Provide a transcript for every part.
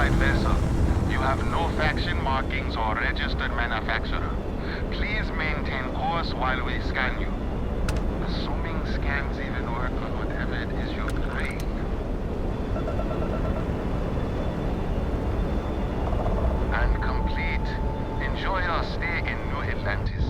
Allied vessel. You have no faction markings or registered manufacturer. Please maintain course while we scan you. Assuming scans even work on whatever it is you're playing. And complete. Enjoy your stay in New Atlantis.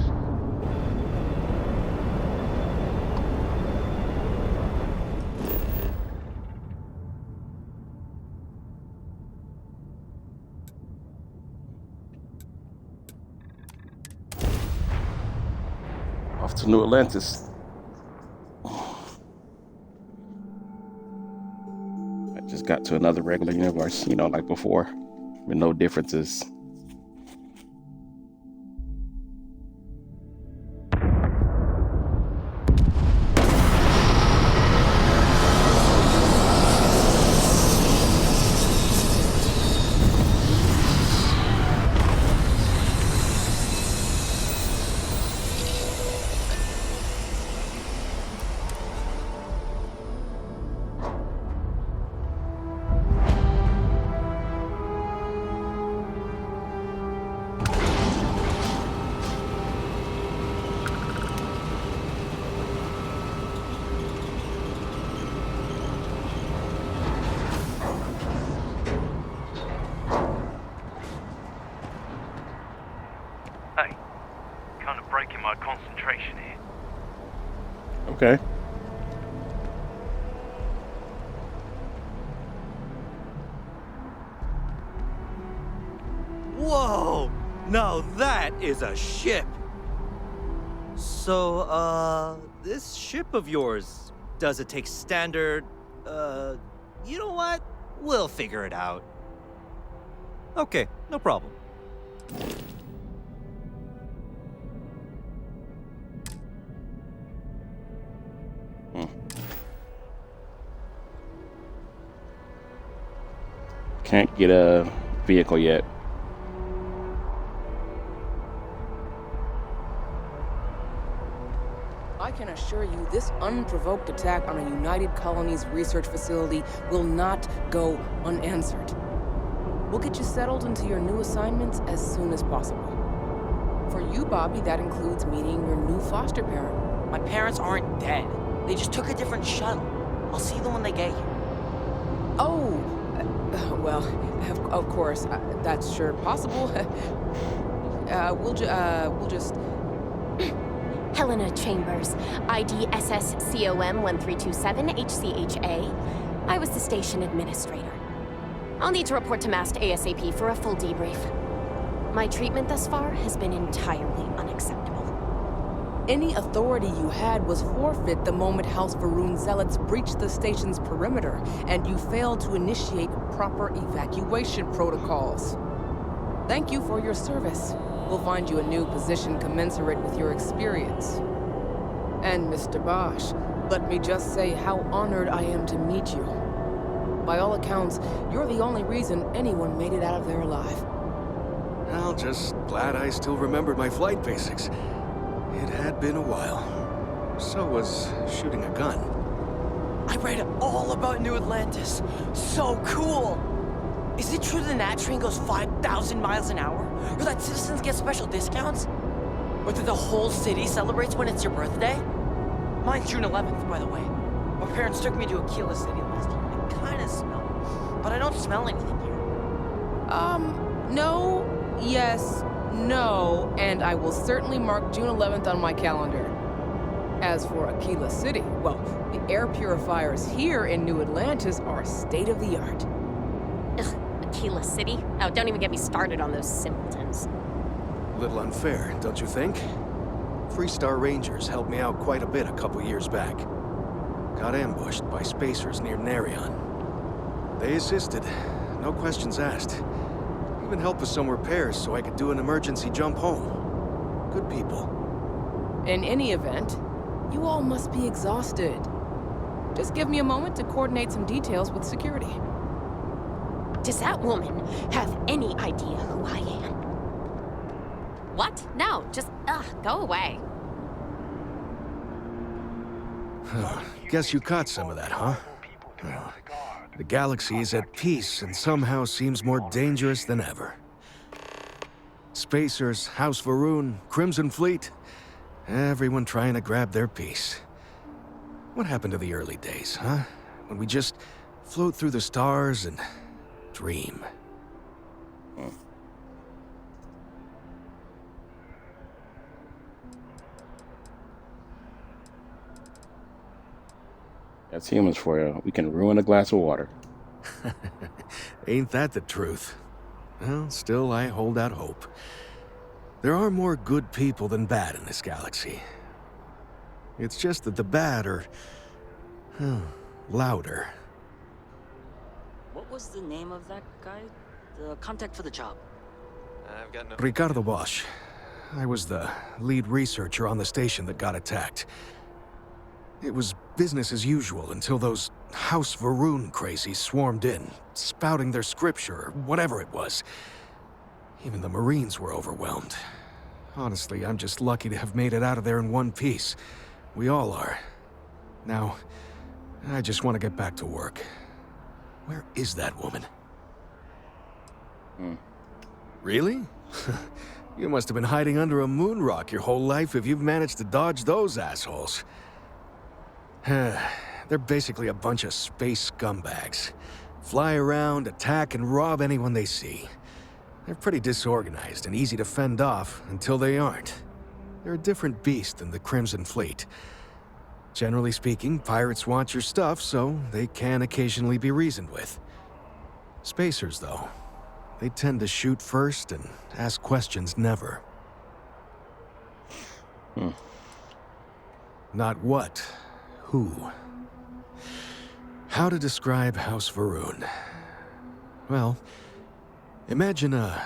Off to New Atlantis. I just got to another regular universe, like before, with no differences. Concentration here. Okay. Whoa! Now that is a ship! So, this ship of yours, does it take standard, you know what? We'll figure it out. Okay, no problem. Can't get a vehicle yet. I can assure you this unprovoked attack on a United Colonies research facility will not go unanswered. We'll get you settled into your new assignments as soon as possible. For you, Bobby, that includes meeting your new foster parent. My parents aren't dead. They just took a different shuttle. I'll see them when they get here. Oh, well, of course, that's sure possible. We'll just... Helena Chambers, ID SSCOM 1327 HCHA. I was the station administrator. I'll need to report to MAST ASAP for a full debrief. My treatment thus far has been entirely unacceptable. Any authority you had was forfeit the moment House Varun zealots breached the station's perimeter, and you failed to initiate proper evacuation protocols. Thank you for your service. We'll find you a new position commensurate with your experience. And Mr. Bosch, let me just say how honored I am to meet you. By all accounts, you're the only reason anyone made it out of there alive. Well, just glad I still remembered my flight basics. It had been a while. So was shooting a gun. I read all about New Atlantis. So cool! Is it true the Nat train goes 5,000 miles an hour? Or that citizens get special discounts? Or that the whole city celebrates when it's your birthday? Mine's June 11th, by the way. My parents took me to Aquila City last year. I kinda smell it, but I don't smell anything here. No, yes, no, and I will certainly mark June 11th on my calendar. As for Aquila City, well, the air purifiers here in New Atlantis are state-of-the-art. Ugh, Aquila City? Oh, don't even get me started on those simpletons. A little unfair, don't you think? Freestar Rangers helped me out quite a bit a couple years back. Got ambushed by spacers near Narion. They assisted, no questions asked. Even helped with some repairs so I could do an emergency jump home. Good people. In any event, you all must be exhausted. Just give me a moment to coordinate some details with security. Does that woman have any idea who I am? What? No, just, go away. Guess you caught some of that, huh? The galaxy is at peace and somehow seems more dangerous than ever. Spacers, House Varun, Crimson Fleet, everyone trying to grab their piece. What happened to the early days, huh? When we just float through the stars and dream. That's humans for you. We can ruin a glass of water. Ain't that the truth? Well, still, I hold out hope. There are more good people than bad in this galaxy. It's just that the bad are... louder. What was the name of that guy? The contact for the job. I've got no... Ricardo Bosch. I was the lead researcher on the station that got attacked. It was business as usual until those House Varun crazies swarmed in, spouting their scripture or whatever it was. Even the Marines were overwhelmed. Honestly, I'm just lucky to have made it out of there in one piece. We all are. Now, I just want to get back to work. Where is that woman? Really? You must have been hiding under a moon rock your whole life if you've managed to dodge those assholes. They're basically a bunch of space scumbags. Fly around, attack, and rob anyone they see. They're pretty disorganized and easy to fend off until they aren't. They're a different beast than the Crimson Fleet. Generally speaking, pirates want your stuff, so they can occasionally be reasoned with. Spacers, though, they tend to shoot first and ask questions never. Not what, who. How to describe House Varun? Well, imagine a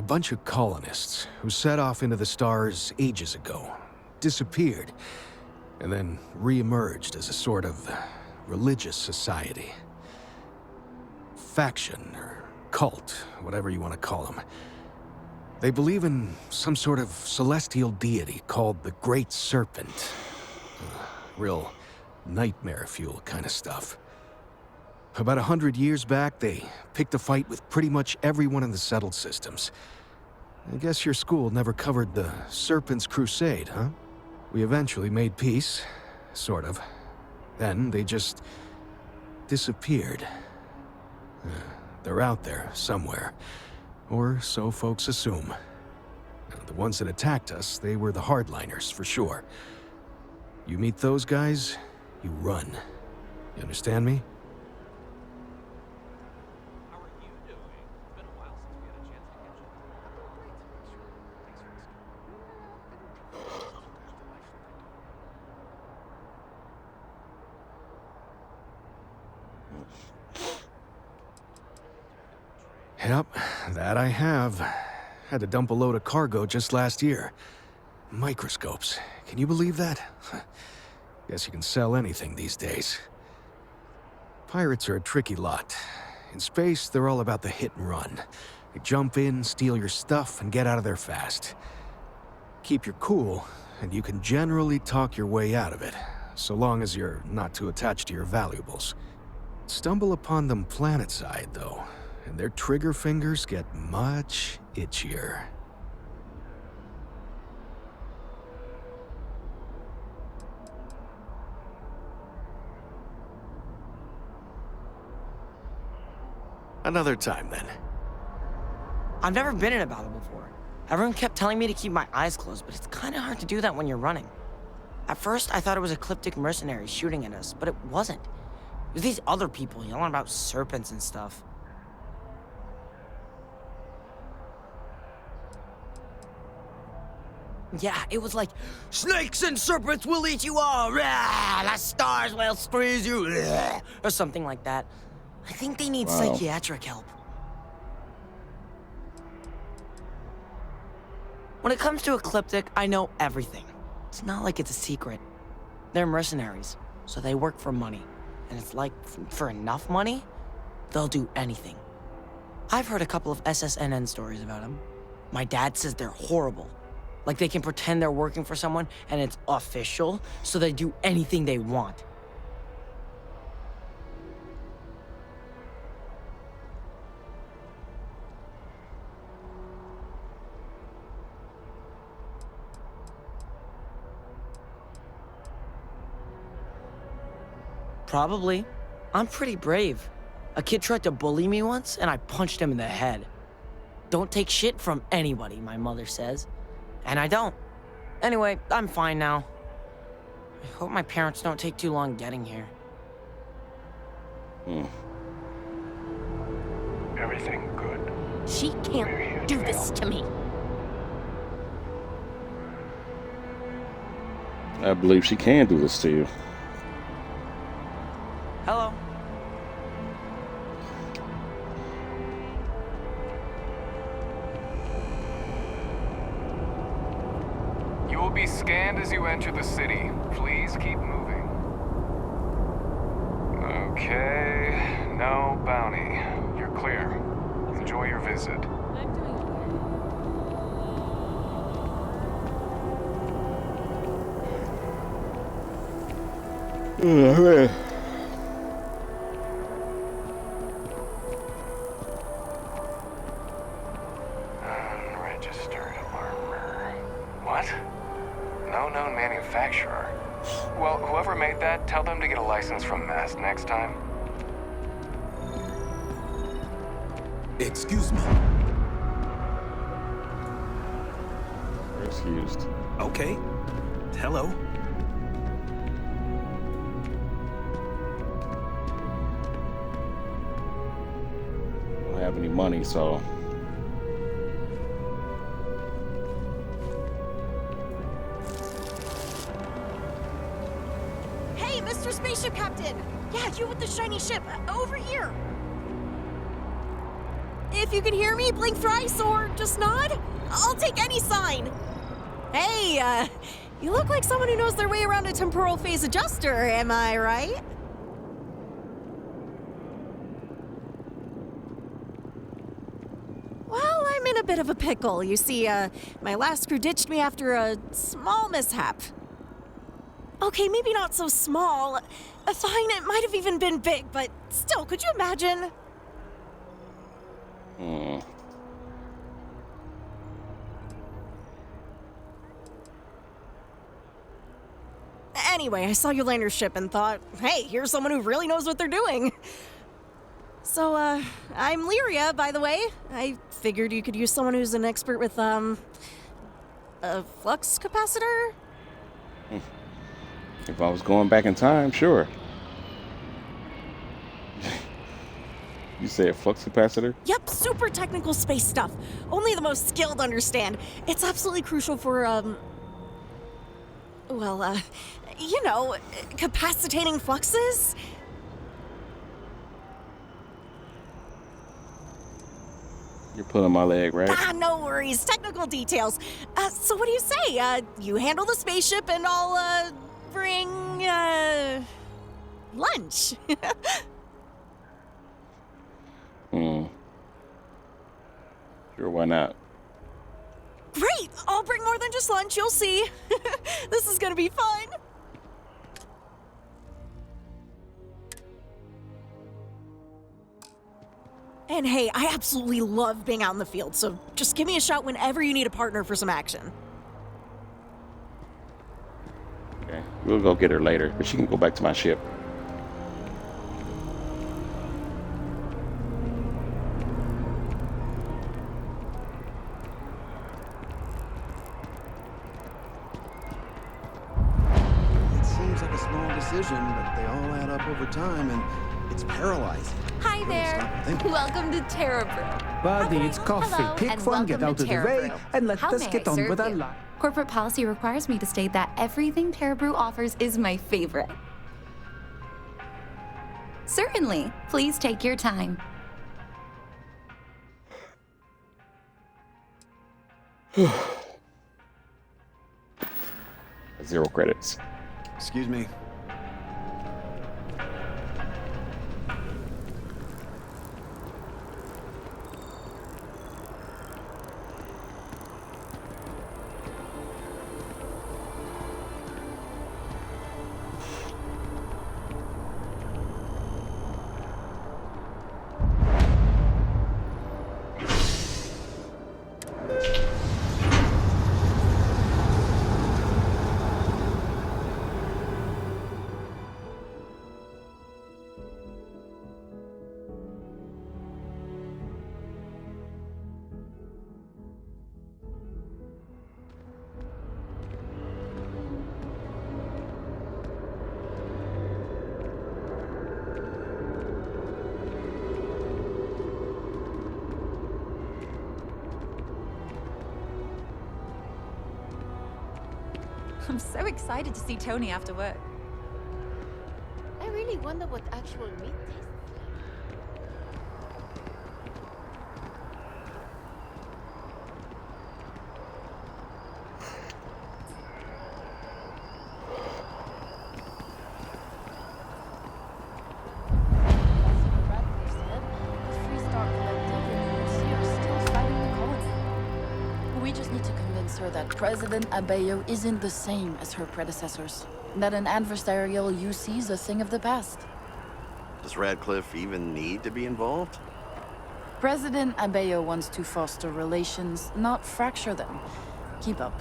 bunch of colonists who set off into the stars ages ago, disappeared, and then re-emerged as a sort of religious society. Faction, or cult, whatever you want to call them. They believe in some sort of celestial deity called the Great Serpent. Real nightmare fuel kind of stuff. About 100 years back, they picked a fight with pretty much everyone in the settled systems. I guess your school never covered the Serpent's Crusade, huh? We eventually made peace, sort of. Then they just disappeared. They're out there somewhere, or so folks assume. The ones that attacked us, they were the hardliners, for sure. You meet those guys, you run. You understand me? How are you doing? It's been a while since we had a chance to catch Yep, that I have. Had to dump a load of cargo just last year. Microscopes. Can you believe that? Guess you can sell anything these days. Pirates are a tricky lot. In space, they're all about the hit and run. They jump in, steal your stuff, and get out of there fast. Keep your cool, and you can generally talk your way out of it, so long as you're not too attached to your valuables. Stumble upon them planetside, though, and their trigger fingers get much itchier. Another time, then. I've never been in a battle before. Everyone kept telling me to keep my eyes closed, but it's kind of hard to do that when you're running. At first, I thought it was ecliptic mercenaries shooting at us, but it wasn't. It was these other people yelling about serpents and stuff. Yeah, it was like, snakes and serpents will eat you all, rah, the stars will squeeze you, rah, or something like that. I think they need psychiatric help. When it comes to Ecliptic, I know everything. It's not like it's a secret. They're mercenaries, so they work for money. And it's like, for enough money, they'll do anything. I've heard a couple of SSNN stories about them. My dad says they're horrible. Like they can pretend they're working for someone and it's official, so they do anything they want. Probably. I'm pretty brave. A kid tried to bully me once, and I punched him in the head. Don't take shit from anybody, my mother says. And I don't. Anyway, I'm fine now. I hope my parents don't take too long getting here. Everything good? She can't do this to me. I believe she can do this to you. Hello. You will be scanned as you enter the city. Please keep moving. Okay, no bounty. You're clear. Enjoy your visit. Unregistered armor. What? No known manufacturer. Well, whoever made that, tell them to get a license from Mast next time. Excuse me. Excused. Okay. Hello. Don't have any money, so Hey, Mr. Spaceship Captain! Yeah, you with the shiny ship. Over here. If you can hear me, blink thrice or just nod. I'll take any sign. Hey, you look like someone who knows their way around a temporal phase adjuster, am I right? Well, I'm in a bit of a pickle. You see, my last crew ditched me after a small mishap. Okay, maybe not so small. Fine, it might have even been big, but still, could you imagine? Anyway, I saw you land your ship and thought, hey, here's someone who really knows what they're doing. So, I'm Lyria, by the way. I figured you could use someone who's an expert with, a flux capacitor? if I was going back in time, sure. You said flux capacitor? Yep, super technical space stuff. Only the most skilled understand. It's absolutely crucial for, well, you know, capacitating fluxes. You're pulling my leg, right? Ah, no worries. Technical details. So what do you say? You handle the spaceship and I'll, bring, lunch. Sure, why not? Great! I'll bring more than just lunch, you'll see. This is gonna be fun. And hey, I absolutely love being out in the field, so just give me a shout whenever you need a partner for some action. Okay, we'll go get her later, but she can go back to my ship. It seems like a small decision, but they all add up over time, and it's paralyzing. Hi there. Welcome to Terra Brew. Buddy, it's coffee. Hello, Pick and one, get welcome out to of the Terra way, Brew. and let How us may get I on with serve our you? life. Corporate policy requires me to state that everything Terra Brew offers is my favorite. Certainly. Please take your time. Zero credits. Excuse me. I'm so excited to see Tony after work. I really wonder what actual meat tastes. We just need to convince her that President Abeyo isn't the same as her predecessors. That an adversarial UC is a thing of the past. Does Radcliffe even need to be involved? President Abeyo wants to foster relations, not fracture them. Keep up.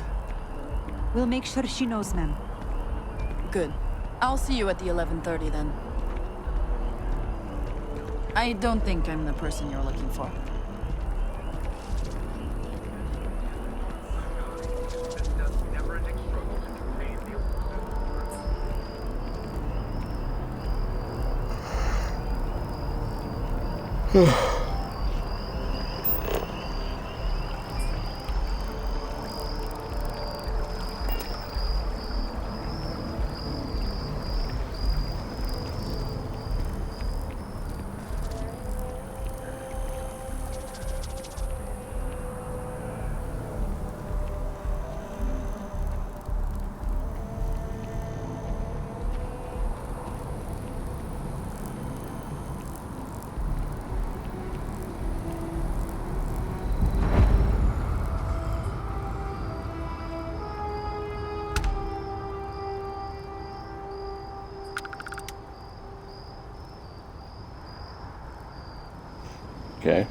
We'll make sure she knows, ma'am. Good. I'll see you at the 11:30 then. I don't think I'm the person you're looking for. Okay.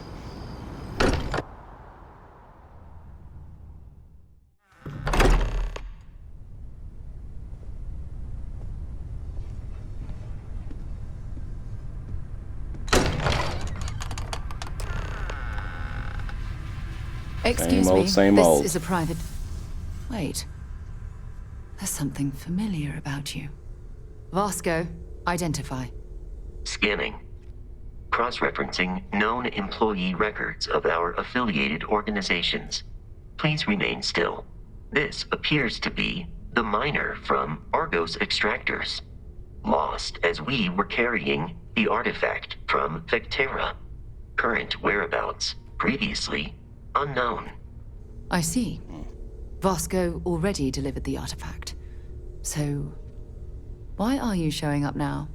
Excuse me, same this old. is a private... Wait. There's something familiar about you. Vasco, identify. Scanning. Cross-referencing known employee records of our affiliated organizations. Please remain still. This appears to be the miner from Argos Extractors. Lost as we were carrying the artifact from Vectera. Current whereabouts, previously unknown. I see. Vasco already delivered the artifact. So, why are you showing up now?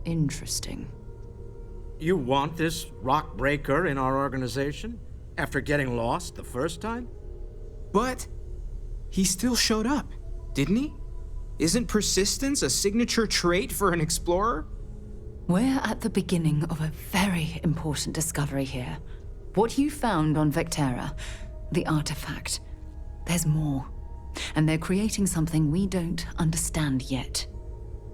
Interesting. You want this rock breaker in our organization? After getting lost the first time? But he still showed up, didn't he? Isn't persistence a signature trait for an explorer? We're at the beginning of a very important discovery here. What you found on Vectera, the artifact, there's more. And they're creating something we don't understand yet.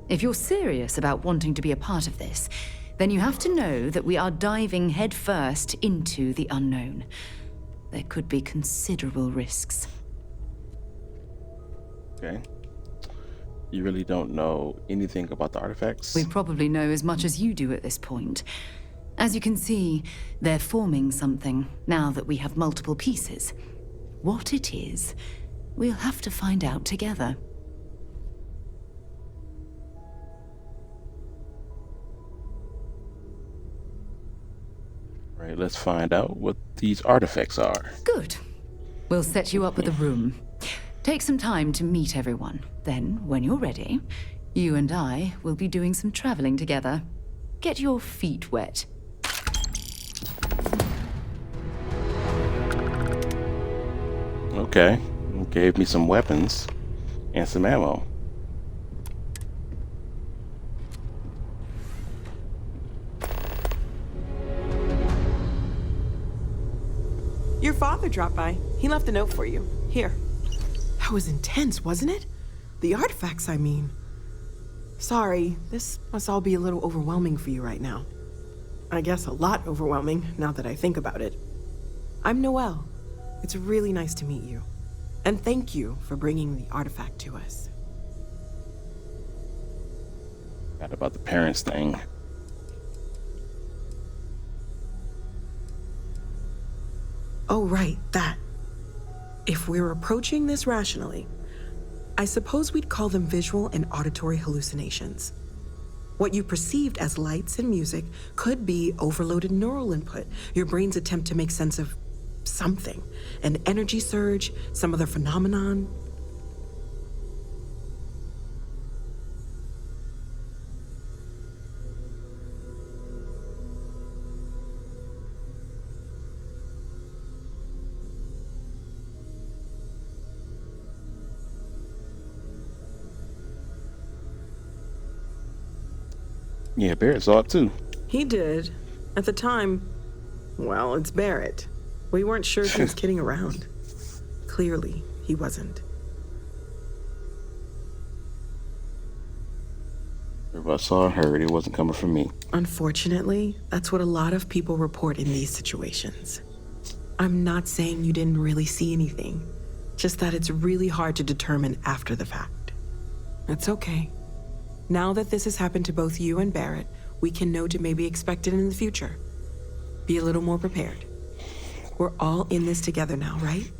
If you're serious about wanting to be a part of this, then you have to know that we are diving headfirst into the unknown. There could be considerable risks. Okay. You really don't know anything about the artifacts? We probably know as much as you do at this point. As you can see, they're forming something now that we have multiple pieces. What it is, we'll have to find out together. Right, let's find out what these artifacts are. Good. We'll set you up with a room. Take some time to meet everyone. Then, when you're ready, you and I will be doing some traveling together. Get your feet wet. Okay. Gave me some weapons and some ammo. Your father dropped by. He left a note for you. Here. That was intense, wasn't it? The artifacts, I mean. Sorry, this must all be a little overwhelming for you right now. I guess a lot overwhelming, now that I think about it. I'm Noelle. It's really nice to meet you. And thank you for bringing the artifact to us. Forgot about the parents thing. Oh, right, that. If we're approaching this rationally, I suppose we'd call them visual and auditory hallucinations. What you perceived as lights and music could be overloaded neural input, your brain's attempt to make sense of something, an energy surge, some other phenomenon. Yeah, Barrett saw it too. He did. At the time, well, it's Barrett. We weren't sure if he was kidding around. Clearly, he wasn't. If I saw and heard, it wasn't coming from me. Unfortunately, that's what a lot of people report in these situations. I'm not saying you didn't really see anything, just that it's really hard to determine after the fact. It's okay. Now that this has happened to both you and Barrett, we can know to maybe expect it in the future. Be a little more prepared. We're all in this together now, right?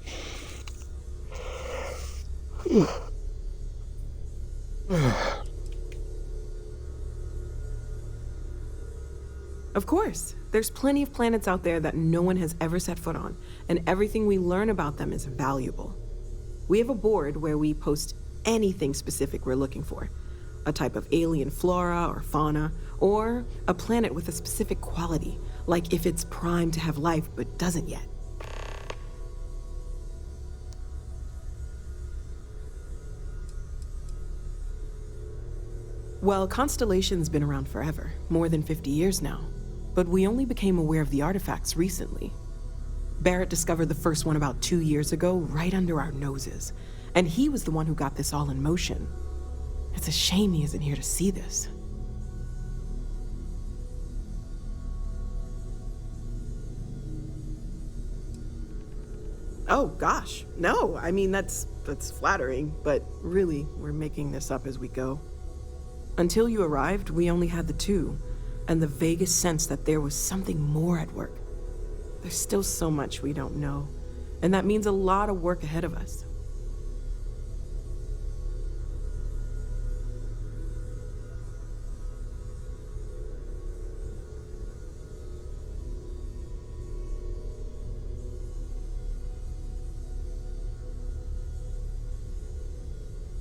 Of course. There's plenty of planets out there that no one has ever set foot on, and everything we learn about them is valuable. We have a board where we post anything specific we're looking for. A type of alien flora or fauna, or a planet with a specific quality, like if it's primed to have life but doesn't yet. Well, Constellation's been around forever, more than 50 years now, but we only became aware of the artifacts recently. Barrett discovered the first one about 2 years ago, right under our noses, and he was the one who got this all in motion. It's a shame he isn't here to see this. Oh, gosh. No, I mean, that's flattering, but really, we're making this up as we go. Until you arrived, we only had the two, and the vaguest sense that there was something more at work. There's still so much we don't know, and that means a lot of work ahead of us.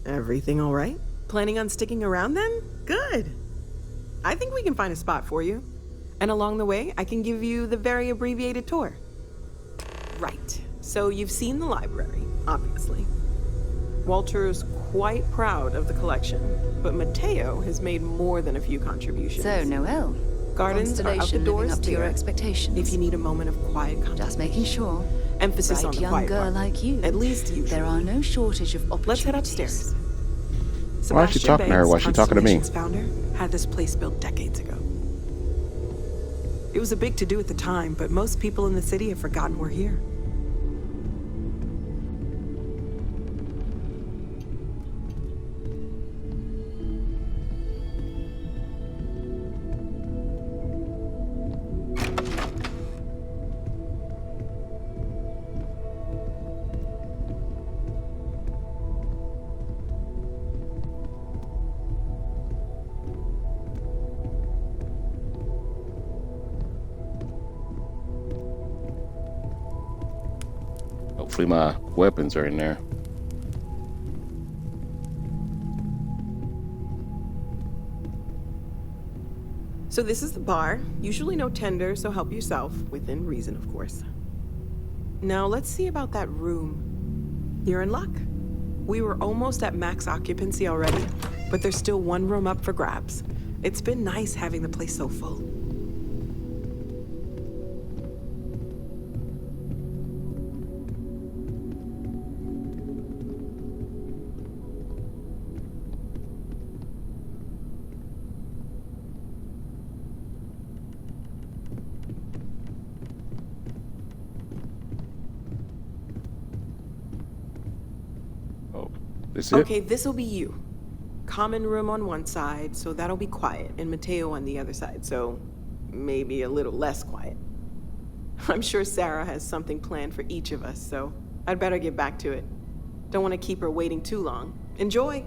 Everything all right? Planning on sticking around then? Good. I think we can find a spot for you. And along the way, I can give you the very abbreviated tour. Right. So you've seen the library, obviously. Walter's quite proud of the collection, but Mateo has made more than a few contributions. So, Noelle, Gardens are out the Constellation doors living up to your there, expectations. if you need a moment of quiet contemplation. Just making sure. Emphasis Bright on the young quiet girl part. like you. At least usually. There are no shortage of opportunities. Let's head upstairs. Why is she talking to her? Why is she talking to me? Constellation's founder had this place built decades ago. It was a big to-do at the time, but most people in the city have forgotten we're here. Hopefully my weapons are in there. So this is the bar. Usually no tender, so help yourself. Within reason, of course. Now let's see about that room. You're in luck. We were almost at max occupancy already, but there's still one room up for grabs. It's been nice having the place so full. This it? Okay, this'll be you. Common room on one side, so that'll be quiet, and Mateo on the other side, so maybe a little less quiet. I'm sure Sarah has something planned for each of us, so I'd better get back to it. Don't want to keep her waiting too long. Enjoy!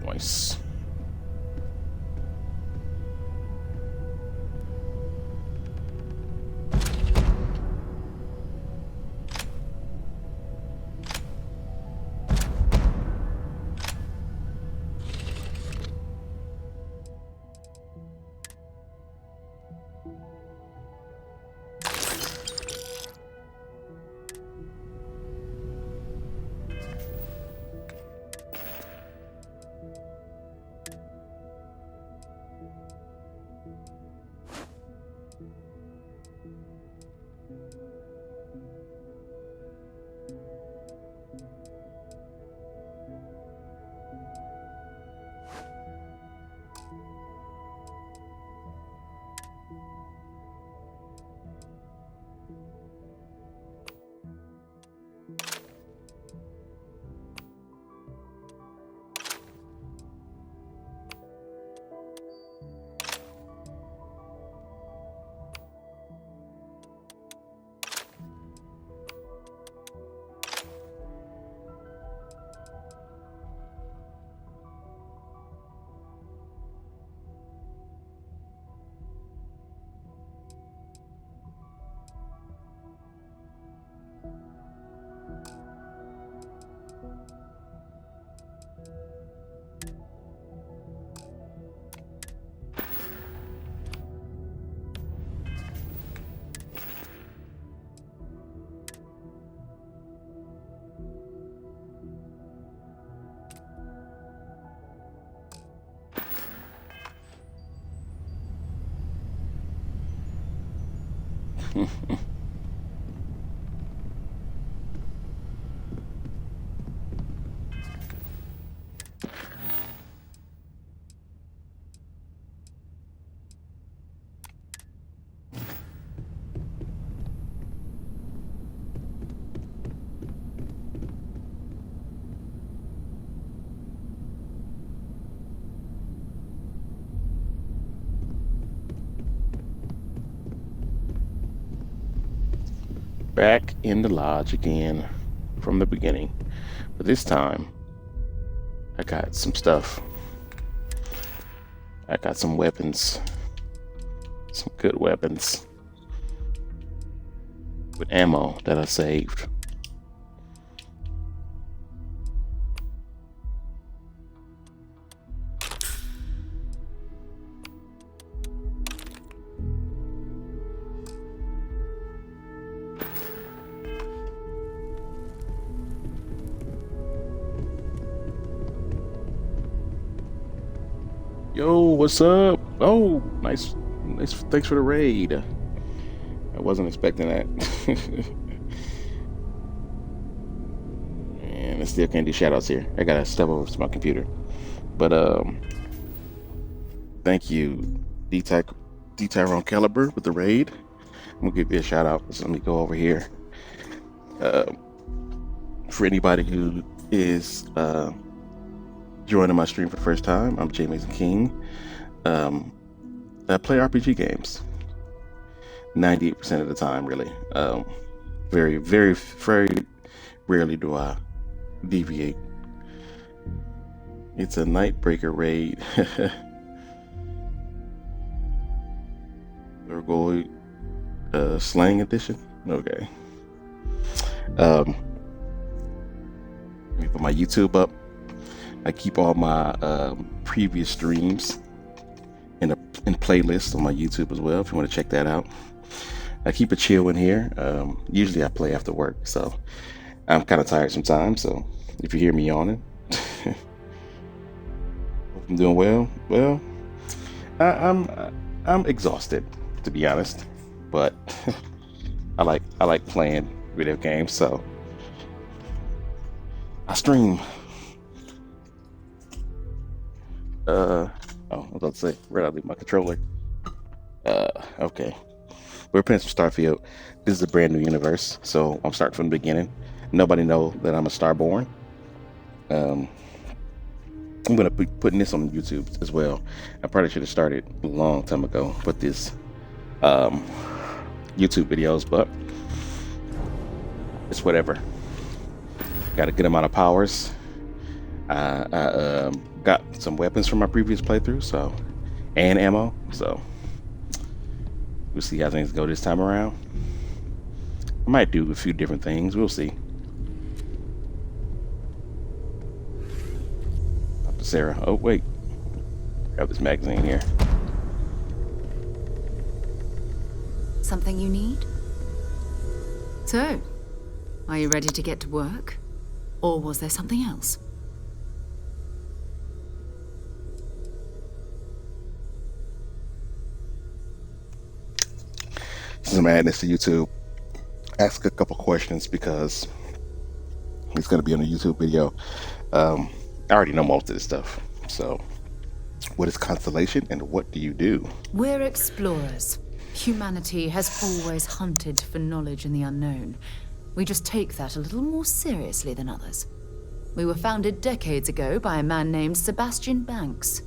Nice. Back in the lodge again from the beginning. But this time, I got some stuff. I got some weapons. Some good weapons. With ammo that I saved. Yo, what's up? Oh, nice. Thanks for the raid. I wasn't expecting that. And I still can't do shoutouts here. I gotta step over to my computer. But thank you, D-Tyrone Caliber with the raid. I'm gonna give you a shout out. So let me go over here. For anybody who is joining my stream for the first time, I'm J Mason King. I play RPG games 98% of the time, really. Very, very, very rarely do I deviate. It's a Nightbreaker raid. Gargoyle Slang Edition. Okay. Let me put my YouTube up. I keep all my previous streams in playlists on my YouTube as well, if you want to check that out. I keep it chill in here. Usually I play after work, so I'm kind of tired sometimes. So if you hear me yawning, hope I'm doing well. Well, I'm exhausted, to be honest, but I like playing video games, so I stream. Oh, I was about to say, where did I leave my controller? Okay. We're playing some Starfield. This is a brand new universe, so I'm starting from the beginning. Nobody know that I'm a Starborn. I'm gonna be putting this on YouTube as well. I probably should have started a long time ago with this YouTube videos, but it's whatever. Got a good amount of powers. I got some weapons from my previous playthrough, so and ammo. So we'll see how things go this time around. I might do a few different things. We'll see. Up to Sarah. Oh wait, grab this magazine here. Something you need? So, are you ready to get to work? Or was there something else? Since I'm adding this to YouTube, ask a couple questions because it's going to be on a YouTube video. I already know most of this stuff. So, what is Constellation and what do you do? We're explorers. Humanity has always hunted for knowledge in the unknown. We just take that a little more seriously than others. We were founded decades ago by a man named Sebastian Banks.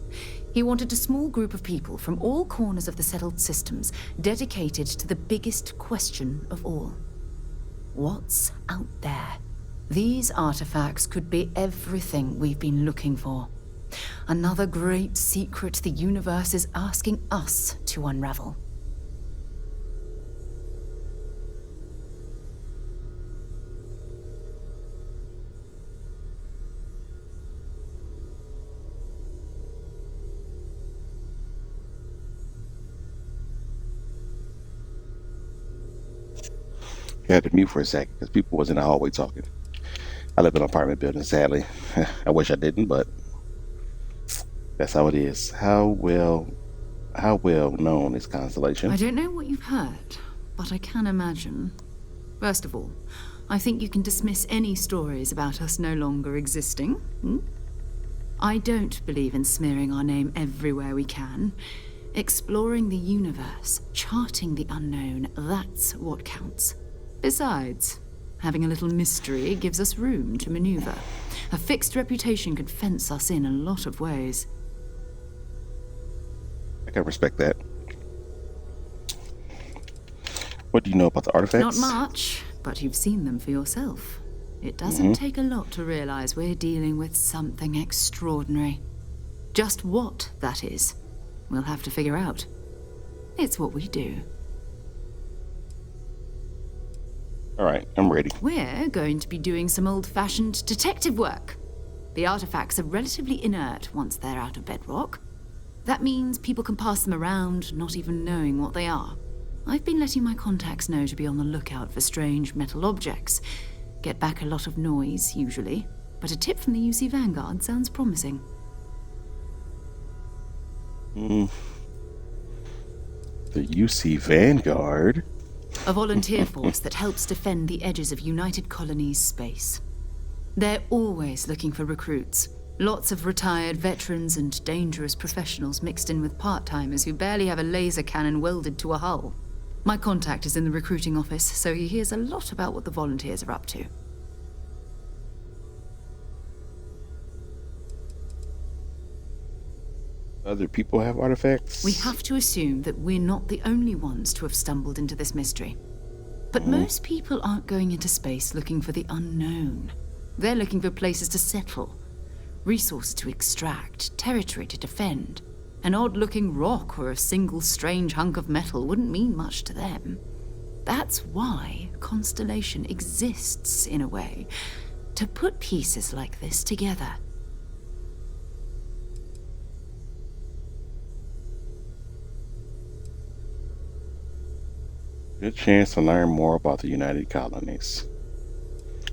He wanted a small group of people from all corners of the settled systems dedicated to the biggest question of all. What's out there? These artifacts could be everything we've been looking for. Another great secret the universe is asking us to unravel. You had to mute for a second because people was in the hallway talking. I live in an apartment building, sadly. I wish I didn't, but that's how it is. How well known is Constellation? I don't know what you've heard, but I can imagine. First of all, I think you can dismiss any stories about us no longer existing. I don't believe in smearing our name everywhere we can. Exploring the universe, charting the unknown, that's what counts. Besides, having a little mystery gives us room to maneuver. A fixed reputation could fence us in a lot of ways. I can respect that. What do you know about the artifacts? Not much, but you've seen them for yourself. It doesn't take a lot to realize we're dealing with something extraordinary. Just what that is, we'll have to figure out. It's what we do. All right, I'm ready. We're going to be doing some old-fashioned detective work. The artifacts are relatively inert once they're out of bedrock. That means people can pass them around, not even knowing what they are. I've been letting my contacts know to be on the lookout for strange metal objects. Get back a lot of noise, usually, but a tip from the UC Vanguard sounds promising. The UC Vanguard? A volunteer force that helps defend the edges of United Colonies space. They're always looking for recruits. Lots of retired veterans and dangerous professionals mixed in with part-timers who barely have a laser cannon welded to a hull. My contact is in the recruiting office, so he hears a lot about what the volunteers are up to. Other people have artifacts? We have to assume that we're not the only ones to have stumbled into this mystery. But most people aren't going into space looking for the unknown. They're looking for places to settle, resources to extract, territory to defend. An odd-looking rock or a single strange hunk of metal wouldn't mean much to them. That's why Constellation exists, in a way, to put pieces like this together. Good chance to learn more about the United Colonies.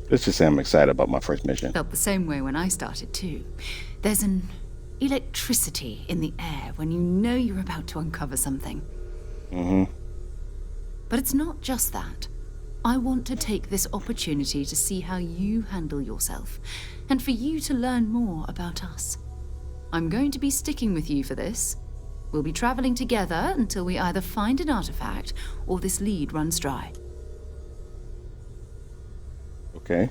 Let's just say I'm excited about my first mission. Felt the same way when I started too. There's an electricity in the air when you know you're about to uncover something. But it's not just that. I want to take this opportunity to see how you handle yourself, and for you to learn more about us. I'm going to be sticking with you for this. We'll be traveling together until we either find an artifact or this lead runs dry. Okay.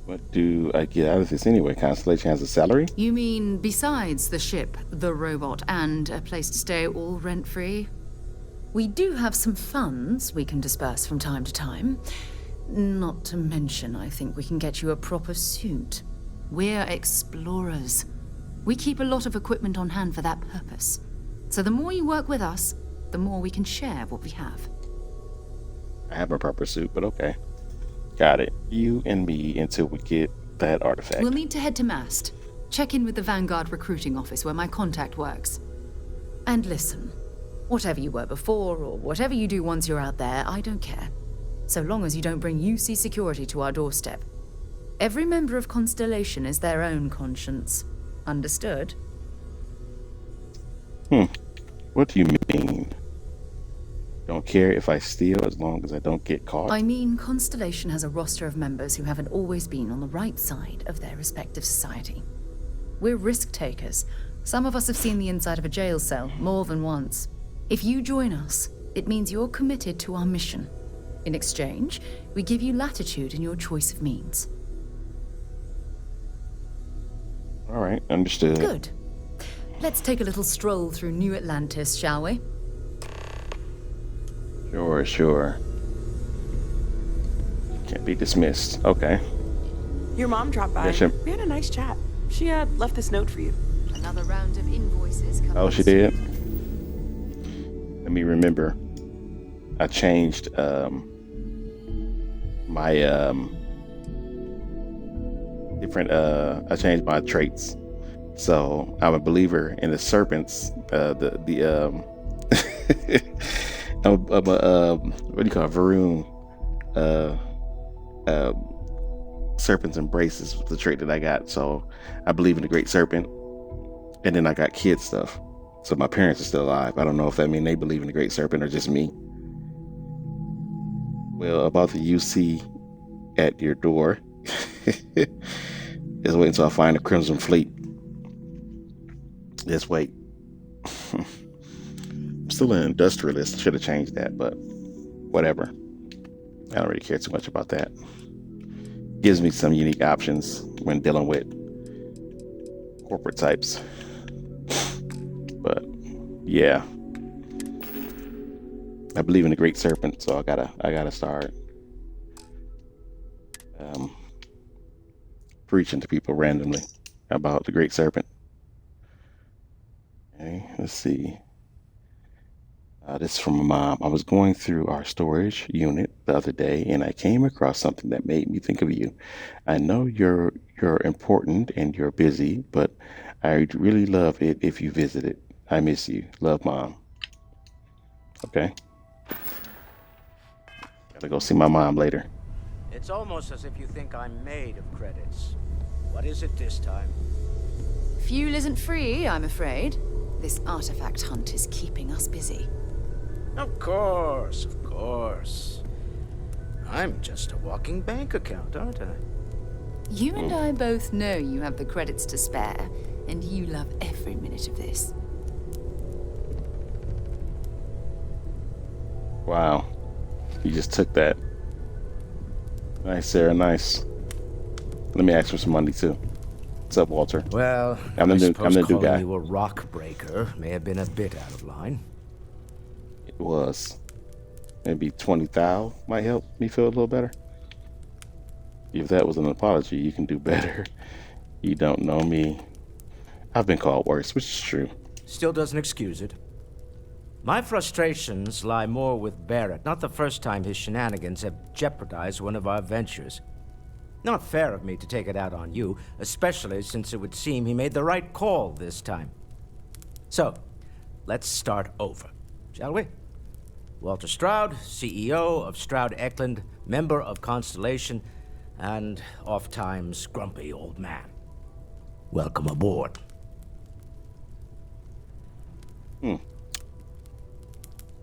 What do I get out of this anyway? Constellation has a salary? You mean besides the ship, the robot, and a place to stay all rent-free? We do have some funds we can disperse from time to time. Not to mention, I think we can get you a proper suit. We're explorers. We keep a lot of equipment on hand for that purpose. So the more you work with us, the more we can share what we have. I have a proper suit, but okay. Got it. You and me until we get that artifact. We'll need to head to Mast. Check in with the Vanguard recruiting office where my contact works. And listen, whatever you were before or whatever you do once you're out there, I don't care. So long as you don't bring UC security to our doorstep. Every member of Constellation is their own conscience. Understood? What do you mean? Don't care if I steal as long as I don't get caught? I mean, Constellation has a roster of members who haven't always been on the right side of their respective society. We're risk takers. Some of us have seen the inside of a jail cell more than once. If you join us, it means you're committed to our mission. In exchange, we give you latitude in your choice of means. All right, understood. Good. Let's take a little stroll through New Atlantis, shall we? Sure. Can't be dismissed. Okay. Your mom dropped by. Yeah, we had a nice chat. She had left this note for you. Another round of invoices coming. Oh, she did? Let me remember. I changed my I changed my traits. So I'm a believer in the serpents. I'm a what do you call it? Varun. Serpent's embrace is the trait that I got. So I believe in the great serpent. And then I got kid stuff. So my parents are still alive. I don't know if that means they believe in the great serpent or just me. Well, about the UC at your door. Just wait until I find the Crimson Fleet. Just wait. I'm still an industrialist. Should have changed that, but whatever. I don't really care too much about that. Gives me some unique options when dealing with corporate types. But yeah, I believe in the great serpent, so I gotta start preaching to people randomly about the great serpent. Okay, let's see. This is from my mom. I was going through our storage unit the other day, and I came across something that made me think of you. I know you're important and you're busy, but I'd really love it if you visited. I miss you. Love, Mom. Okay. Gotta go see my mom later. It's almost as if you think I'm made of credits. What is it this time? Fuel isn't free, I'm afraid. This artifact hunt is keeping us busy. Of course. I'm just a walking bank account, aren't I? You and I both know you have the credits to spare, and you love every minute of this. Wow. You just took that. Nice, Sarah, nice. Let me ask for some money, too. What's up, Walter? Well, I'm the new calling guy. you a rock breaker may have been a bit out of line. It was. Maybe 20,000 might help me feel a little better. If that was an apology, you can do better. You don't know me. I've been called worse, which is true. Still doesn't excuse it. My frustrations lie more with Barrett. Not the first time his shenanigans have jeopardized one of our ventures. Not fair of me to take it out on you, especially since it would seem he made the right call this time. So, let's start over, shall we? Walter Stroud, CEO of Stroud Eklund, member of Constellation, and oft-times grumpy old man. Welcome aboard.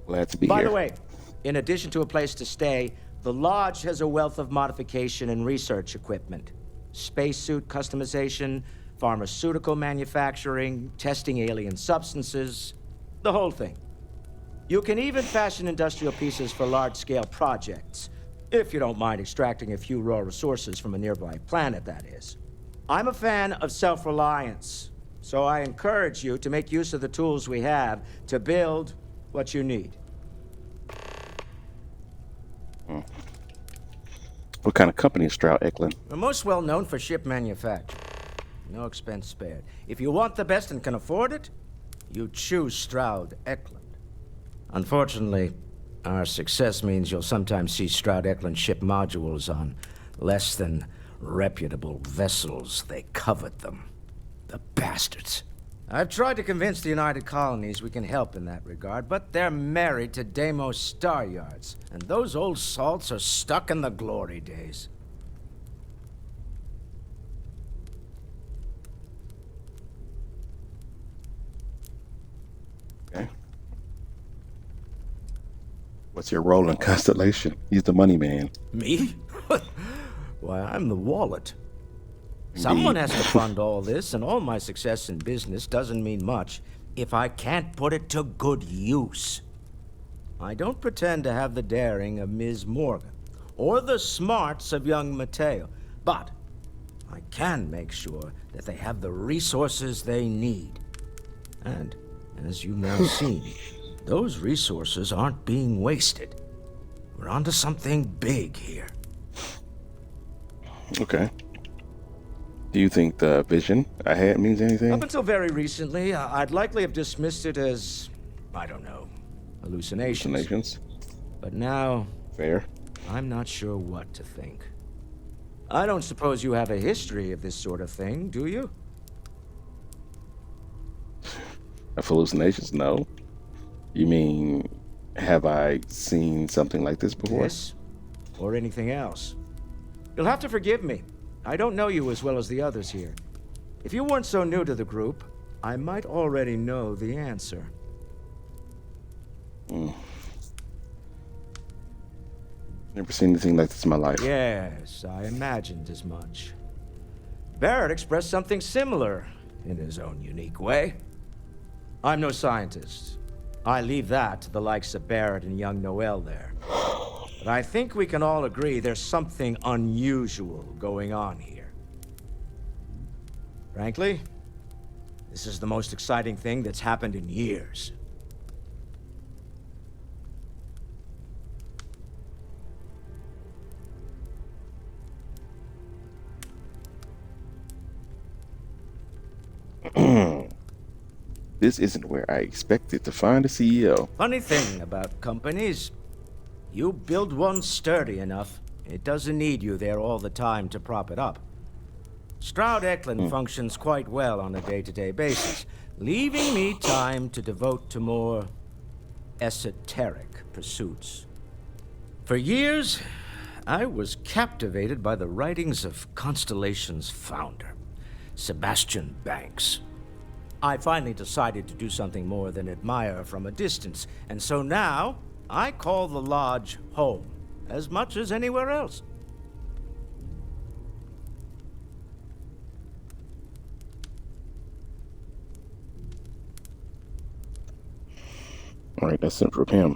Glad to be here. By the way, in addition to a place to stay, the Lodge has a wealth of modification and research equipment. Spacesuit customization, pharmaceutical manufacturing, testing alien substances, the whole thing. You can even fashion industrial pieces for large-scale projects, if you don't mind extracting a few raw resources from a nearby planet, that is. I'm a fan of self-reliance, so I encourage you to make use of the tools we have to build what you need. What kind of company is Stroud Eklund? We're most well known for ship manufacture. No expense spared. If you want the best and can afford it, you choose Stroud Eklund. Unfortunately, our success means you'll sometimes see Stroud Eklund ship modules on less than reputable vessels. They covet them. The bastards. I've tried to convince the United Colonies we can help in that regard, but they're married to Deimos Star Yards, and those old salts are stuck in the glory days. Okay. What's your role in Constellation? He's the money man. Me? Why, I'm the wallet. Someone has to fund all this, and all my success in business doesn't mean much if I can't put it to good use. I don't pretend to have the daring of Ms. Morgan, or the smarts of young Mateo, but I can make sure that they have the resources they need. And, as you've now seen, those resources aren't being wasted. We're onto something big here. Okay. Do you think the vision I had means anything? Up until very recently, I'd likely have dismissed it as, I don't know, hallucinations. But now... Fair. I'm not sure what to think. I don't suppose you have a history of this sort of thing, do you? Of hallucinations? No. You mean, have I seen something like this before? This? Or anything else? You'll have to forgive me. I don't know you as well as the others here. If you weren't so new to the group, I might already know the answer. Never seen anything like this in my life. Yes, I imagined as much. Barrett expressed something similar, in his own unique way. I'm no scientist. I leave that to the likes of Barrett and young Noel there. But I think we can all agree there's something unusual going on here. Frankly, this is the most exciting thing that's happened in years. This isn't where I expected to find a CEO. Funny thing about companies, you build one sturdy enough, it doesn't need you there all the time to prop it up. Stroud Eklund functions quite well on a day-to-day basis, leaving me time to devote to more esoteric pursuits. For years, I was captivated by the writings of Constellation's founder, Sebastian Banks. I finally decided to do something more than admire from a distance, and so now I call the lodge home as much as anywhere else. All right, that's it from him.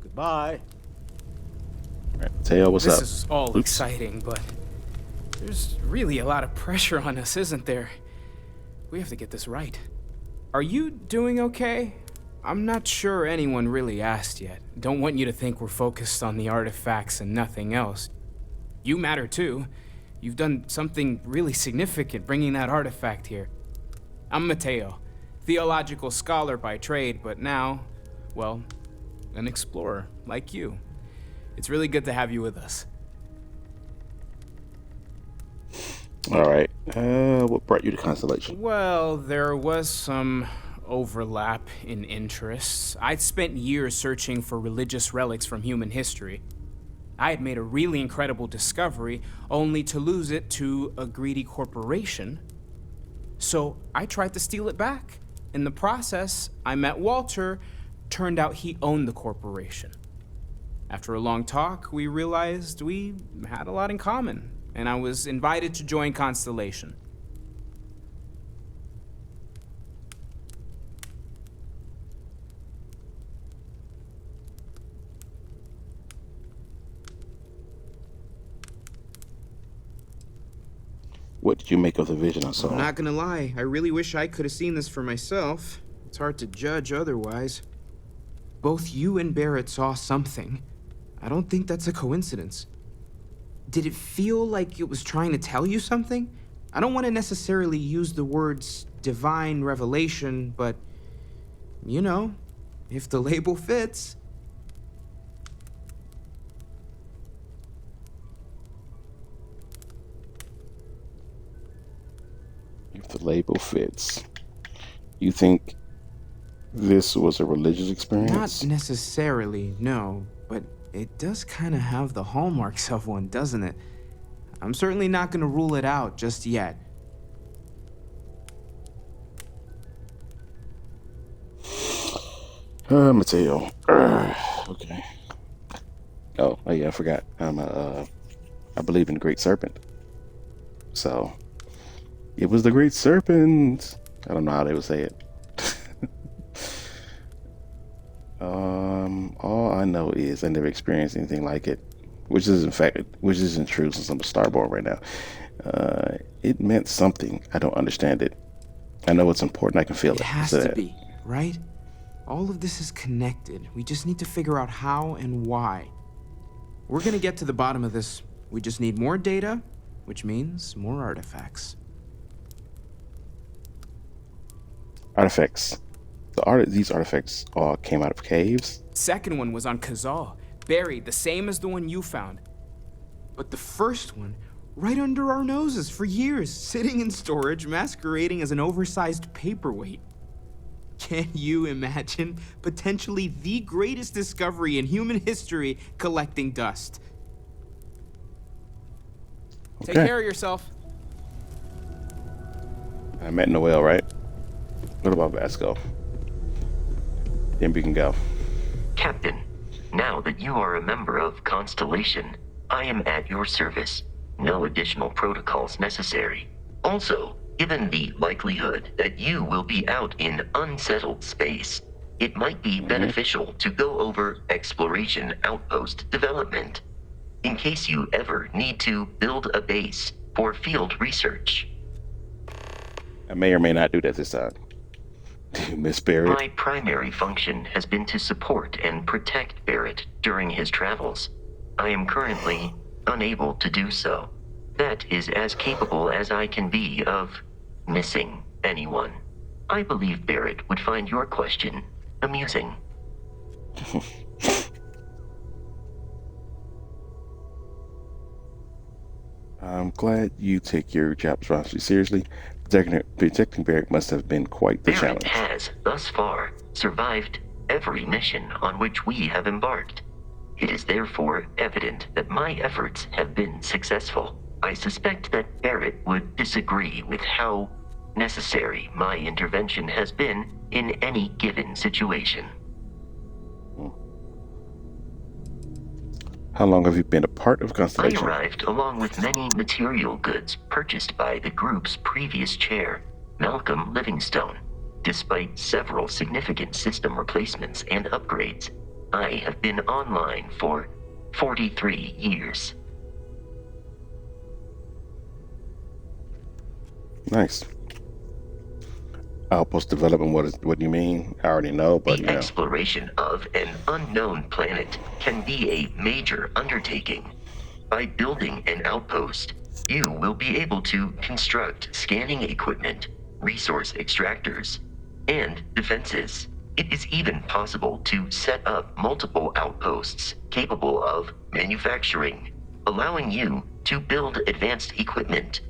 Goodbye. All right, Mateo, what's up? This is all exciting, but there's really a lot of pressure on us, isn't there? We have to get this right. Are you doing okay? I'm not sure anyone really asked yet. Don't want you to think we're focused on the artifacts and nothing else. You matter too. You've done something really significant bringing that artifact here. I'm Mateo, theological scholar by trade, but now, well, an explorer like you. It's really good to have you with us. All right. What brought you to Constellation? Well, there was some overlap in interests. I'd spent years searching for religious relics from human history. I had made a really incredible discovery, only to lose it to a greedy corporation. So I tried to steal it back. In the process, I met Walter. Turned out he owned the corporation. After a long talk, we realized we had a lot in common. and I was invited to join Constellation. What did you make of the vision I saw? I'm not gonna lie, I really wish I could have seen this for myself. It's hard to judge otherwise. Both you and Barrett saw something. I don't think that's a coincidence. Did it feel like it was trying to tell you something? I don't want to necessarily use the words divine revelation, but, you know, if the label fits. If the label fits. You think this was a religious experience? Not necessarily, no, but it does kind of have the hallmarks of one, doesn't it? I'm certainly not going to rule it out just yet. Mateo. Okay. Oh, yeah, I forgot. I believe in the Great Serpent. So, it was the Great Serpent. I don't know how they would say it. All I know is I never experienced anything like it, which isn't true since I'm a Starborn right now. It meant something. I don't understand it. I know it's important. I can feel it. It has to be, right? All of this is connected. We just need to figure out how and why. We're gonna get to the bottom of this. We just need more data, which means more artifacts. Artifacts. These artifacts all came out of caves? Second one was on Kazal, buried the same as the one you found. But the first one, right under our noses for years, sitting in storage, masquerading as an oversized paperweight. Can you imagine potentially the greatest discovery in human history collecting dust? Okay. Take care of yourself. I met Noel, right? What about Vasco? Then we can go. Captain, now that you are a member of Constellation, I am at your service. No additional protocols necessary. Also, given the likelihood that you will be out in unsettled space, it might be beneficial to go over exploration outpost development, in case you ever need to build a base for field research. I may or may not do that this time. Miss Barrett. My primary function has been to support and protect Barrett during his travels. I am currently unable to do so. That is as capable as I can be of missing anyone. I believe Barrett would find your question amusing. I'm glad you take your job responsibility seriously. Protecting Barrett must have been quite the Barrett challenge. has, thus far, survived every mission on which we have embarked. It is therefore evident that my efforts have been successful. I suspect that Barrett would disagree with how necessary my intervention has been in any given situation. How long have you been a part of I Constellation? arrived along with many material goods purchased by the group's previous chair, Malcolm Livingstone. Despite several significant system replacements and upgrades, I have been online for 43 years. Nice. Outpost development, what do you mean? I already know, but The you know. exploration of an unknown planet can be a major undertaking. By building an outpost, you will be able to construct scanning equipment, resource extractors, and defenses. It is even possible to set up multiple outposts capable of manufacturing, allowing you to build advanced equipment.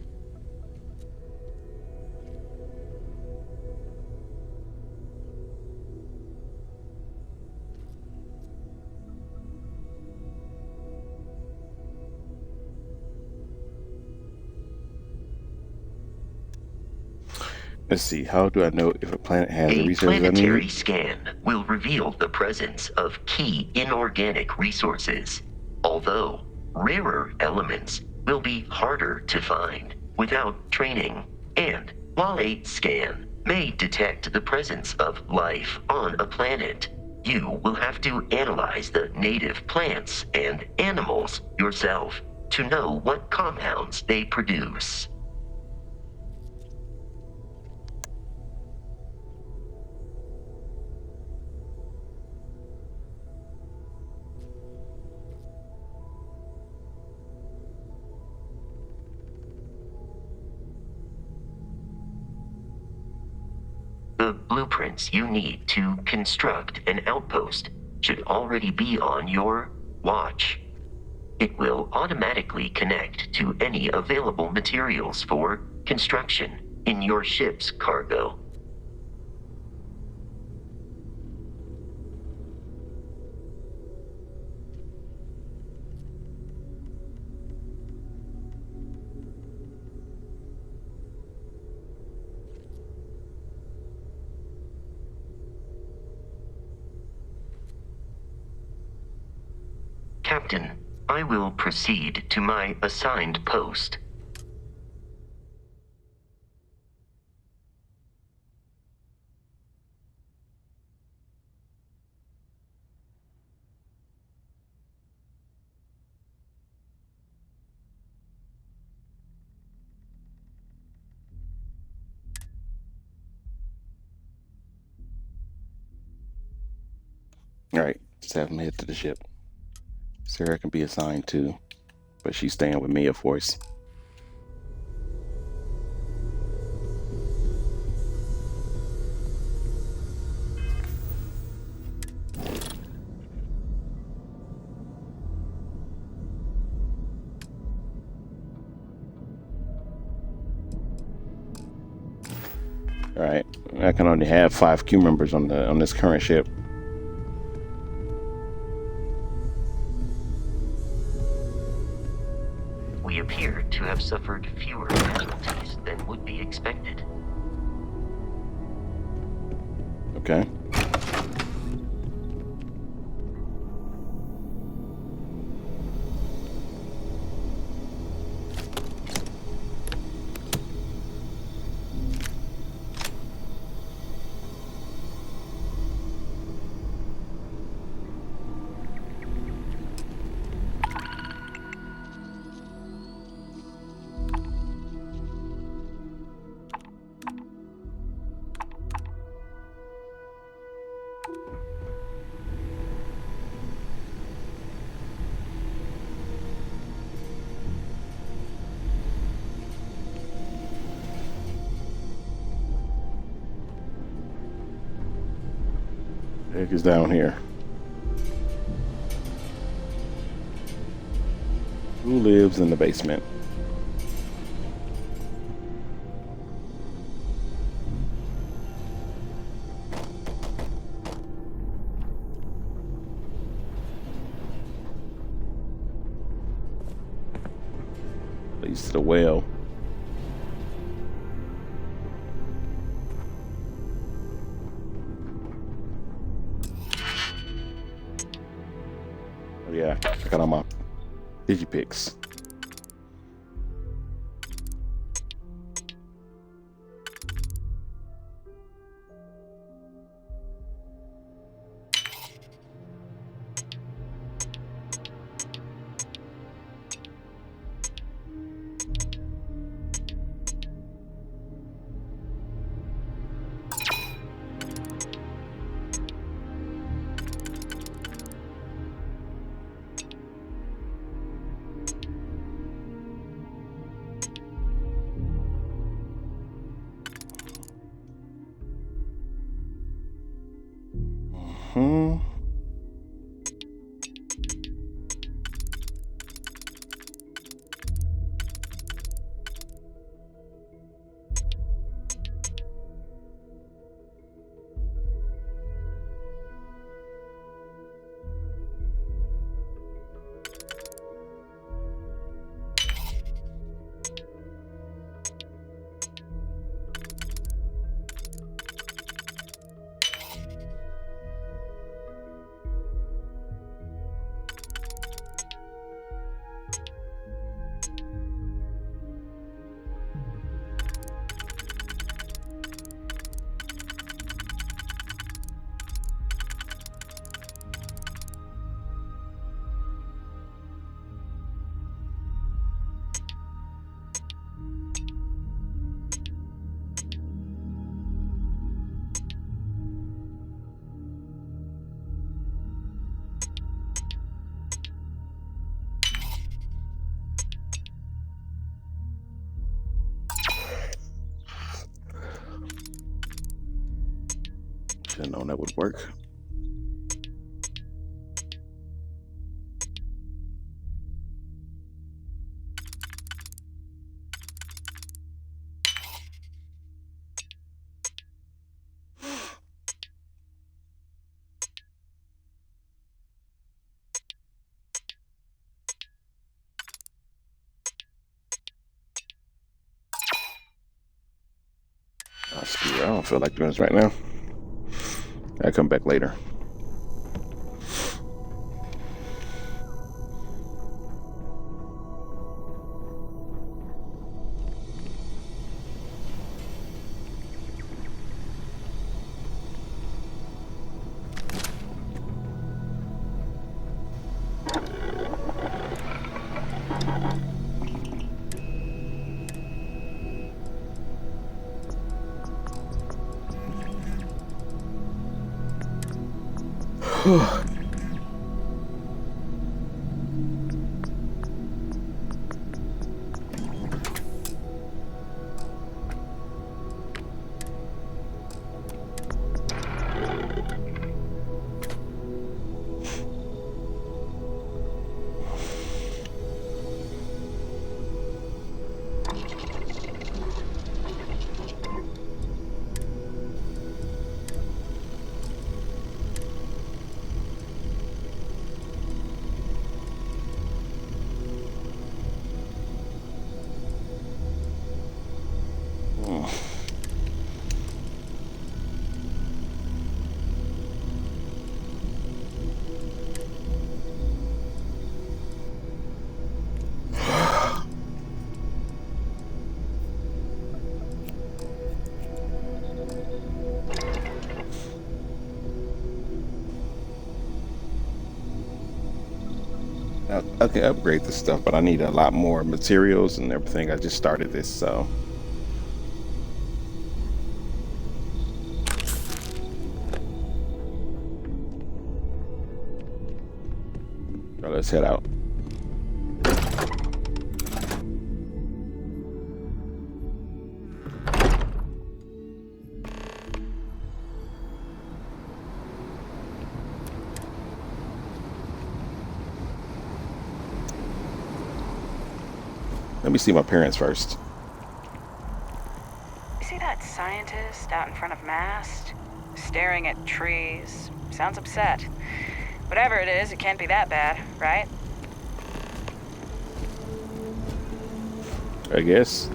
Let's see, how do I know if a planet has the A resources I planetary need? scan will reveal the presence of key inorganic resources. Although rarer elements will be harder to find without training. And while a scan may detect the presence of life on a planet, you will have to analyze the native plants and animals yourself to know what compounds they produce. The blueprints you need to construct an outpost should already be on your watch. It will automatically connect to any available materials for construction in your ship's cargo. Captain, I will proceed to my assigned post. All right, just have him head to the ship. Sarah can be assigned too, but she's staying with me, of course. All right, I can only have 5 crew members on this current ship. We appear to have suffered fewer casualties than would be expected. Okay. Heck is down here. Who lives in the basement? Leads to the well. Oh yeah, I got all my digipicks. Should have known that would work. Oh, screw it. I don't feel like doing this right now. I'll come back later. I can upgrade this stuff, but I need a lot more materials and everything. I just started this, so. Well, let's head out. Let me see my parents first. You see that scientist out in front of Mast? Staring at trees. Sounds upset. Whatever it is, it can't be that bad, right? I guess.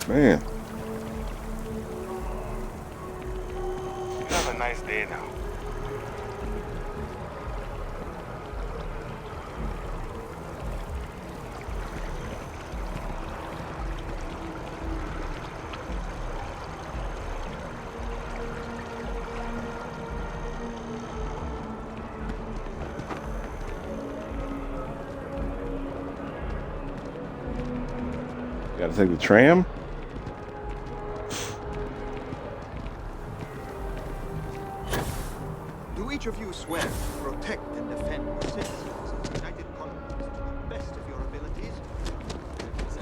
Man. Have a nice day now. Gotta take the tram. Do each of you swear to protect and defend the citizens of the United Colonies to the best of your abilities?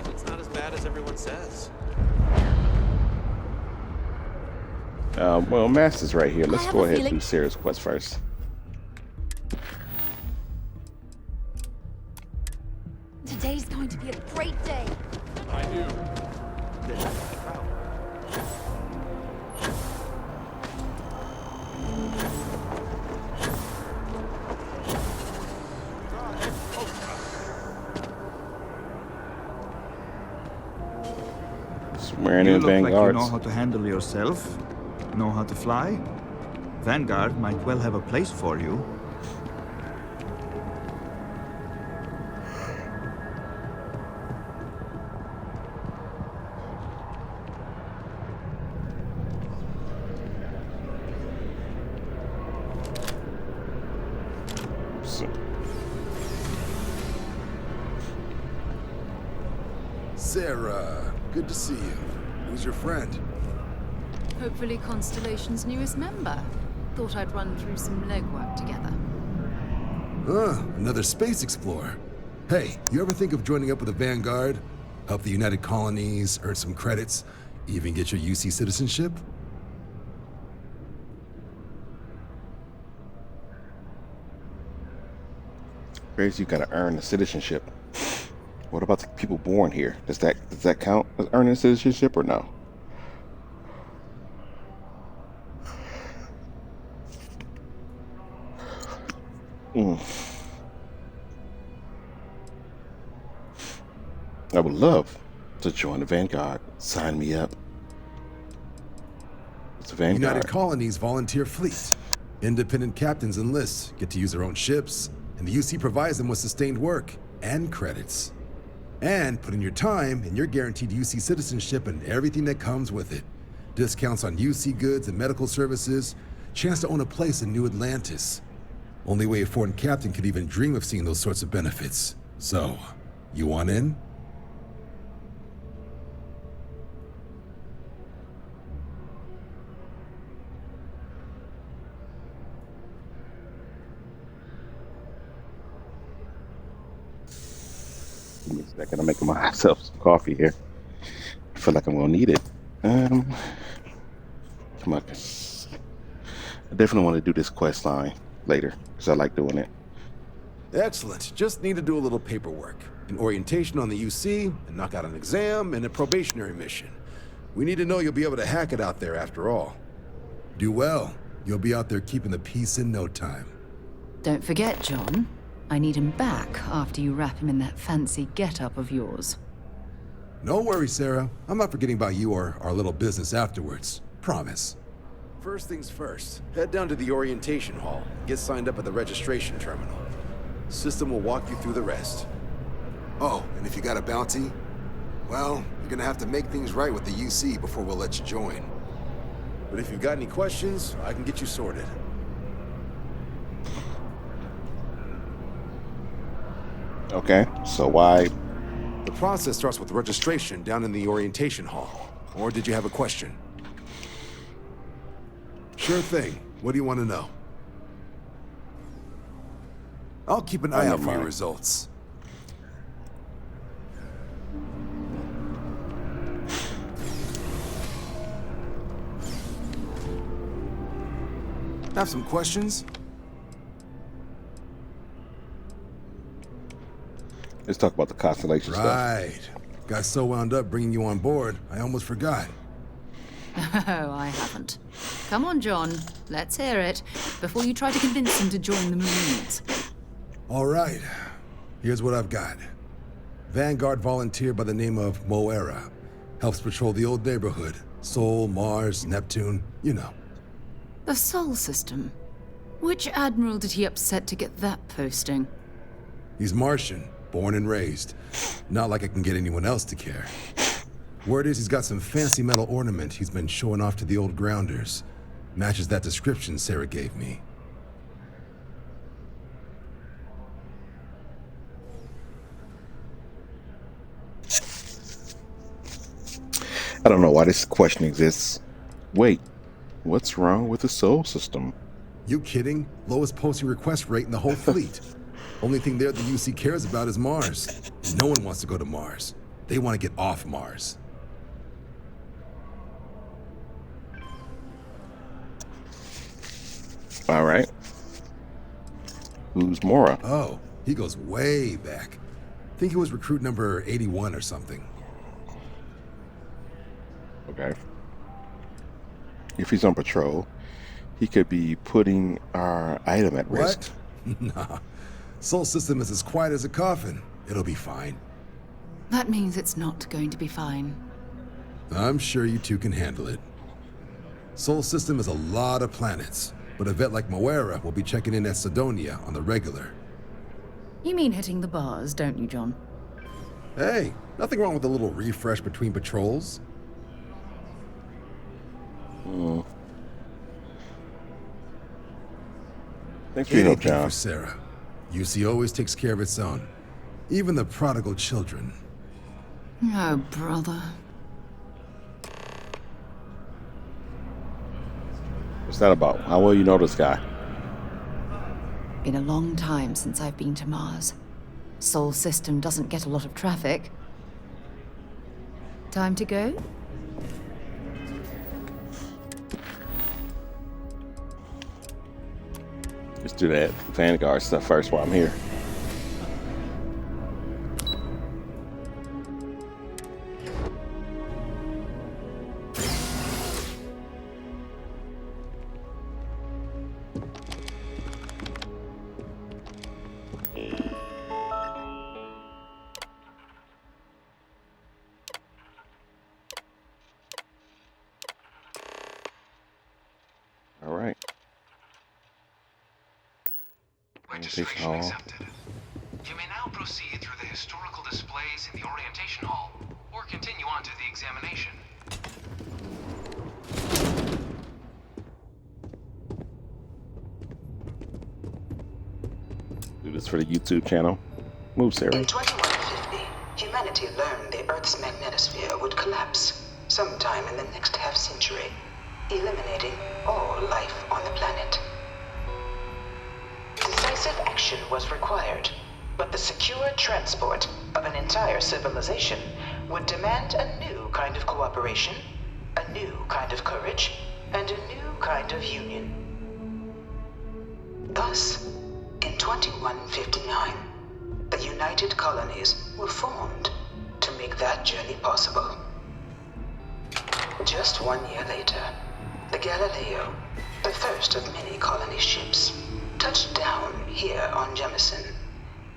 It's not as bad as everyone says. Well, Master's right here. Let's go ahead and do Sarah's quest first. Today's going to be a great day. I do. Swearing You in look like you Vanguards. know how to handle yourself, know how to fly. Vanguard might well have a place for you. Sarah, good to see you. Who's your friend? Hopefully Constellation's newest member. Thought I'd run through some legwork together. Another space explorer. Hey, you ever think of joining up with the Vanguard? Help the United Colonies, earn some credits, even get your UC citizenship? Crazy, you gotta earn the citizenship. What about the people born here? Does that count as earning citizenship or no? I would love to join the Vanguard. Sign me up. It's a Vanguard. United Colonies volunteer fleet. Independent captains enlist, get to use their own ships, and the UC provides them with sustained work and credits. And put in your time, and you're guaranteed UC citizenship and everything that comes with it. Discounts on UC goods and medical services, chance to own a place in New Atlantis. Only way a foreign captain could even dream of seeing those sorts of benefits. So, you want in? Give me a second. I'm making myself some coffee here. I feel like I'm gonna need it. Come on. I definitely want to do this quest line later because I like doing it. Excellent. Just need to do a little paperwork. An orientation on the UC, and knock out an exam, and a probationary mission. We need to know you'll be able to hack it out there after all. Do well. You'll be out there keeping the peace in no time. Don't forget, John. I need him back after you wrap him in that fancy get-up of yours. No worries, Sarah. I'm not forgetting about you or our little business afterwards. Promise. First things first, head down to the orientation hall. Get signed up at the registration terminal. System will walk you through the rest. Oh, and if you got a bounty, well, you're gonna have to make things right with the UC before we'll let you join. But if you've got any questions, I can get you sorted. Okay, so why? The process starts with registration down in the orientation hall. Or did you have a question? Sure thing. What do you want to know? I'll keep an eye out for your results. Have some questions? Let's talk about the constellation stuff. Right. Got so wound up bringing you on board, I almost forgot. Oh, I haven't. Come on, John. Let's hear it, before you try to convince him to join the Marines. All right. Here's what I've got. Vanguard volunteer by the name of Moira. Helps patrol the old neighborhood. Sol, Mars, Neptune, you know. The Sol system? Which admiral did he upset to get that posting? He's Martian, born and raised. Not like I can get anyone else to care. Word is he's got some fancy metal ornament he's been showing off to the old grounders. Matches that description Sarah gave me. I don't know why this question exists. Wait, what's wrong with the Sol system? You kidding? Lowest posting request rate in the whole fleet. Only thing there the UC cares about is Mars. No one wants to go to Mars. They want to get off Mars. All right. Who's Mora? Oh, he goes way back. Think he was recruit number 81 or something. Okay. If he's on patrol, he could be putting our item at risk. What? Nah. Sol system is as quiet as a coffin. It'll be fine. That means it's not going to be fine. I'm sure you two can handle it. Sol system is a lot of planets, but a vet like Moira will be checking in at Sidonia on the regular. You mean hitting the bars, don't you, John? Hey, nothing wrong with a little refresh between patrols. Thanks for your help, Anything John. for Sarah. UC always takes care of its own. Even the prodigal children. Oh, brother. What's that about? How well you know this guy? Been a long time since I've been to Mars. Sol system doesn't get a lot of traffic. Time to go? Let's do that Vanguard stuff first while I'm here. All right. Registration accepted. You may now proceed through the historical displays in the orientation hall, or continue on to the examination. Do this for the YouTube channel. Move, Sarah. In 2150, humanity learned the Earth's magnetosphere would collapse sometime in the next half-century, eliminating all life on the planet. Decisive action was required, but the secure transport of an entire civilization would demand a new kind of cooperation, a new kind of courage, and a new kind of union. Thus, in 2159, the United Colonies were formed to make that journey possible. Just 1 year later, the Galileo, the first of many colony ships, touched down here on Jemison,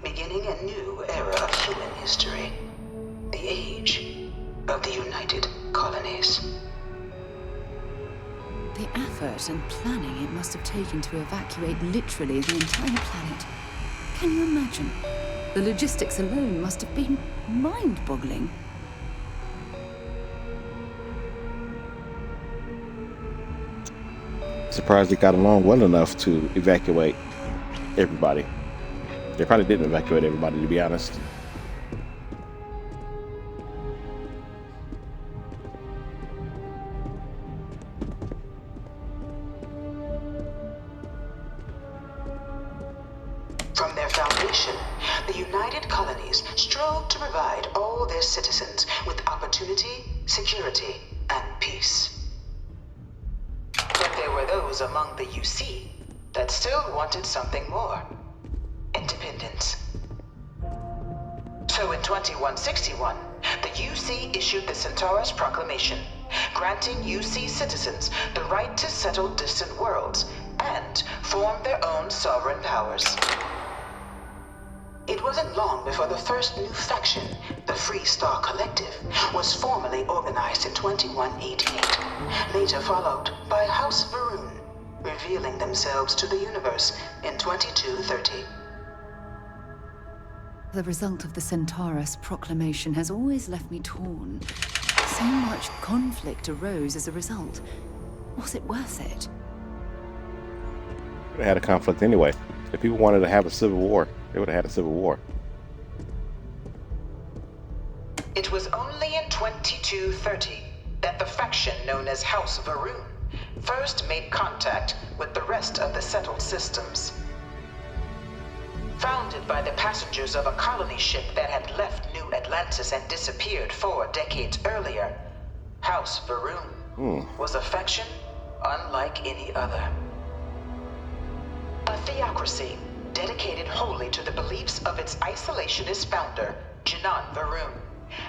beginning a new era of human history, the age of the United Colonies. The effort and planning it must have taken to evacuate literally the entire planet. Can you imagine? The logistics alone must have been mind-boggling. Surprised they got along well enough to evacuate everybody. They probably didn't evacuate everybody, to be honest. From their foundation, the United Colonies strove to provide all their citizens with opportunity, security, and peace. But there were those among the UC that still wanted something more: independence. So in 2161, the UC issued the Centaurus Proclamation, granting UC citizens the right to settle distant worlds and form their own sovereign powers. It wasn't long before the first new faction, the Free Star Collective, was formally organized in 2188, later followed by House Varun, revealing themselves to the universe in 2230. The result of the Centaurus Proclamation has always left me torn. So much conflict arose as a result. Was it worth it? They had a conflict anyway. If people wanted to have a civil war, they would have had a civil war. It was only in 2230 that the faction known as House Varun first made contact with the rest of the settled systems. Founded by the passengers of a colony ship that had left New Atlantis and disappeared 4 decades earlier, House Varun was a faction unlike any other. A theocracy dedicated wholly to the beliefs of its isolationist founder, Janan Varun.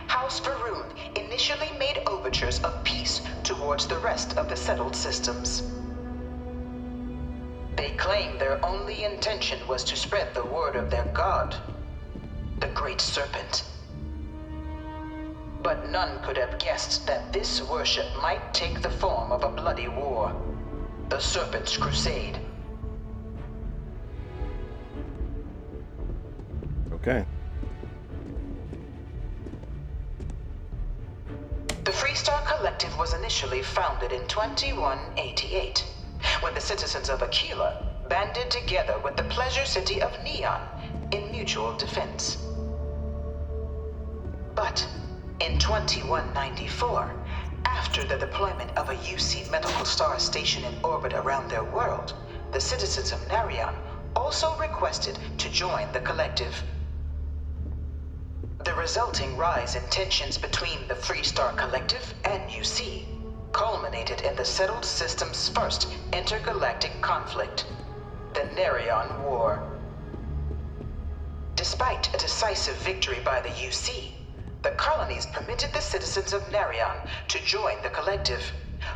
House Varun initially made overtures of peace towards the rest of the settled systems. They claimed their only intention was to spread the word of their god, the Great Serpent. But none could have guessed that this worship might take the form of a bloody war, the Serpent's Crusade. Okay. The Free Star Collective was initially founded in 2188, when the citizens of Aquila banded together with the pleasure city of Neon in mutual defense. But in 2194, After the deployment of a UC medical star station in orbit around their world, the citizens of Narion also requested to join the collective. The resulting rise in tensions between the Freestar Collective and UC culminated in the settled system's first intergalactic conflict, the Narion War. Despite a decisive victory by the UC, the colonies permitted the citizens of Narion to join the collective,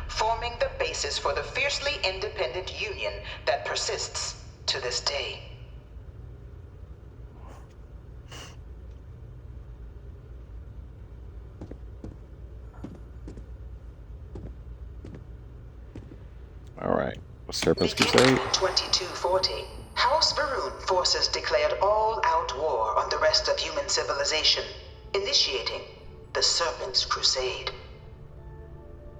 forming the basis for the fiercely independent union that persists to this day. All right. Serpent's Beginning Crusade. in 2240, House Varun forces declared all-out war on the rest of human civilization, initiating the Serpent's Crusade.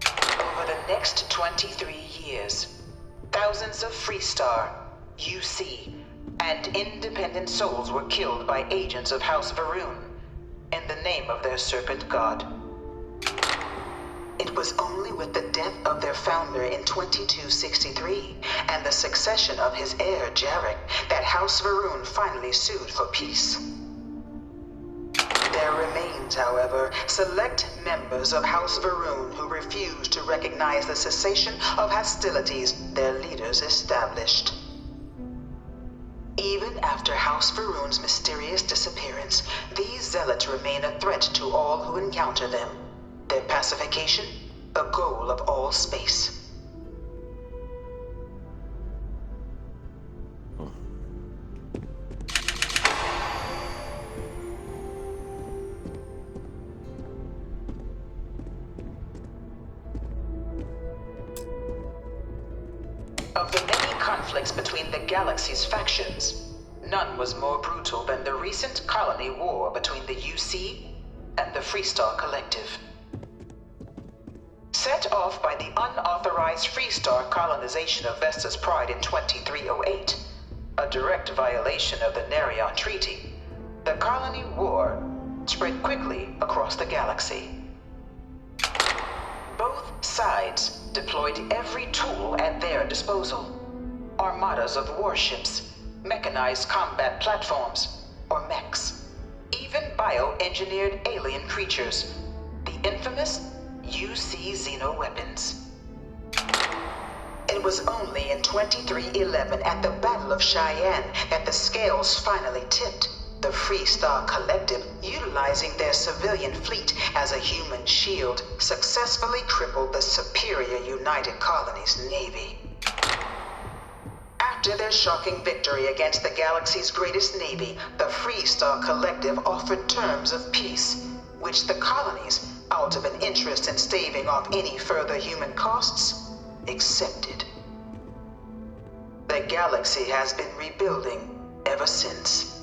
Over the next 23 years, thousands of Freestar, UC, and independent souls were killed by agents of House Varun in the name of their serpent god. It was only with the death of their founder in 2263 and the succession of his heir, Jarek, that House Varun finally sued for peace. There remains, however, select members of House Varun who refuse to recognize the cessation of hostilities their leaders established. Even after House Varun's mysterious disappearance, these zealots remain a threat to all who encounter them. Their pacification, a goal of all space. Of the many conflicts between the galaxy's factions, none was more brutal than the recent colony war between the UC and the Freestar Collective. Set off by the unauthorized Freestar colonization of Vesta's Pride in 2308, a direct violation of the Narion Treaty, the colony war spread quickly across the galaxy. Both sides deployed every tool at their disposal. Armadas of warships, mechanized combat platforms, or mechs, even bioengineered alien creatures, the infamous UC xenoweapons. It was only in 2311 at the Battle of Cheyenne that the scales finally tipped, the Freestar Collective, utilizing their civilian fleet as a human shield, successfully crippled the superior United Colonies Navy. After their shocking victory against the galaxy's greatest navy, the Freestar Collective offered terms of peace, which the colonies, out of an interest in staving off any further human costs, accepted. The galaxy has been rebuilding ever since.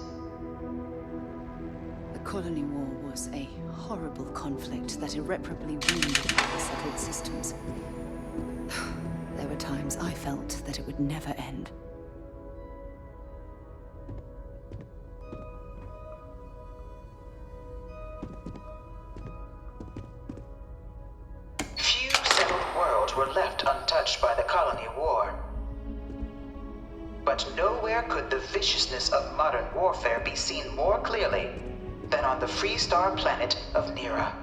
The colony war was a horrible conflict that irreparably wounded the settled systems. There were times I felt that it would never end. Few settled worlds were left untouched by the colony war. But nowhere could the viciousness of modern warfare be seen more clearly than on the Freestar planet of Nira.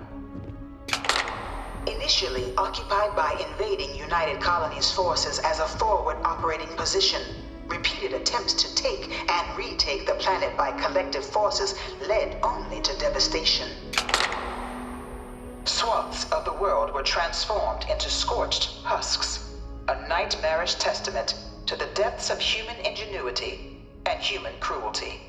Initially occupied by invading United Colonies forces as a forward operating position, repeated attempts to take and retake the planet by collective forces led only to devastation. Swaths of the world were transformed into scorched husks, a nightmarish testament to the depths of human ingenuity and human cruelty.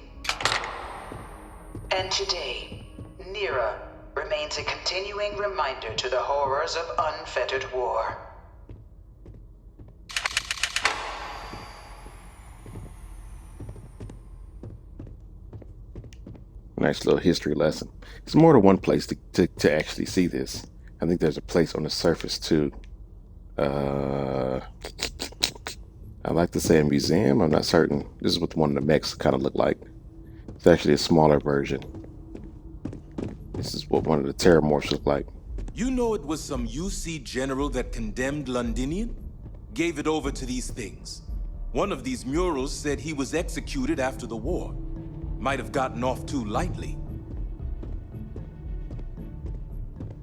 And today, Nira remains a continuing reminder to the horrors of unfettered war. Nice little history lesson. It's more than one place to actually see this. I think there's a place on the surface too. I like to say a museum. I'm not certain. This is what one of the mechs kind of look like. It's actually a smaller version. This is what one of the Terramorphs look like. You know it was some UC general that condemned Londinian? Gave it over to these things. One of these murals said he was executed after the war. Might have gotten off too lightly.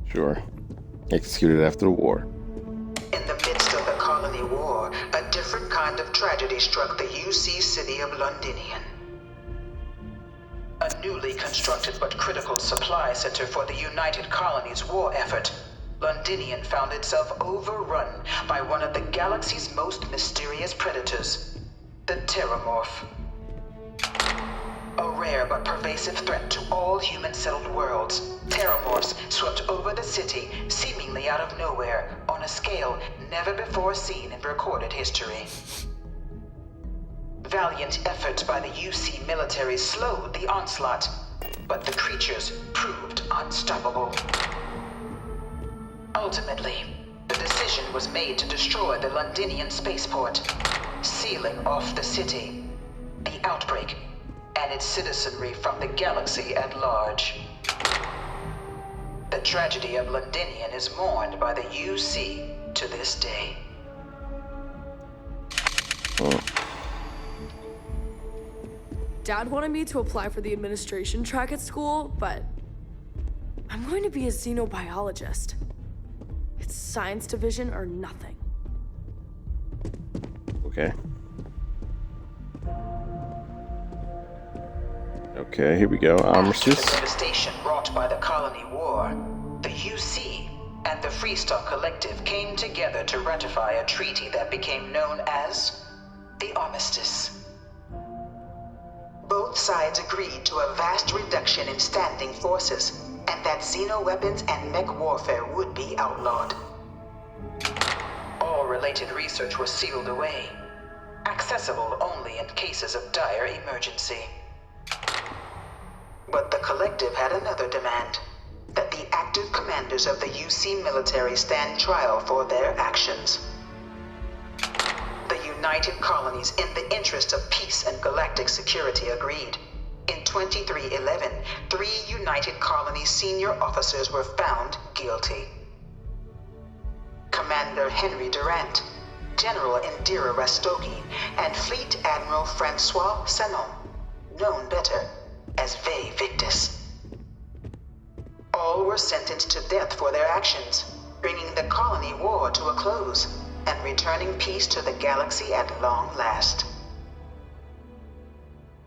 Sure. Executed after the war. In the midst of the colony war, a different kind of tragedy struck the UC city of Londinian. A newly constructed but critical supply center for the United Colonies' war effort, Londinian found itself overrun by one of the galaxy's most mysterious predators, the Terramorph. A rare but pervasive threat to all human-settled worlds, Terramorphs swept over the city, seemingly out of nowhere, on a scale never before seen in recorded history. Valiant efforts by the UC military slowed the onslaught, but the creatures proved unstoppable. Ultimately, the decision was made to destroy the Londinian spaceport, sealing off the city, the outbreak, and its citizenry from the galaxy at large. The tragedy of Londinian is mourned by the UC to this day. Dad wanted me to apply for the administration track at school, but I'm going to be a xenobiologist. It's science division or nothing. Okay. Okay, here we go. Armistice. After the devastation wrought by the colony war, the UC and the Freestar Collective came together to ratify a treaty that became known as the Armistice. Both sides agreed to a vast reduction in standing forces, and that xeno-weapons and mech warfare would be outlawed. All related research was sealed away, accessible only in cases of dire emergency. But the Collective had another demand, that the active commanders of the UC military stand trial for their actions. The United Colonies, in the interest of peace and galactic security, agreed. In 2311, 3 United Colonies senior officers were found guilty. Commander Henry Durant, General Indira Rastogi, and Fleet Admiral Francois Sanon, known better as Ve Victus. All were sentenced to death for their actions, bringing the colony war to a close and returning peace to the galaxy at long last.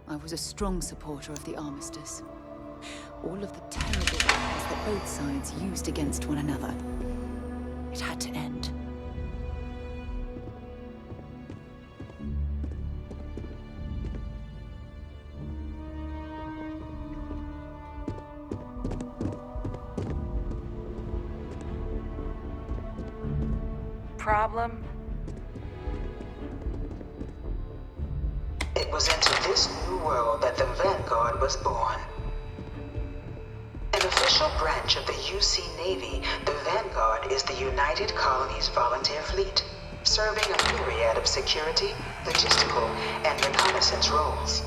I was a strong supporter of the Armistice. All of the terrible weapons that both sides used against one another. It had to end. Problem? It was into this new world that the Vanguard was born. An official branch of the UC Navy, the Vanguard is the United Colonies Volunteer Fleet, serving a myriad of security, logistical, and reconnaissance roles.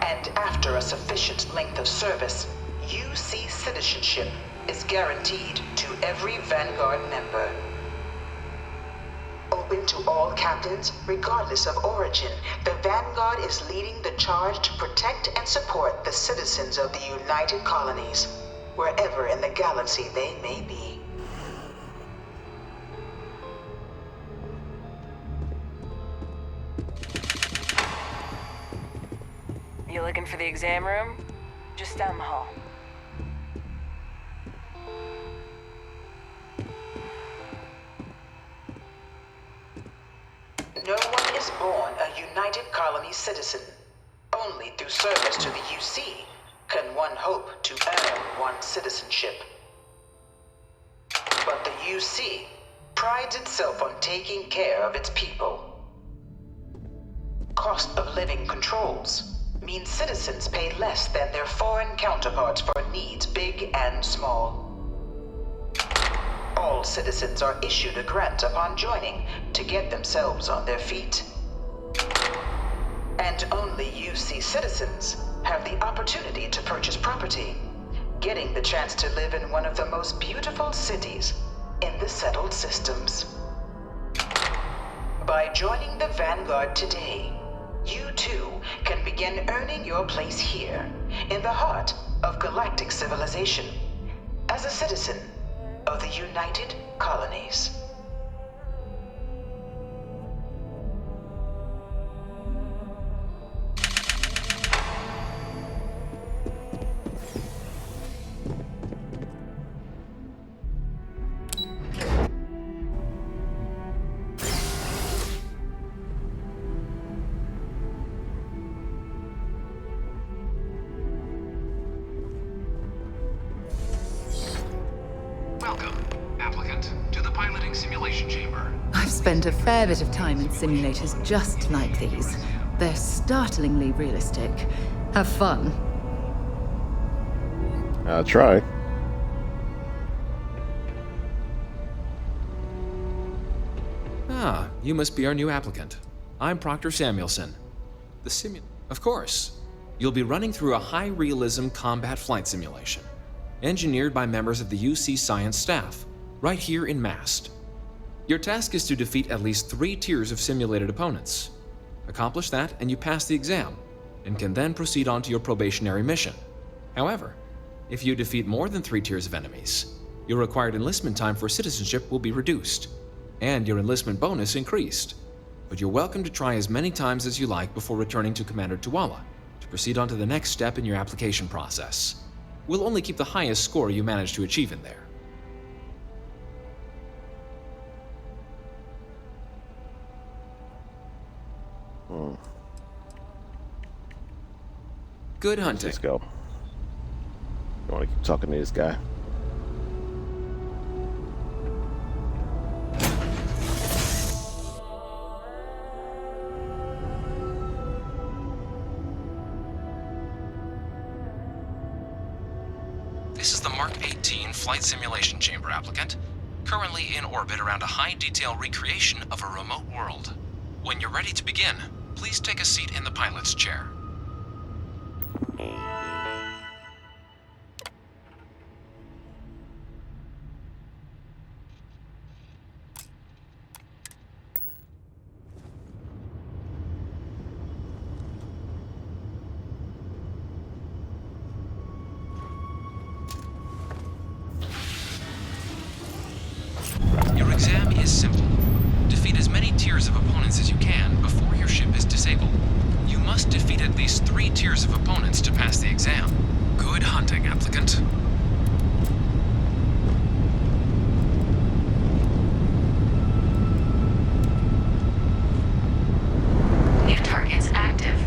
And after a sufficient length of service, UC citizenship is guaranteed to every Vanguard member. Open to all captains, regardless of origin, the Vanguard is leading the charge to protect and support the citizens of the United Colonies, wherever in the galaxy they may be. You looking for the exam room? Just down the hall. No one is born a United Colonies citizen. Only through service to the UC can one hope to earn one's citizenship. But the UC prides itself on taking care of its people. Cost of living controls mean citizens pay less than their foreign counterparts for needs big and small. All citizens are issued a grant upon joining to get themselves on their feet. And only UC citizens have the opportunity to purchase property, getting the chance to live in one of the most beautiful cities in the settled systems. By joining the Vanguard today, you too can begin earning your place here, in the heart of galactic civilization, as a citizen of the United Colonies. Welcome, applicant, to the piloting simulation chamber. I've spent a fair bit of time in simulators just like these. They're startlingly realistic. Have fun. I'll try. Ah, you must be our new applicant. I'm Proctor Samuelson. Of course. You'll be running through a high-realism combat flight simulation, engineered by members of the UC science staff, right here in Mast. Your task is to defeat at least 3 tiers of simulated opponents. Accomplish that, and you pass the exam, and can then proceed on to your probationary mission. However, if you defeat more than 3 tiers of enemies, your required enlistment time for citizenship will be reduced, and your enlistment bonus increased. But you're welcome to try as many times as you like before returning to Commander Tuala to proceed on to the next step in your application process. We'll only keep the highest score you manage to achieve in there. Good hunting. Let's go. I want to keep talking to this guy. This is the Mark 18 Flight Simulation Chamber applicant, currently in orbit around a high-detail recreation of a remote world. When you're ready to begin, please take a seat in the pilot's chair. Your exam is simple. Defeat as many tiers of opponents as you can before your ship is disabled. You must defeat at least 3 tiers of opponents to pass the exam. Good hunting, applicant. New targets active.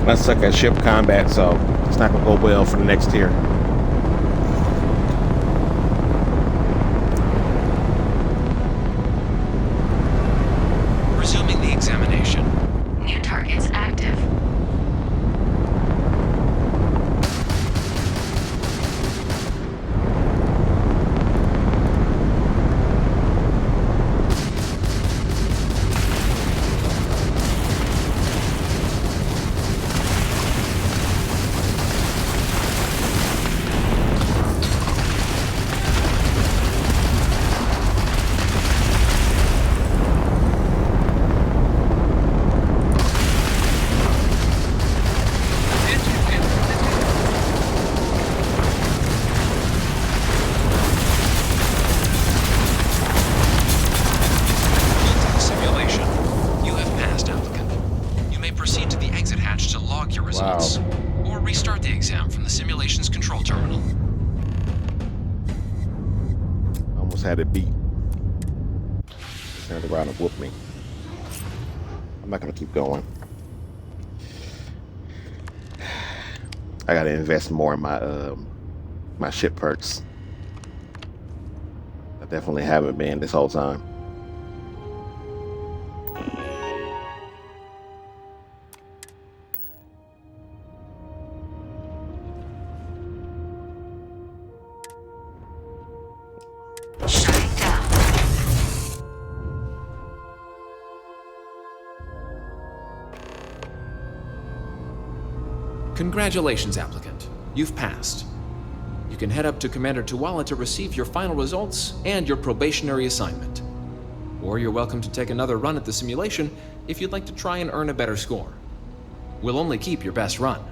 I suck at ship combat, so it's not gonna go well for the next tier. Resuming the examination. New targets active. Or restart the exam from the simulation's control terminal. Almost had it beat. Turned around and whooped me. I'm not gonna keep going. I gotta invest more in my my ship perks. I definitely haven't been this whole time. Congratulations, applicant. You've passed. You can head up to Commander Tuala to receive your final results and your probationary assignment. Or you're welcome to take another run at the simulation if you'd like to try and earn a better score. We'll only keep your best run.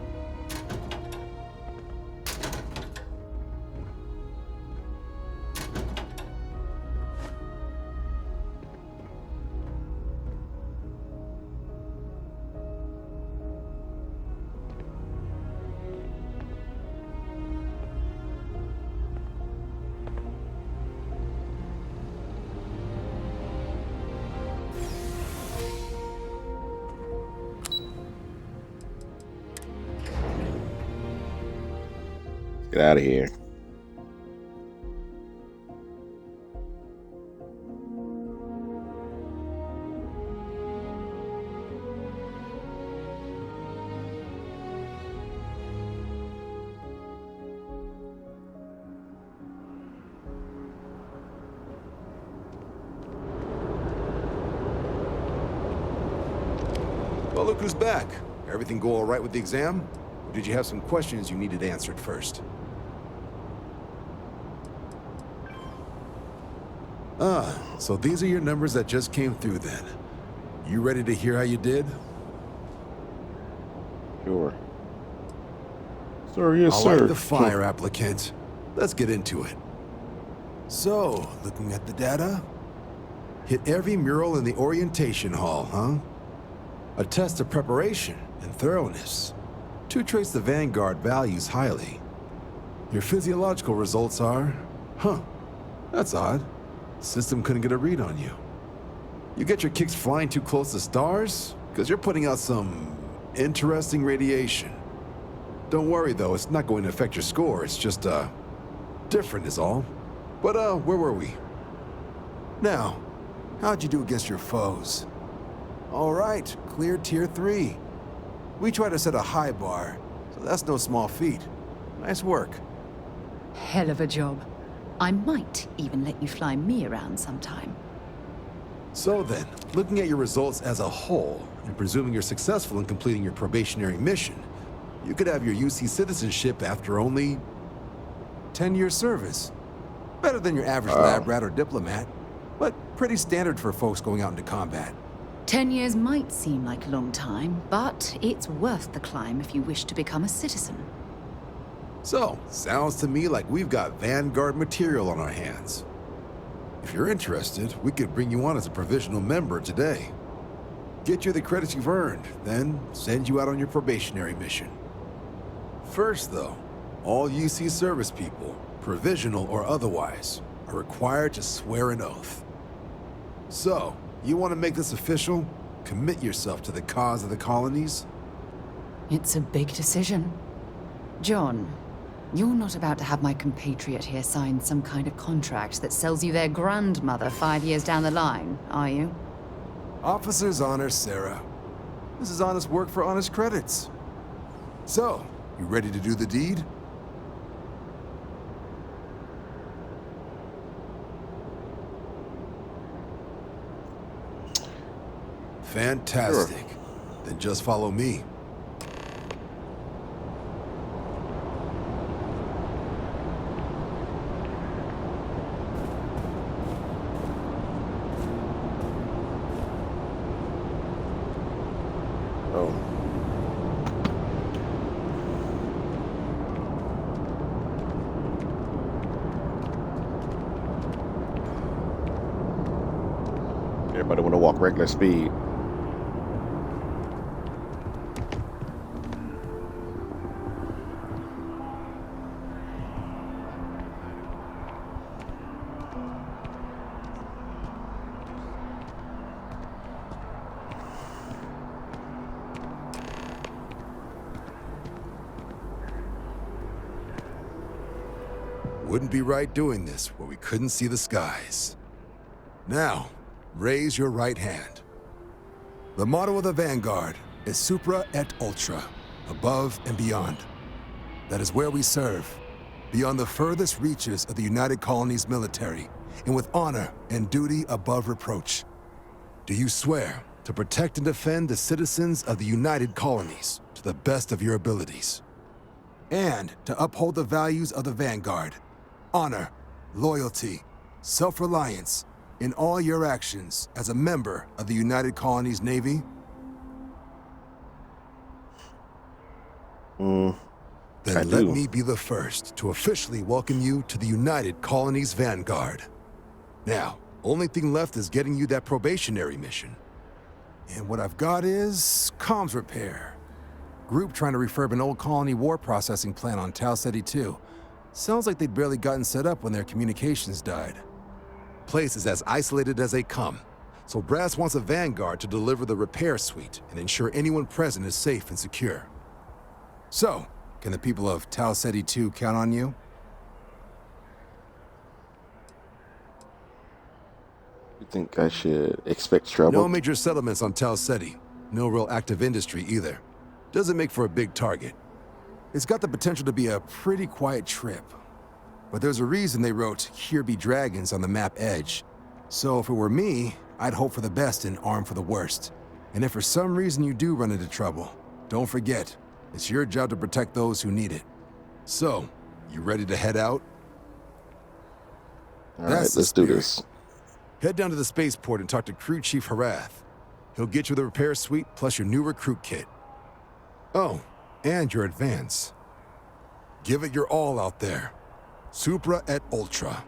Get out of here. Well, look who's back. Everything go all right with the exam? Or did you have some questions you needed answered first? So these are your numbers that just came through then. You ready to hear how you did? Sure. Sir, yes, I'll sir. light the fire, applicant. Let's get into it. So, looking at the data, hit every mural in the orientation hall, huh? A test of preparation and thoroughness. Two traits the Vanguard values highly. Your physiological results are, that's odd. System couldn't get a read on you. You get your kicks flying too close to stars? Because you're putting out some interesting radiation. Don't worry though, it's not going to affect your score. It's just, different is all. But, where were we? Now, how'd you do against your foes? All right, clear tier 3. We try to set a high bar, so that's no small feat. Nice work. Hell of a job. I might even let you fly me around sometime. So then, looking at your results as a whole, and presuming you're successful in completing your probationary mission, you could have your UC citizenship after only 10 years service. Better than your average lab rat or diplomat, but pretty standard for folks going out into combat. 10 years might seem like a long time, but it's worth the climb if you wish to become a citizen. So, sounds to me like we've got Vanguard material on our hands. If you're interested, we could bring you on as a provisional member today. Get you the credits you've earned, then send you out on your probationary mission. First though, all UC service people, provisional or otherwise, are required to swear an oath. So, you want to make this official? Commit yourself to the cause of the colonies? It's a big decision. John, you're not about to have my compatriot here sign some kind of contract that sells you their grandmother 5 years down the line, are you? Officer's honor, Sarah. This is honest work for honest credits. So, you ready to do the deed? Fantastic. Sure. Then just follow me. Everybody want to walk regular speed. Wouldn't be right doing this where we couldn't see the skies. Now, raise your right hand. The motto of the Vanguard is Supra et Ultra, above and beyond. That is where we serve, beyond the furthest reaches of the United Colonies military, and with honor and duty above reproach. Do you swear to protect and defend the citizens of the United Colonies to the best of your abilities? And to uphold the values of the Vanguard, honor, loyalty, self-reliance, in all your actions as a member of the United Colonies Navy? Then let me be the first to officially welcome you to the United Colonies Vanguard. Now, only thing left is getting you that probationary mission. And what I've got is comms repair. Group trying to refurb an old colony war processing plant on Tau Ceti 2. Sounds like they'd barely gotten set up when their communications died. Place is as isolated as they come, so Brass wants a Vanguard to deliver the repair suite and ensure anyone present is safe and secure. So, can the people of Tau Ceti 2 count on you? You think I should expect trouble? No major settlements on Tau Ceti. No real active industry either. Doesn't make for a big target. It's got the potential to be a pretty quiet trip. But there's a reason they wrote, "Here be dragons" on the map edge. So if it were me, I'd hope for the best and arm for the worst. And if for some reason you do run into trouble, don't forget, it's your job to protect those who need it. So, you ready to head out? All right, let's do this. Head down to the spaceport and talk to Crew Chief Harath. He'll get you the repair suite plus your new recruit kit. Oh, and your advance. Give it your all out there. Supra et Ultra.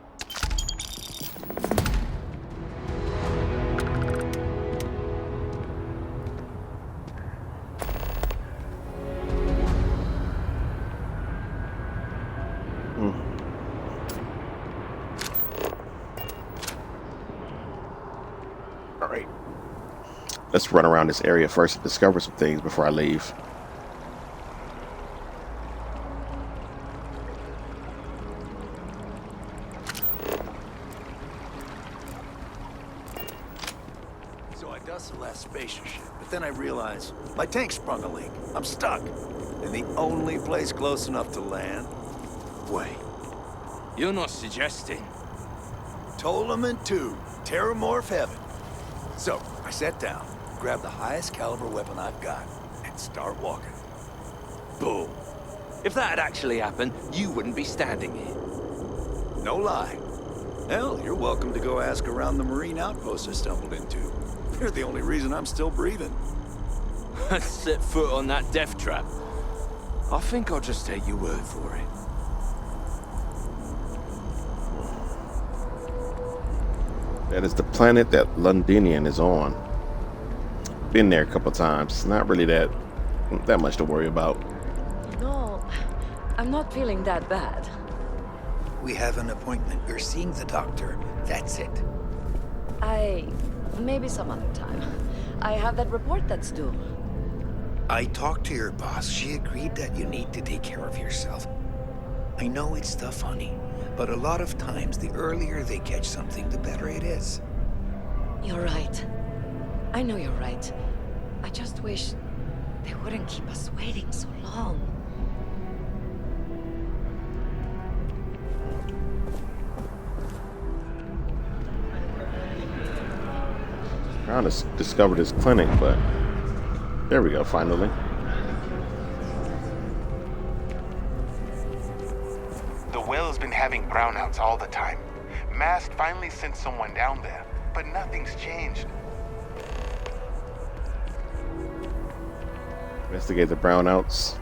All right. Let's run around this area first and discover some things before I leave. But then I realized my tank sprung a leak. I'm stuck. And the only place close enough to land... Wait. You're not suggesting... Ptolemy 2, Terramorph Heaven. So, I sat down, grabbed the highest caliber weapon I've got, and start walking. Boom. If that had actually happened, you wouldn't be standing here. No lie. Hell, you're welcome to go ask around the Marine outpost I stumbled into. They're the only reason I'm still breathing. Set foot on that death trap. I think I'll just take your word for it. That is the planet that Londinian is on. Been there a couple times. Not really that much to worry about. No, I'm not feeling that bad. We have an appointment. You're seeing the doctor. That's it. Maybe some other time. I have that report that's due. I talked to your boss. She agreed that you need to take care of yourself. I know it's tough, honey, but a lot of times the earlier they catch something, the better it is. You're right. I know you're right. I just wish they wouldn't keep us waiting so long. Trying to discover this clinic, but there we go, finally. The well's been having brownouts all the time. Mast finally sent someone down there, but nothing's changed. Investigate the brownouts.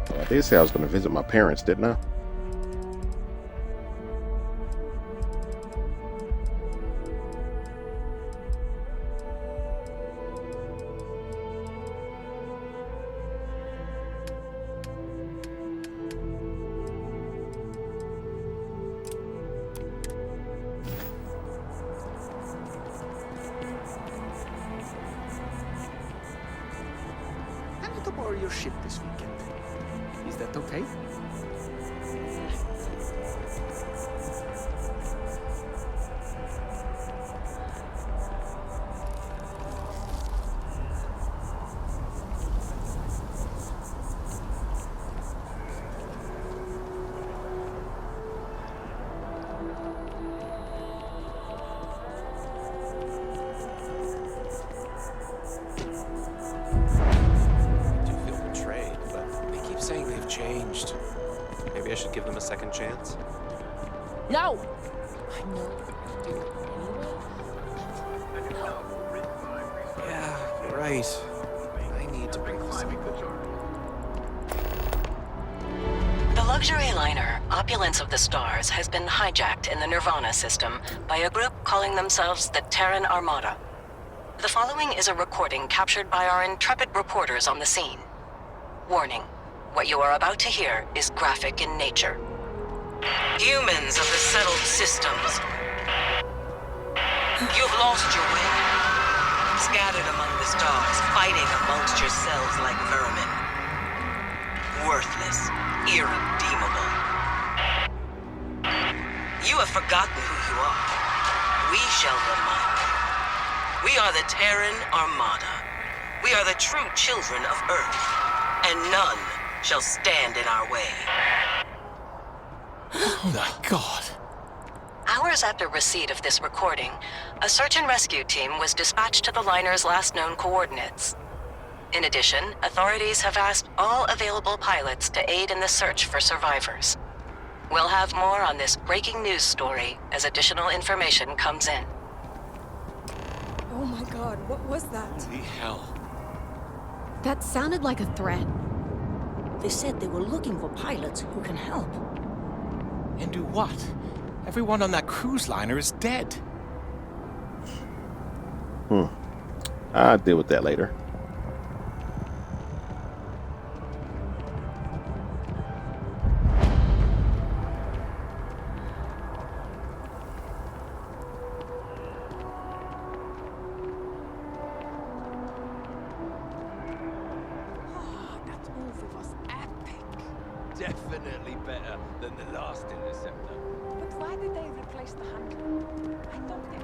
I did say I was going to visit my parents, didn't I? I need to borrow your ship this weekend. Is that okay? Changed. Maybe I should give them a second chance? No! I know. Yeah, you're right. I need to bring this The luxury liner, Opulence of the Stars, has been hijacked in the Nirvana system by a group calling themselves the Terran Armada. The following is a recording captured by our intrepid reporters on the scene. Warning. What you are about to hear is graphic in nature. Humans of the settled systems. You've lost your way. Scattered among the stars, fighting amongst yourselves like vermin. Worthless, irredeemable. You have forgotten who you are. We shall remind you. We are the Terran Armada. We are the true children of Earth, and none shall stand in our way. Oh my God. Hours after receipt of this recording, a search and rescue team was dispatched to the liner's last known coordinates. In addition, authorities have asked all available pilots to aid in the search for survivors. We'll have more on this breaking news story as additional information comes in. Oh my God, what was that? Holy hell. That sounded like a threat. They said they were looking for pilots who can help. And do what? Everyone on that cruise liner is dead. I'll deal with that later. Definitely better than the last interceptor. But why did they replace the Hunter? I thought they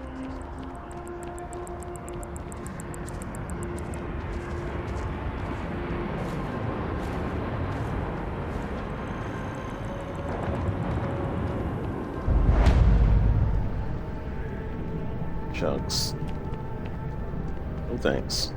Chunks. No thanks.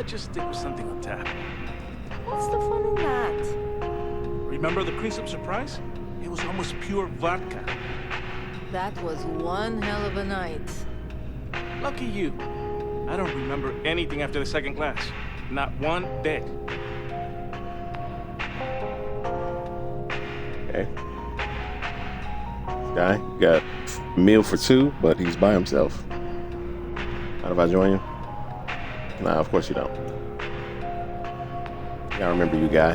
Just stick with something on tap. What's the fun in that? Remember the Crease of Surprise? It was almost pure vodka. That was one hell of a night. Lucky you. I don't remember anything after the second class. Not one bit. Okay. This guy got a meal for two, but he's by himself. How if I join you? Nah, of course you don't. I remember you, guy.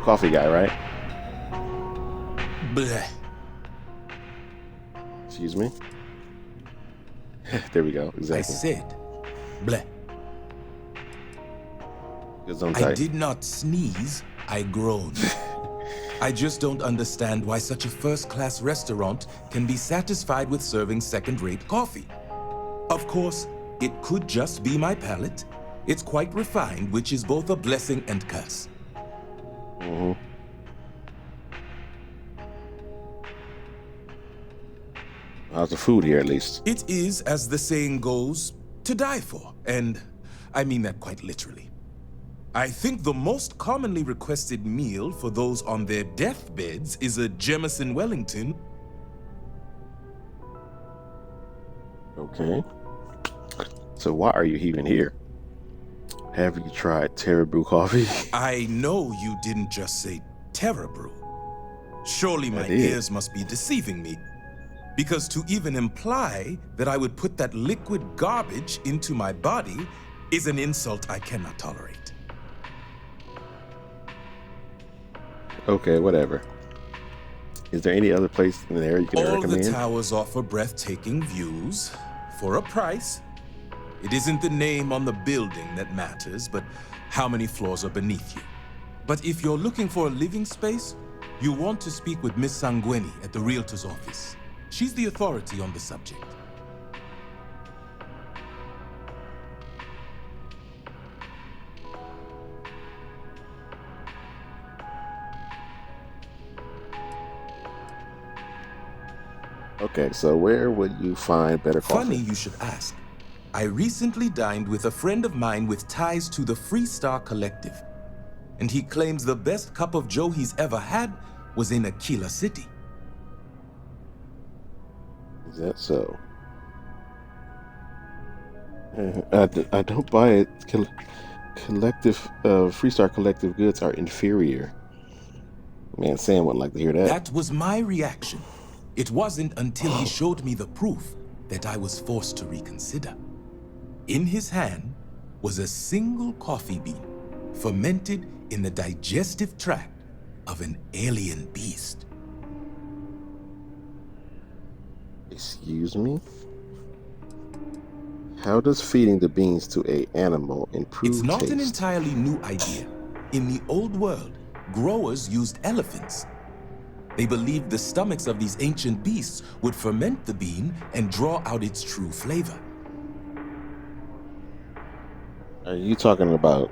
Coffee guy, right? Bleh. Excuse me? There we go. Exactly. I said, bleh. I did not sneeze, I groaned. I just don't understand why such a first-class restaurant can be satisfied with serving second-rate coffee. Of course, it could just be my palate. It's quite refined, which is both a blessing and curse. Mm-hmm. How's the food here, at least? It is, as the saying goes, to die for. And I mean that quite literally. I think the most commonly requested meal for those on their deathbeds is a Jemison Wellington. Okay. So why are you even here? Have you tried Terra Brew coffee? I know you didn't just say Terra Brew. Surely my ears must be deceiving me. Because to even imply that I would put that liquid garbage into my body is an insult I cannot tolerate. Okay, whatever. Is there any other place in the area you can recommend? All the towers offer breathtaking views for a price. It isn't the name on the building that matters, but how many floors are beneath you. But if you're looking for a living space, you want to speak with Miss Sanguini at the Realtor's office. She's the authority on the subject. Okay, so where would you find better coffee? Funny you should ask. I recently dined with a friend of mine with ties to the Freestar Collective, and he claims the best cup of joe he's ever had was in Aquila City. Is that so? I don't buy it. Freestar Collective goods are inferior. Man, Sam wouldn't like to hear that. That was my reaction. It wasn't until he showed me the proof that I was forced to reconsider. In his hand was a single coffee bean, fermented in the digestive tract of an alien beast. Excuse me? How does feeding the beans to an animal improve It's not taste? an entirely new idea. In the old world, growers used elephants. They believed the stomachs of these ancient beasts would ferment the bean and draw out its true flavor. Are you talking about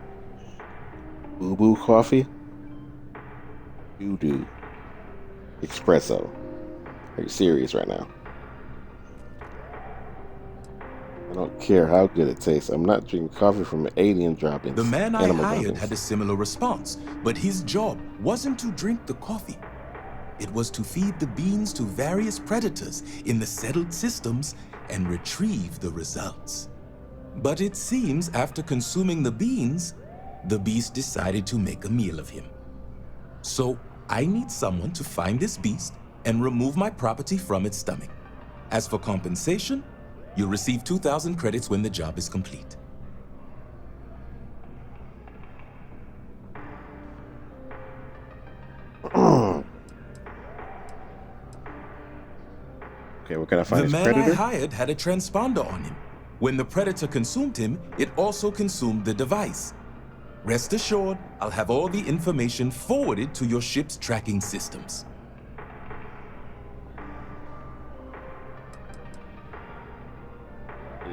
boo-boo coffee? Doo-doo. Espresso. Are you serious right now? I don't care how good it tastes. I'm not drinking coffee from alien droppings. The man I animal hired droppings. had a similar response, but his job wasn't to drink the coffee. It was to feed the beans to various predators in the settled systems and retrieve the results. But it seems after consuming the beans, the beast decided to make a meal of him. So I need someone to find this beast and remove my property from its stomach. As for compensation, you'll receive 2,000 credits when the job is complete. Okay, where can I find The this man predator? I hired had a transponder on him. When the predator consumed him, it also consumed the device. Rest assured, I'll have all the information forwarded to your ship's tracking systems.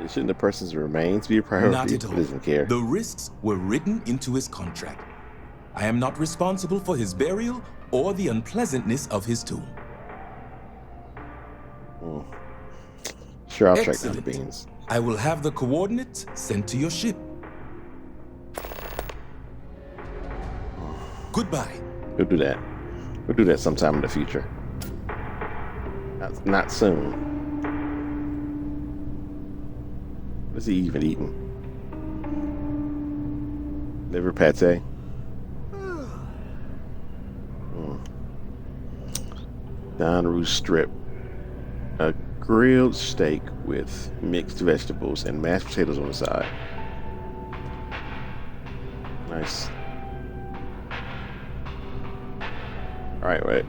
Shouldn't the person's remains be a priority? Not at all. He doesn't care. The risks were written into his contract. I am not responsible for his burial or the unpleasantness of his tomb. Sure, I'll track down the beans. I will have the coordinates sent to your ship. Goodbye. We'll do that. We'll do that sometime in the future. Not soon. What is he even eating? Liver pate. Don Rouge strip. A grilled steak with mixed vegetables and mashed potatoes on the side. Nice. Alright, wait.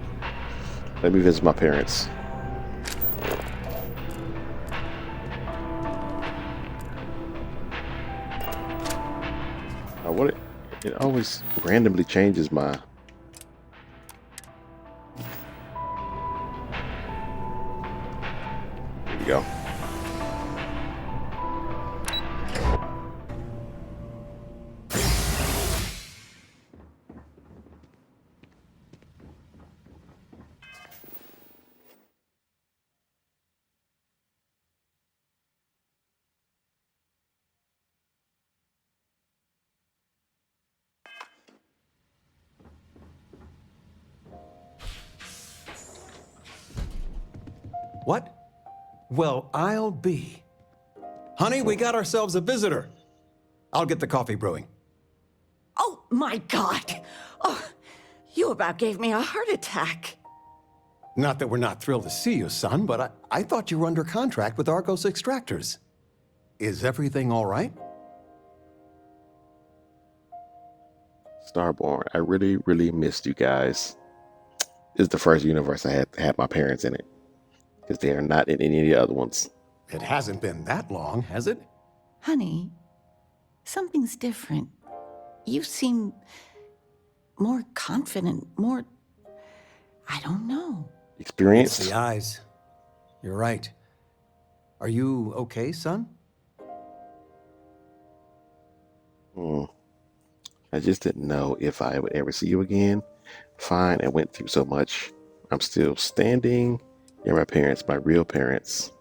Let me visit my parents. What it always randomly changes my. Here we go. What? Well, I'll be. Honey, we got ourselves a visitor. I'll get the coffee brewing. Oh, my God. Oh, you about gave me a heart attack. Not that we're not thrilled to see you, son, but I thought you were under contract with Argos Extractors. Is everything all right? Starborn. I really, really missed you guys. This is the first universe I had my parents in it. Because they are not in any of the other ones. It hasn't been that long, has it? Honey, something's different. You seem more confident, more... I don't know. Experienced? It's the eyes. You're right. Are you okay, son? I just didn't know if I would ever see you again. Fine, I went through so much. I'm still standing. You're my parents, my real parents.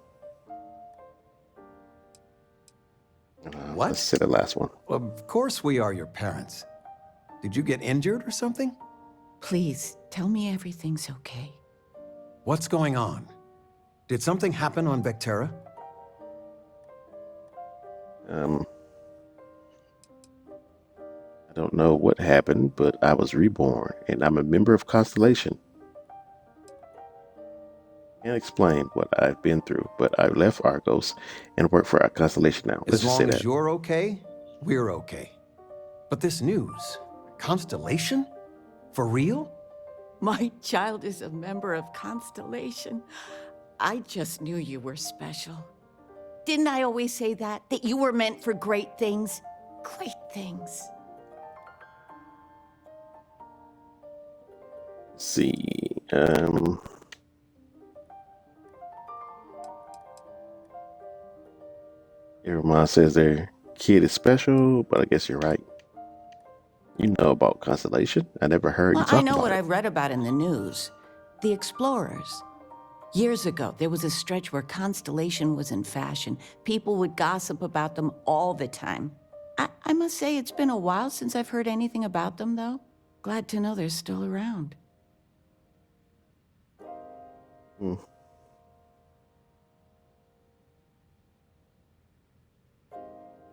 What? Let's say the last one. Of course we are your parents. Did you get injured or something? Please, tell me everything's okay. What's going on? Did something happen on Vectera? I don't know what happened, but I was reborn, and I'm a member of Constellation. Can't explain what I've been through, but I left Argos and work for our Constellation now. Let's As just say long as that. you're okay, we're okay. But this news, Constellation? For real? My child is a member of Constellation. I just knew you were special. Didn't I always say that? That you were meant for great things? Great things. Let's see. Everyone says their kid is special, but I guess you're right. You know about Constellation? I never heard you Well, talk I know about what it. I've read about in the news. The Explorers. Years ago, there was a stretch where Constellation was in fashion. People would gossip about them all the time. I must say it's been a while since I've heard anything about them, though. Glad to know they're still around. Hmm.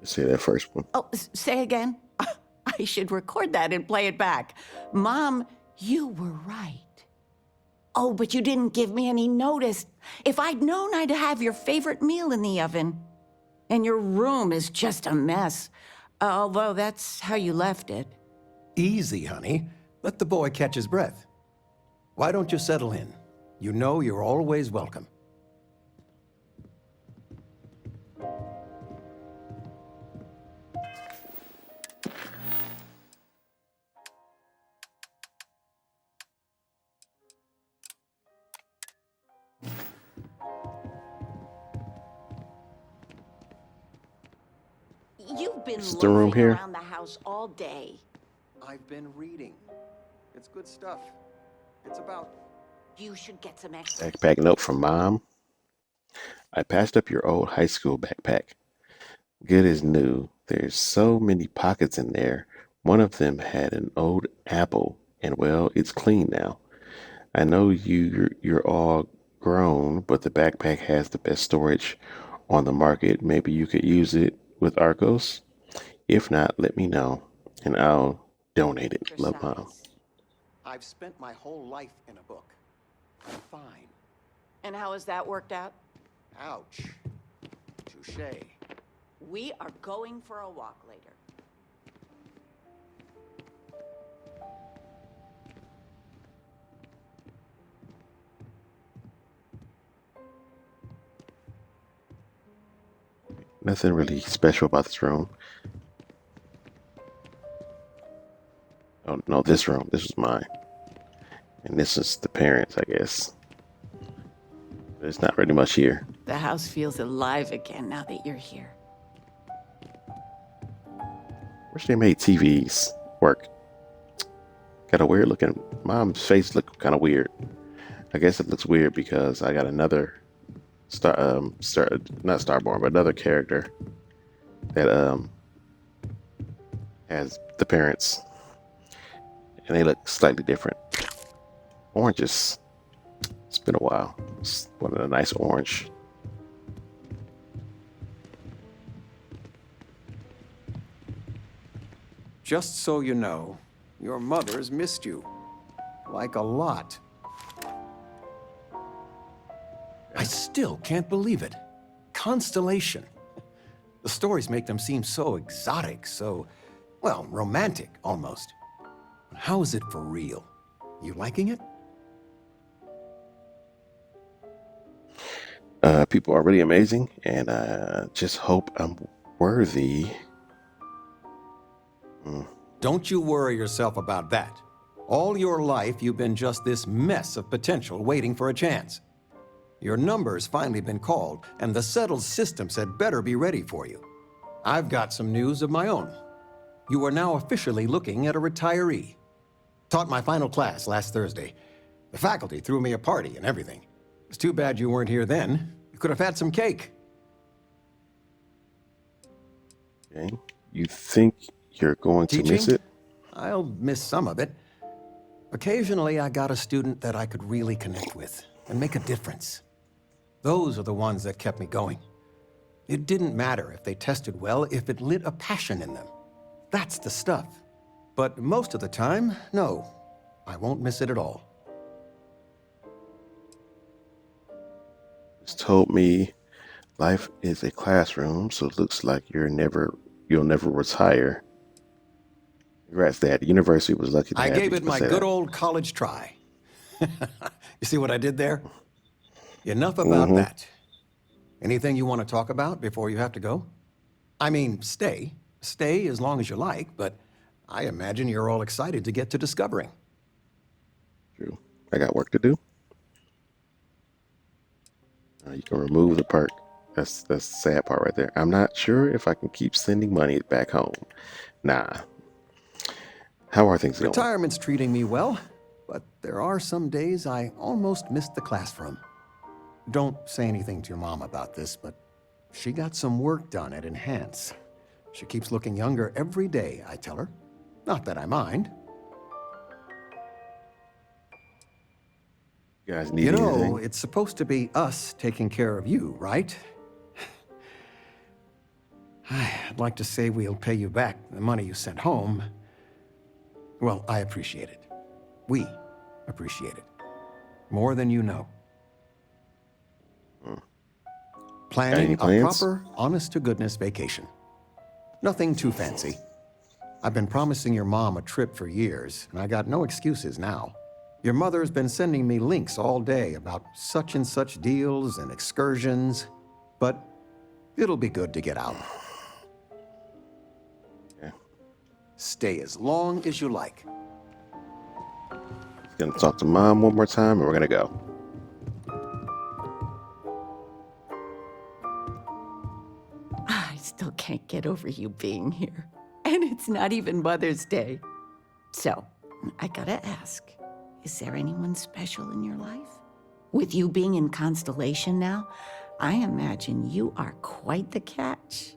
Let's say that first one. Oh, say again? I should record that and play it back. Mom, you were right. Oh, but you didn't give me any notice. If I'd known, I'd have your favorite meal in the oven. And your room is just a mess. Although that's how you left it. Easy, honey. Let the boy catch his breath. Why don't you settle in? You know you're always welcome. You've been This is the room loafing here. around the house all day. I've been reading. It's good stuff. It's about... You should get some extra. Backpack note from Mom. I patched up your old high school backpack. Good as new. There's so many pockets in there. One of them had an old apple, and well, it's clean now. I know you're all grown, but the backpack has the best storage on the market. Maybe you could use it with Arcos. If not, let me know and I'll donate it. Love, Mom. I've spent my whole life in a book. I'm fine. And how has that worked out? Ouch. Touche. We are going for a walk later. Nothing really special about this room. Oh, no, this room. This is mine. And this is the parents, I guess. There's not really much here. The house feels alive again now that you're here. Wish they made TVs work. Got a weird looking. Mom's face looked kind of weird. I guess it looks weird because I got another not Starborn, but another character that has the parents, and they look slightly different. Oranges. It's been a while. It's one of the nice orange. Just so you know, your mother's missed you. Like a lot. I still can't believe it. Constellation. The stories make them seem so exotic, so, well, romantic, almost. How is it for real? You liking it? People are really amazing, and I just hope I'm worthy. Don't you worry yourself about that. All your life, you've been just this mess of potential waiting for a chance. Your number's finally been called, and the settled systems had better be ready for you. I've got some news of my own. You are now officially looking at a retiree. Taught my final class last Thursday. The faculty threw me a party and everything. It's too bad you weren't here then. You could have had some cake. Okay. You think you're going to miss it? I'll miss some of it. Occasionally, I got a student that I could really connect with and make a difference. Those are the ones that kept me going. It didn't matter if they tested well, if it lit a passion in them. That's the stuff. But most of the time, no. I won't miss it at all. Just told me life is a classroom, so it looks like you'll never retire. Congrats, Dad. The university was lucky to I have gave you. it my good old college try. You see what I did there? Enough about that. Anything you want to talk about before you have to go? I mean, stay. Stay as long as you like, but I imagine you're all excited to get to discovering. True. I got work to do. You can remove the perk. That's the sad part right there. I'm not sure if I can keep sending money back home. Nah. How are things going? Retirement's treating me well, but there are some days I almost missed the classroom. Don't say anything to your mom about this, but she got some work done at Enhance. She keeps looking younger every day, I tell her. Not that I mind. You guys need anything? It's supposed to be us taking care of you, right? I'd like to say we'll pay you back the money you sent home. Well, I appreciate it. We appreciate it. More than you know. Planning a proper, honest-to-goodness vacation. Nothing too fancy. I've been promising your mom a trip for years, and I got no excuses now. Your mother's been sending me links all day about such and such deals and excursions, but it'll be good to get out. Yeah. Stay as long as you like. Gonna talk to Mom one more time, and we're gonna go. I still can't get over you being here. And it's not even Mother's Day. So, I gotta ask, is there anyone special in your life? With you being in Constellation now, I imagine you are quite the catch.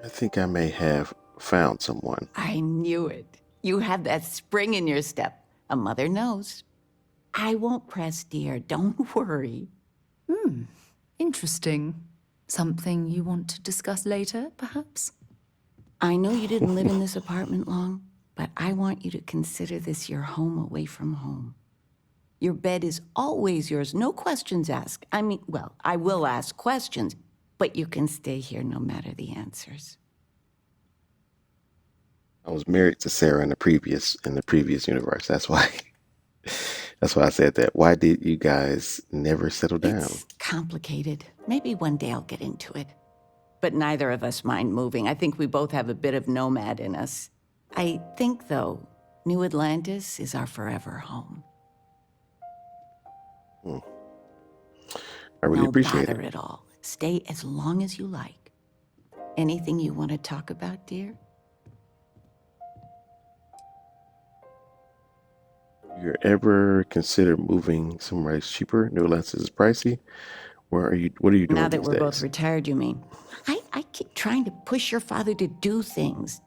I think I may have found someone. I knew it. You have that spring in your step. A mother knows. I won't press, dear. Don't worry. Interesting. Something you want to discuss later, perhaps? I know you didn't live in this apartment long, but I want you to consider this your home away from home. Your bed is always yours, no questions asked. I mean, well, I will ask questions, but you can stay here no matter the answers. I was married to Sarah in the previous universe. That's why I said that. Why did you guys never settle down? It's complicated. Maybe one day I'll get into it. But neither of us mind moving. I think we both have a bit of nomad in us. I think, though, New Atlantis is our forever home. I really No appreciate bother it. at all. Stay as long as you like. Anything you want to talk about, dear? You ever consider moving somewhere that's cheaper? New Atlantis is pricey. What are you doing Now that these we're days? both retired, you mean? I keep trying to push your father to do things.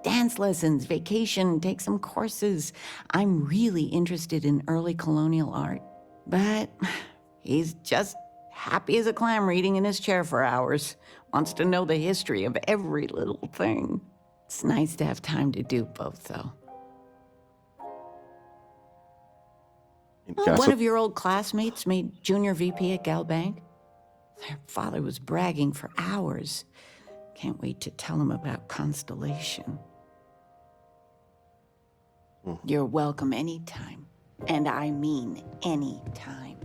Dance lessons, vacation, take some courses. I'm really interested in early colonial art. But he's just happy as a clam reading in his chair for hours. Wants to know the history of every little thing. It's nice to have time to do both, though. One of your old classmates made junior VP at Gal Bank. Their father was bragging for hours. Can't wait to tell him about Constellation. You're welcome anytime. And I mean anytime.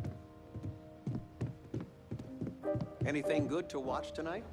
Anything good to watch tonight?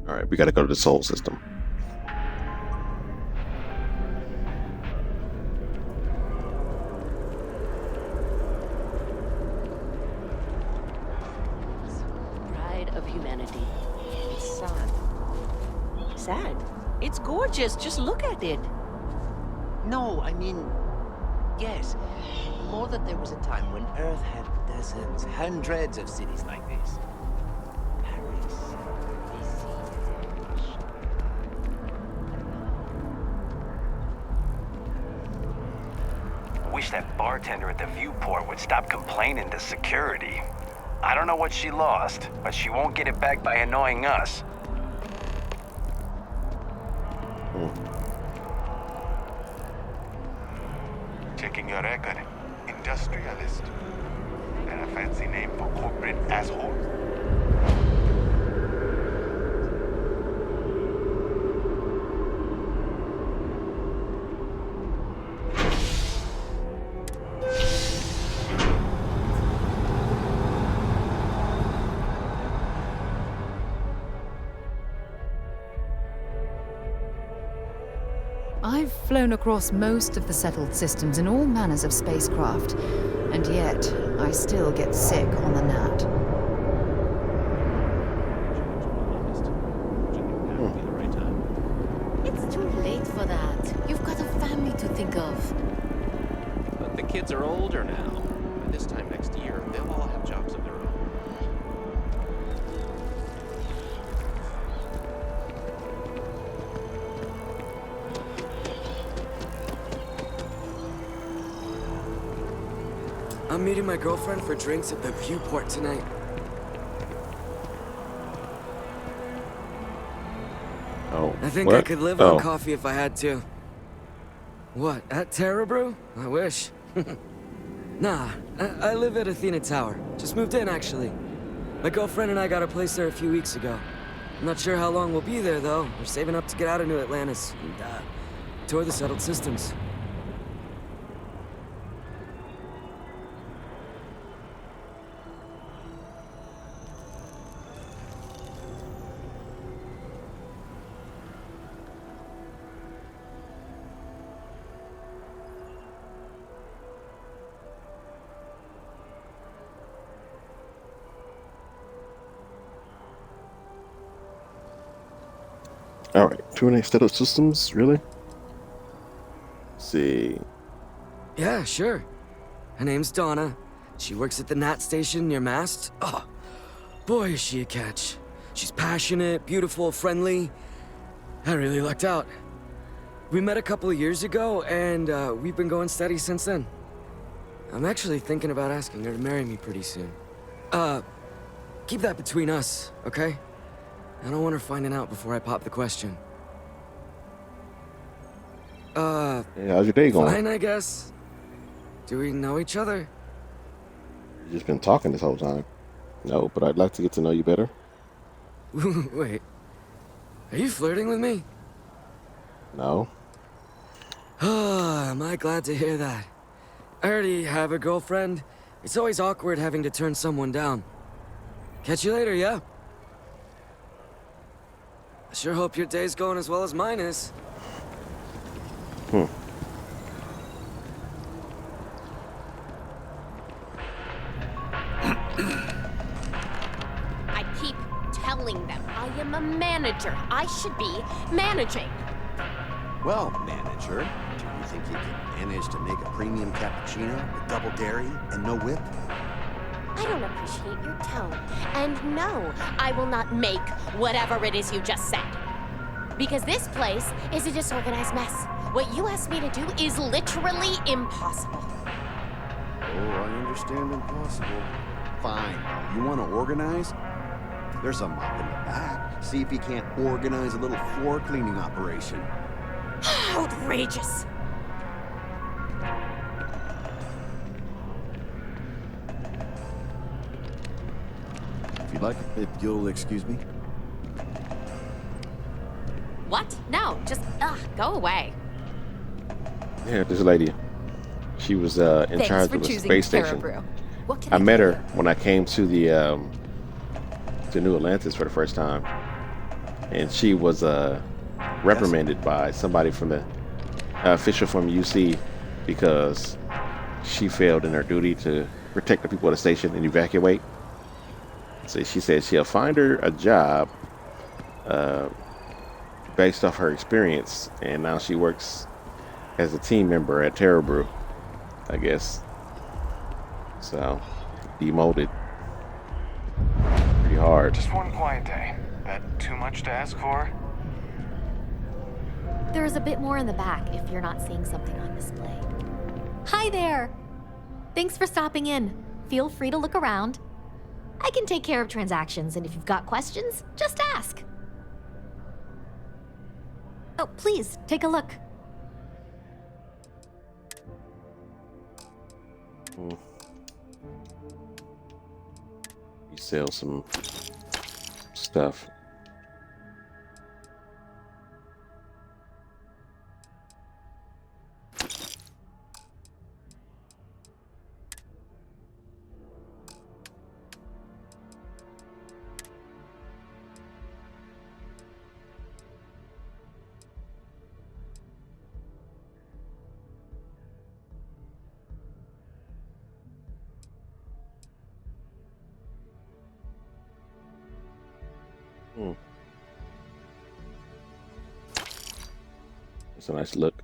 All right, we got to go to the soul system. Pride of humanity. It's sad. Sad? It's gorgeous. Just look at it. No, I mean, yes. More that there was a time when Earth had deserts, hundreds of cities like this. Paris, Wish that bartender at the viewport would stop complaining to security. I don't know what she lost, but she won't get it back by annoying us. Checking your record. Industrialist. That a fancy name for corporate asshole? I've flown across most of the settled systems in all manners of spacecraft, and yet I still get sick on the gnat. It's too late for that. You've got a family to think of. But the kids are older now. By this time next year, they'll all have jobs of their own. I'm meeting my girlfriend for drinks at the viewport tonight. Oh, I think what? I could live on coffee if I had to. What, at Terra Brew? I wish. Nah, I live at Athena Tower. Just moved in, actually. My girlfriend and I got a place there a few weeks ago. I'm not sure how long we'll be there, though. We're saving up to get out of New Atlantis and, tour the settled systems. All right, 2 settled systems, really? Let's see. Yeah, sure. Her name's Donna. She works at the Nat station near Mast. Oh, boy, is she a catch. She's passionate, beautiful, friendly. I really lucked out. We met a couple of years ago, and we've been going steady since then. I'm actually thinking about asking her to marry me pretty soon. Keep that between us, okay? I don't want her finding out before I pop the question. Yeah, how's your day going? Fine, I guess. Do we know each other? You've just been talking this whole time. No, but I'd like to get to know you better. Wait. Are you flirting with me? No. Am I glad to hear that. I already have a girlfriend. It's always awkward having to turn someone down. Catch you later, yeah? I sure hope your day's going as well as mine is. I keep telling them I am a manager. I should be managing. Well, manager, do you think you can manage to make a premium cappuccino with double dairy and no whip? I don't appreciate your tone. And no, I will not make whatever it is you just said. Because this place is a disorganized mess. What you asked me to do is literally impossible. Oh, I understand impossible. Fine. You want to organize? There's a mop in the back. See if you can't organize a little floor cleaning operation. Outrageous. If you'll excuse me. What? No, just, go away. Yeah, this lady. She was in charge of the space station. I met her when I came to the to New Atlantis for the first time, and she was reprimanded by somebody from the official from UC because she failed in her duty to protect the people at the station and evacuate. So she said she'll find her a job based off her experience, and now she works as a team member at Terra Brew, I guess. So, demoted. Pretty hard. Just one quiet day. That too much to ask for? There's a bit more in the back if you're not seeing something on display. Hi there! Thanks for stopping in. Feel free to look around. I can take care of transactions, and if you've got questions, just ask. Oh, please, take a look. You sell some stuff. It's a nice look.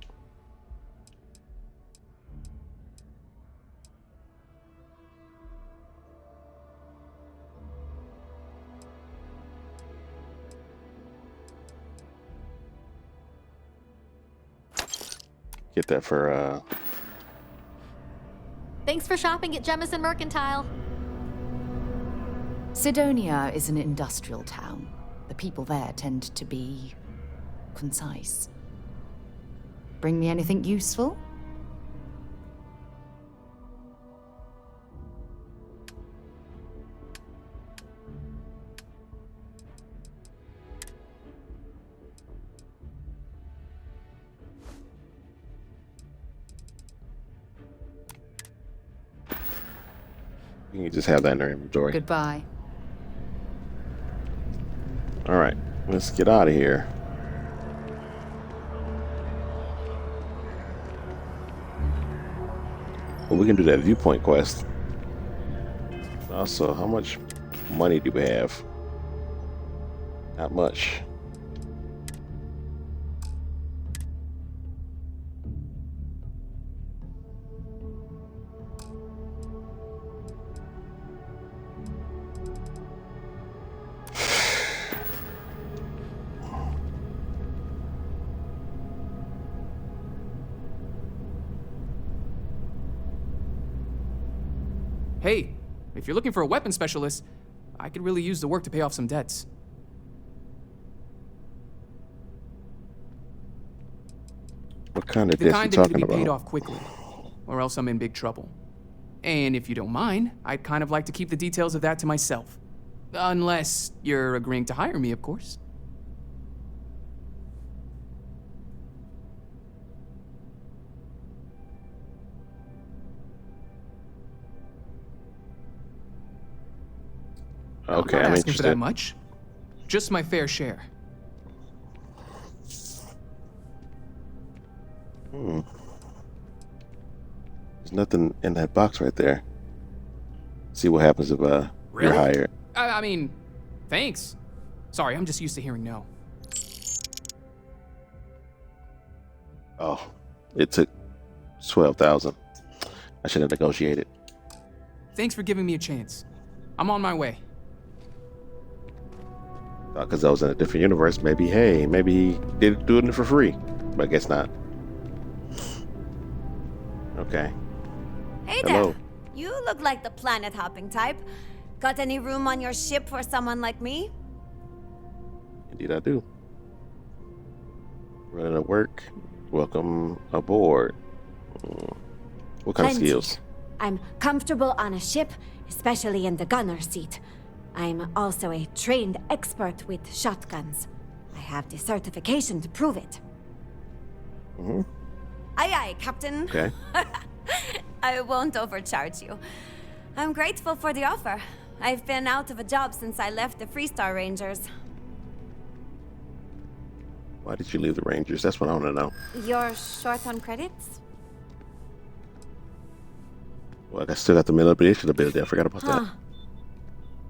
Get that for Thanks for shopping at Jemison Mercantile. Sidonia is an industrial town. The people there tend to be concise. Bring me anything useful? you can just have that in our inventory. Goodbye. All right, let's get out of here. Well, we can do that viewpoint quest. Also, how much money do we have? Not much. Hey, if you're looking for a weapon specialist, I could really use the work to pay off some debts. What kind of The debts kind you that could talking be paid about? off quickly, or else I'm in big trouble. And if you don't mind, I'd kind of like to keep the details of that to myself. Unless you're agreeing to hire me, of course. Okay, I'm not I'm asking for that interested. much. Just my fair share. Hmm. There's nothing in that box right there. See what happens if you're Really? hired. I mean, thanks. Sorry, I'm just used to hearing no. Oh, it took 12,000. I should have negotiated. Thanks for giving me a chance. I'm on my way. Because I was in a different universe, maybe, hey, maybe he did do it for free. But I guess not. Okay. Hey Hello. there. You look like the planet hopping type. Got any room on your ship for someone like me? Indeed I do. Running to work. Welcome aboard. What kind of Plenty. skills? I'm comfortable on a ship, especially in the gunner seat. I'm also a trained expert with shotguns. I have the certification to prove it. Mm-hmm. Aye, aye, Captain. Okay. I won't overcharge you. I'm grateful for the offer. I've been out of a job since I left the Freestar Rangers. Why did you leave the Rangers? That's what I want to know. You're short on credits? Well, I still got the manipulation ability. I forgot about Huh. that.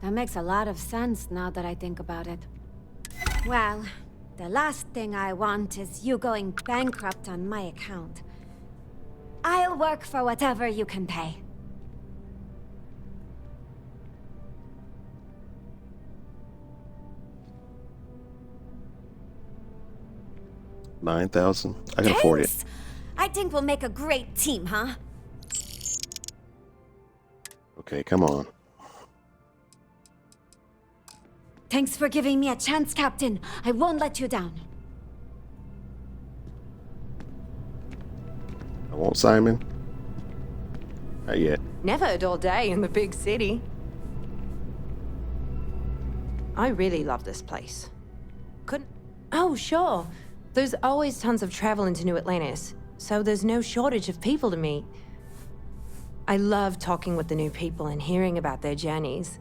That makes a lot of sense now that I think about it. Well, the last thing I want is you going bankrupt on my account. I'll work for whatever you can pay. $9,000. I can afford it. Thanks. I think we'll make a great team, huh? Okay, come on. Thanks for giving me a chance, Captain. I won't let you down. I won't, Simon. Not yet. Never a dull day in the big city. I really love this place. Couldn't... Oh, sure. There's always tons of travel into New Atlantis, so there's no shortage of people to meet. I love talking with the new people and hearing about their journeys.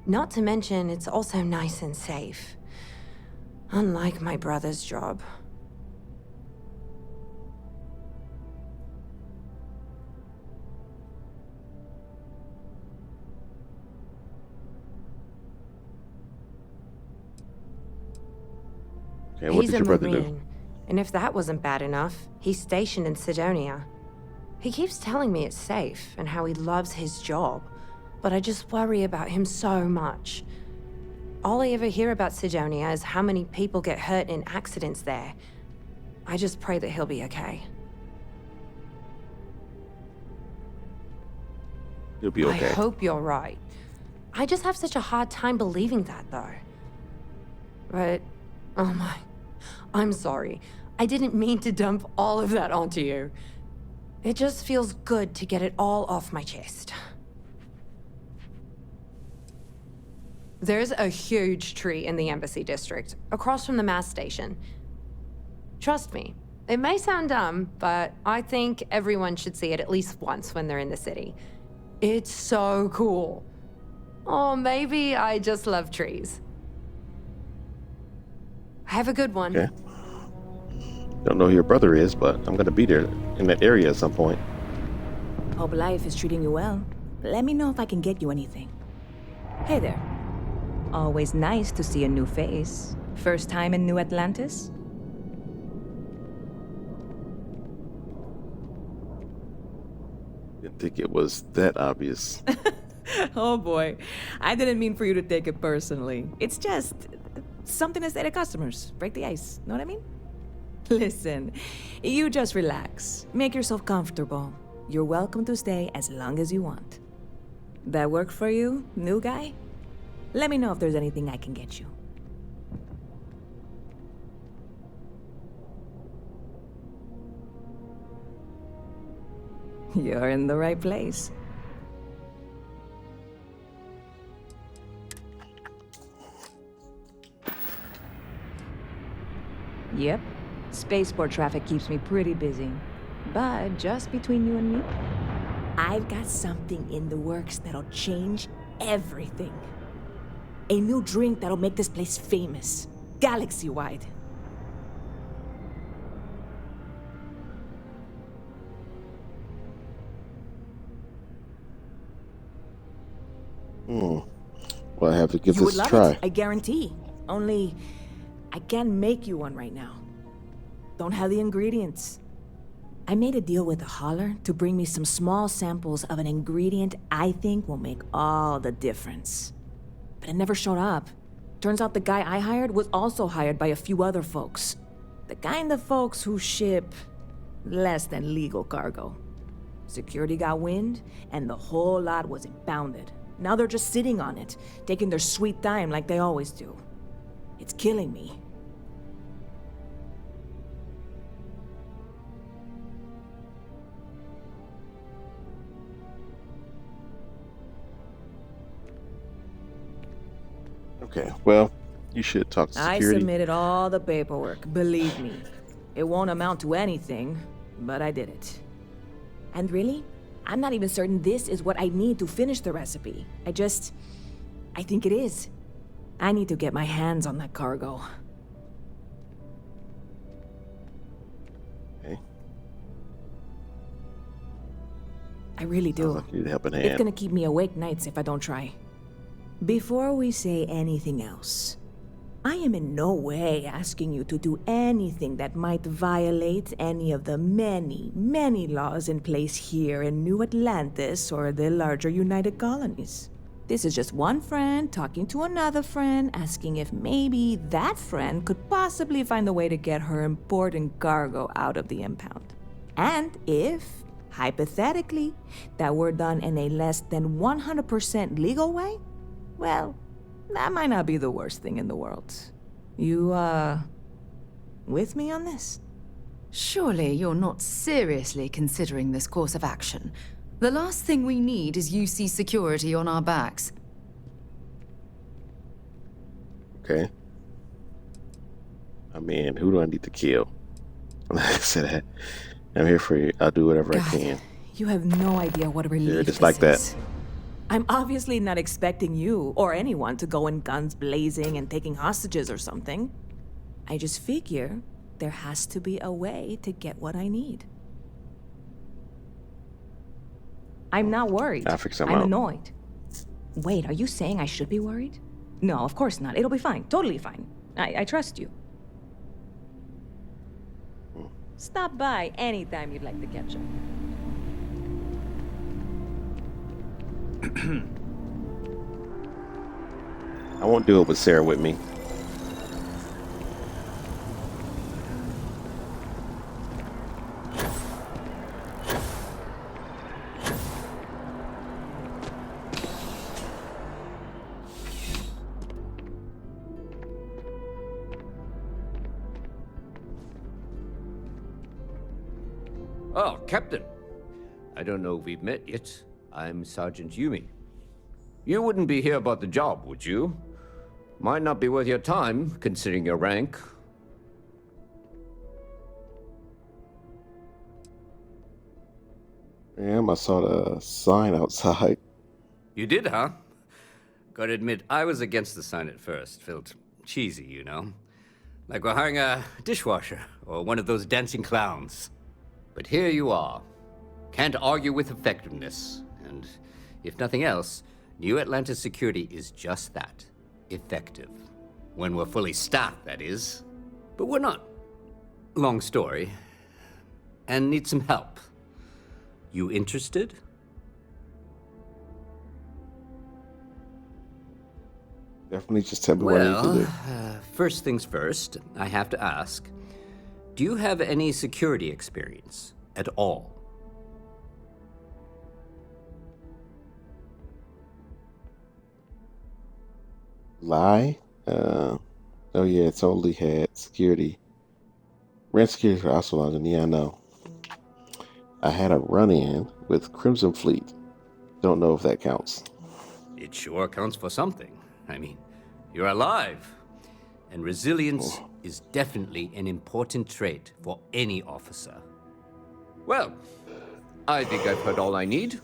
Not to mention, it's also nice and safe. Unlike my brother's job. Okay, what He's did a your brother Marine, do? and if that wasn't bad enough, he's stationed in Sidonia. He keeps telling me it's safe and how he loves his job, but I just worry about him so much. All I ever hear about Sidonia is how many people get hurt in accidents there. I just pray that he'll be okay. He'll be okay. I hope you're right. I just have such a hard time believing that, though. But, oh my, I'm sorry. I didn't mean to dump all of that onto you. It just feels good to get it all off my chest. There's a huge tree in the Embassy District, across from the mass station. Trust me, it may sound dumb, but I think everyone should see it at least once when they're in the city. It's so cool. Or maybe I just love trees. Have a good one. Okay. Don't know who your brother is, but I'm gonna be there in that area at some point. Hope life is treating you well. Let me know if I can get you anything. Hey there. Always nice to see a new face. First time in New Atlantis? Didn't think it was that obvious. Oh boy. I didn't mean for you to take it personally. It's just something to say to customers. Break the ice. Know what I mean? Listen, you just relax. Make yourself comfortable. You're welcome to stay as long as you want. That work for you, new guy? Let me know if there's anything I can get you. You're in the right place. Yep. Spaceport traffic keeps me pretty busy. But just between you and me, I've got something in the works that'll change everything. A new drink that'll make this place famous, galaxy-wide. Well, I have to give You would this a love try. it, I guarantee. Only, I can't make you one right now. Don't have the ingredients. I made a deal with a hauler to bring me some small samples of an ingredient I think will make all the difference. But it never showed up. Turns out the guy I hired was also hired by a few other folks. The kind of folks who ship less than legal cargo. Security got wind, and the whole lot was impounded. Now they're just sitting on it, taking their sweet time like they always do. It's killing me. Okay, well, you should talk to I security. submitted all the paperwork, believe me. It won't amount to anything, but I did it. And really, I'm not even certain this is what I need to finish the recipe. I think it is. I need to get my hands on that cargo. Okay. I really do. Sounds like you need help in It's hand. gonna keep me awake nights if I don't try. Before we say anything else, I am in no way asking you to do anything that might violate any of the many, many laws in place here in New Atlantis or the larger United Colonies. This is just one friend talking to another friend, asking if maybe that friend could possibly find a way to get her important cargo out of the impound. And if, hypothetically, that were done in a less than 100% legal way, well, that might not be the worst thing in the world. You, with me on this? Surely you're not seriously considering this course of action. The last thing we need is UC security on our backs. Okay. I mean, who do I need to kill? Like I said, I'm here for you. I'll do whatever I can. You have no idea what a relief Yeah, just this like that. is. I'm obviously not expecting you or anyone to go in guns blazing and taking hostages or something. I just figure there has to be a way to get what I need. I'm not worried. I'll fix them I'm out. annoyed. Wait, are you saying I should be worried? No, of course not. It'll be fine. Totally fine. I trust you. Stop by anytime you'd like to catch up. I won't do it with Sarah with me. Oh, Captain. I don't know if we've met yet. I'm Sergeant Yumi. You wouldn't be here about the job, would you? Might not be worth your time, considering your rank. Damn, I saw the sign outside. You did, huh? Gotta admit, I was against the sign at first. Felt cheesy, you know? Like we're hiring a dishwasher or one of those dancing clowns. But here you are. Can't argue with effectiveness. And if nothing else, New Atlantis security is just that. Effective. When we're fully staffed, that is. But we're not. Long story. And need some help. You interested? Definitely just tell me what I need to do. First things first, I have to ask, do you have any security experience at all? Lie? Oh yeah, it totally had security. Ran security for Oswald London. Yeah, I know. I had a run-in with Crimson Fleet. Don't know if that counts. It sure counts for something. I mean, you're alive. And resilience is definitely an important trait for any officer. Well, I think I've heard all I need.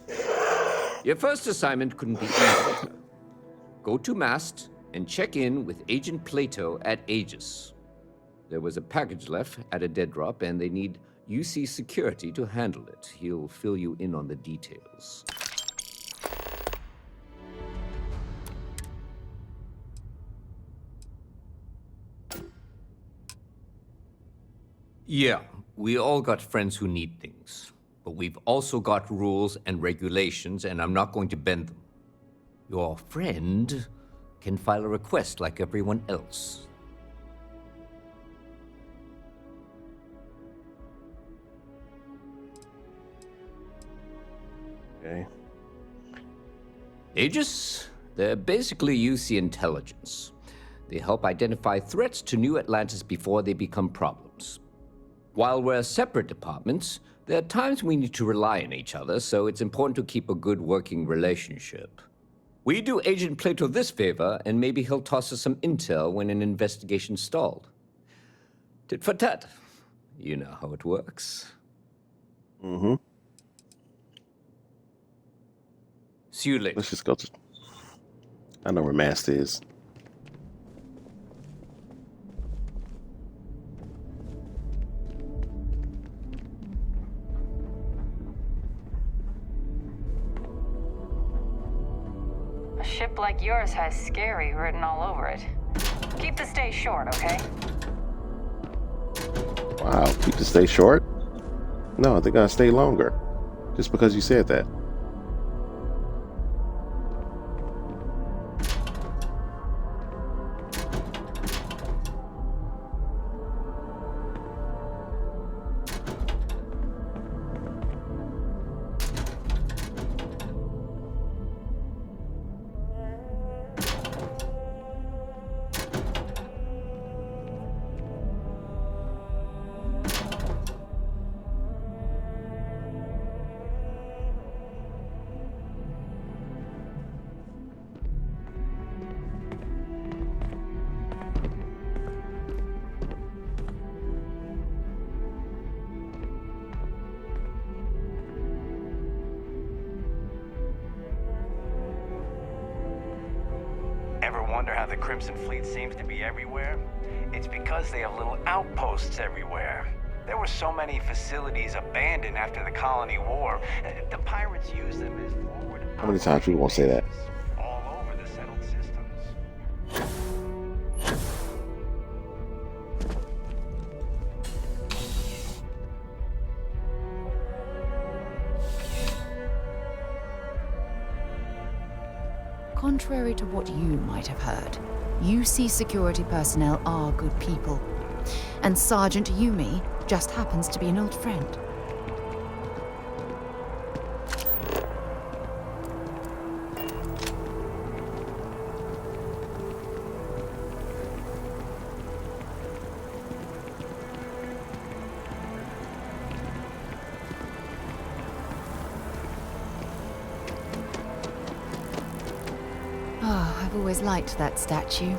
Your first assignment couldn't be easier. Go to Mast and check in with Agent Plato at Aegis. There was a package left at a dead drop, and they need UC security to handle it. He'll fill you in on the details. Yeah, we all got friends who need things. But we've also got rules and regulations, and I'm not going to bend them. Your friend can file a request like everyone else. Okay. Aegis? They're basically UC intelligence. They help identify threats to New Atlantis before they become problems. While we're separate departments, there are times we need to rely on each other, so it's important to keep a good working relationship. We do Agent Plato this favor, and maybe he'll toss us some intel when an investigation stalled. Tit for tat. You know how it works. Mm-hmm. See you later. Let's just go to... I know where Mast is. A ship like yours has scary written all over it. Keep the stay short, okay? Wow, keep the stay short? No, they're gonna stay longer. Just because you said that. Ever wonder how the Crimson Fleet seems to be everywhere? It's because they have little outposts everywhere. There were so many facilities abandoned after the Colony War. The pirates used them as forward... How many times people won't say that? all over the settled systems. Contrary to what you might have heard, UC security personnel are good people. And Sergeant Yumi just happens to be an old friend. Oh, I've always liked that statue.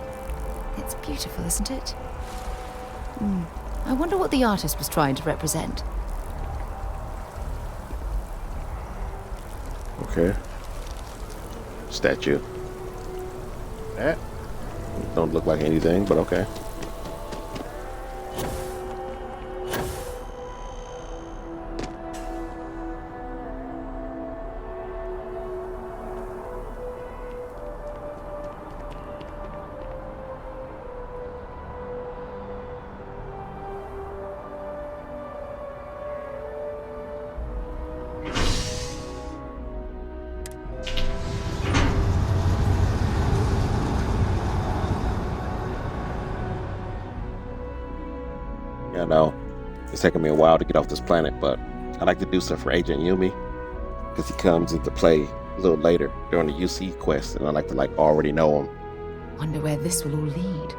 It's beautiful, isn't it? I wonder what the artist was trying to represent. Okay. Statue. That don't look like anything, but okay. Yeah, I know. It's taking me a while to get off this planet, but I like to do stuff for Agent Yumi because he comes into play a little later during the UC quest, and I like to already know him Wonder where this will all lead.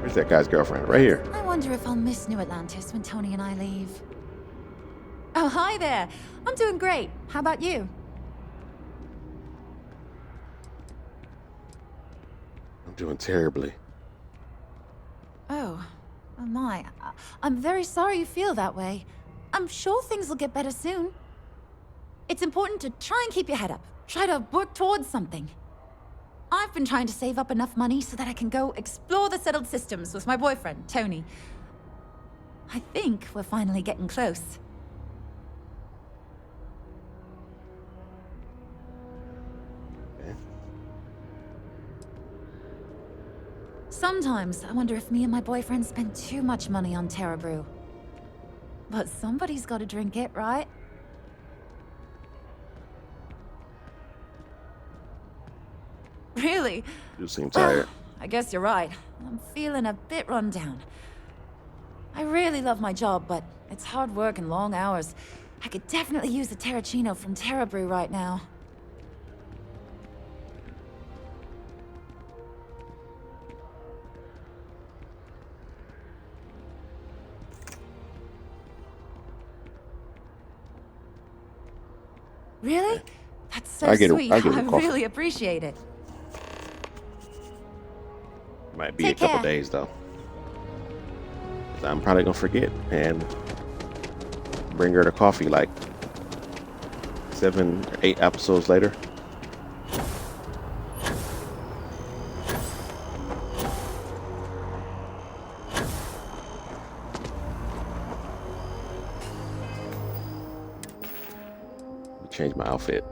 Where's that guy's girlfriend? Right here. I wonder if I'll miss New Atlantis when Tony and I leave. Oh, hi there. I'm doing great. How about you? I'm doing terribly. Oh my. I'm very sorry you feel that way. I'm sure things will get better soon. It's important to try and keep your head up. Try to work towards something. I've been trying to save up enough money so that I can go explore the settled systems with my boyfriend, Tony. I think we're finally getting close. Sometimes I wonder if me and my boyfriend spend too much money on Terra Brew. But somebody's got to drink it, right? Really? You seem tired. I guess you're right. I'm feeling a bit run down. I really love my job, but it's hard work and long hours. I could definitely use a Terracino from Terra Brew right now. Really? That's so sweet. I really appreciate it. Might be Take a couple care. days though. 'Cause I'm probably gonna forget and bring her the coffee like 7 or 8 episodes later. Change my outfit.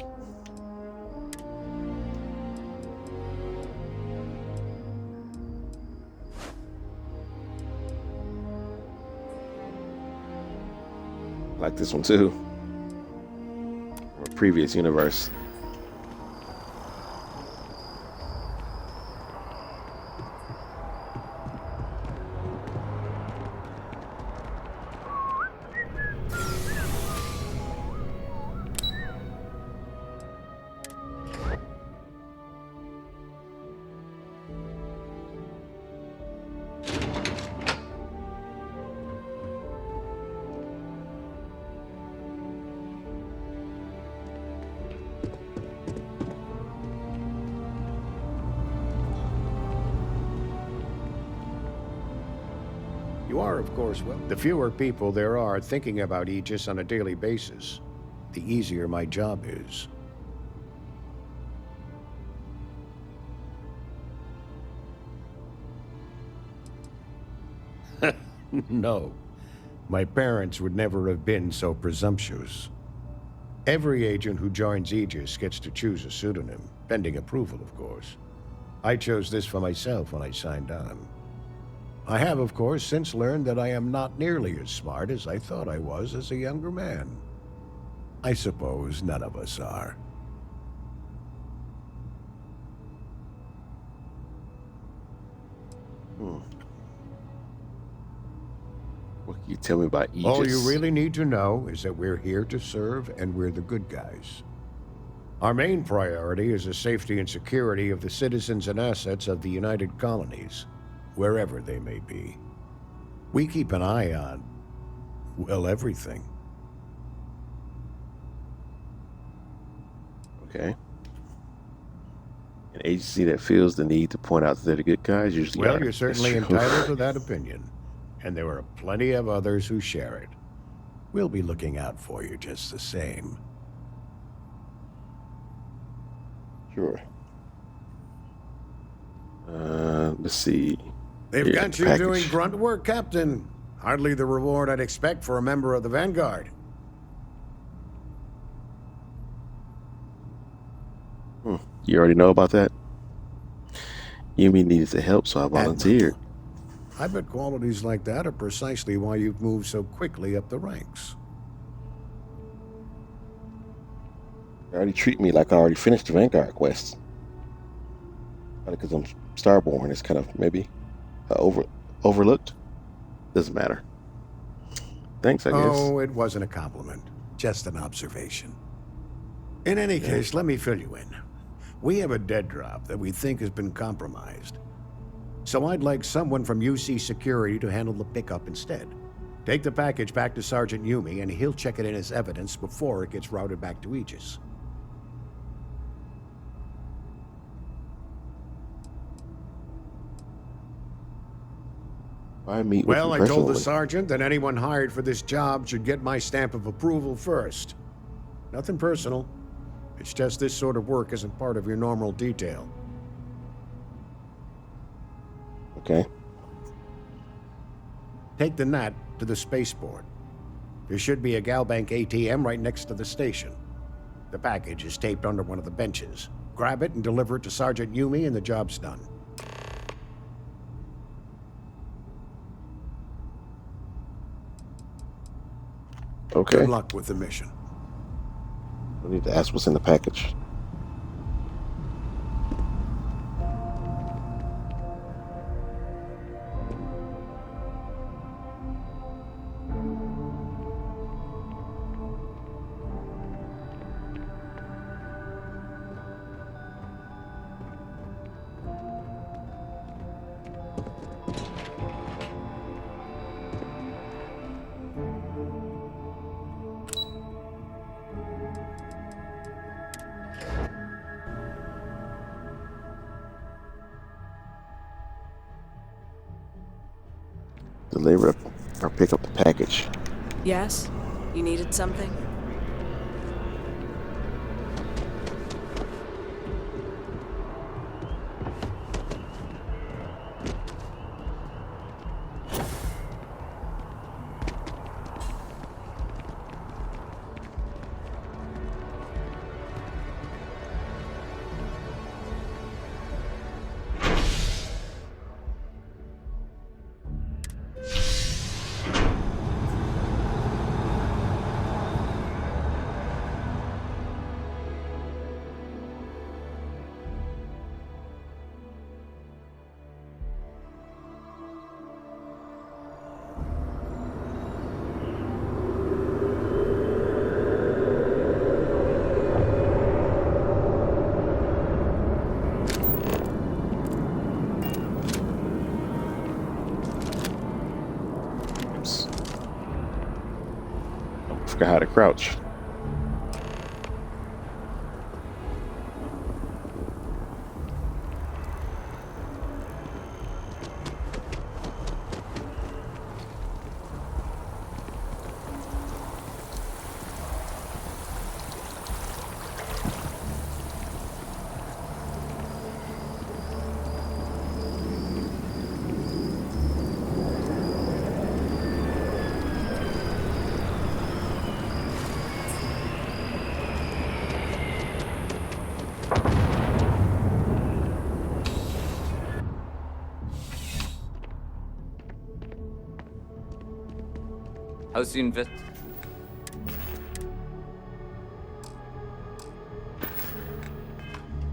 I like this one too. From a previous universe. You are, of course, well, the fewer people there are thinking about Aegis on a daily basis, the easier my job is. No. My parents would never have been so presumptuous. Every agent who joins Aegis gets to choose a pseudonym, pending approval, of course. I chose this for myself when I signed on. I have, of course, since learned that I am not nearly as smart as I thought I was as a younger man. I suppose none of us are. What can you tell me about Aegis? All you really need to know is that we're here to serve and we're the good guys. Our main priority is the safety and security of the citizens and assets of the United Colonies, wherever they may be. We keep an eye on, well, everything. Okay. An agency that feels the need to point out that they're the good guys usually Well, are. you're certainly entitled to that opinion, and there are plenty of others who share it. We'll be looking out for you just the same. Sure. Let's see. They've Here's got the you package. doing grunt work, Captain. Hardly the reward I'd expect for a member of the Vanguard. You already know about that? Yumi needed the help, so I volunteered. I bet qualities like that are precisely why you've moved so quickly up the ranks. They already treat me like I already finished the Vanguard quest. Probably because I'm Starborn, it's kind of maybe overlooked. Doesn't matter. Thanks, I guess. Oh, it wasn't a compliment. Just an observation. In any case, let me fill you in. We have a dead drop that we think has been compromised. So I'd like someone from UC Security to handle the pickup instead. Take the package back to Sergeant Yumi, and he'll check it in as evidence before it gets routed back to Aegis. Well, I told the sergeant that anyone hired for this job should get my stamp of approval first. Nothing personal. It's just this sort of work isn't part of your normal detail. Okay. Take the Nat to the spaceport. There should be a Galbank ATM right next to the station. The package is taped under one of the benches. Grab it and deliver it to Sergeant Yumi and the job's done. Okay. Good luck with the mission. We need to ask what's in the package. Deliver or pick up the package. Yes? You needed something? Forgot how to crouch. How's the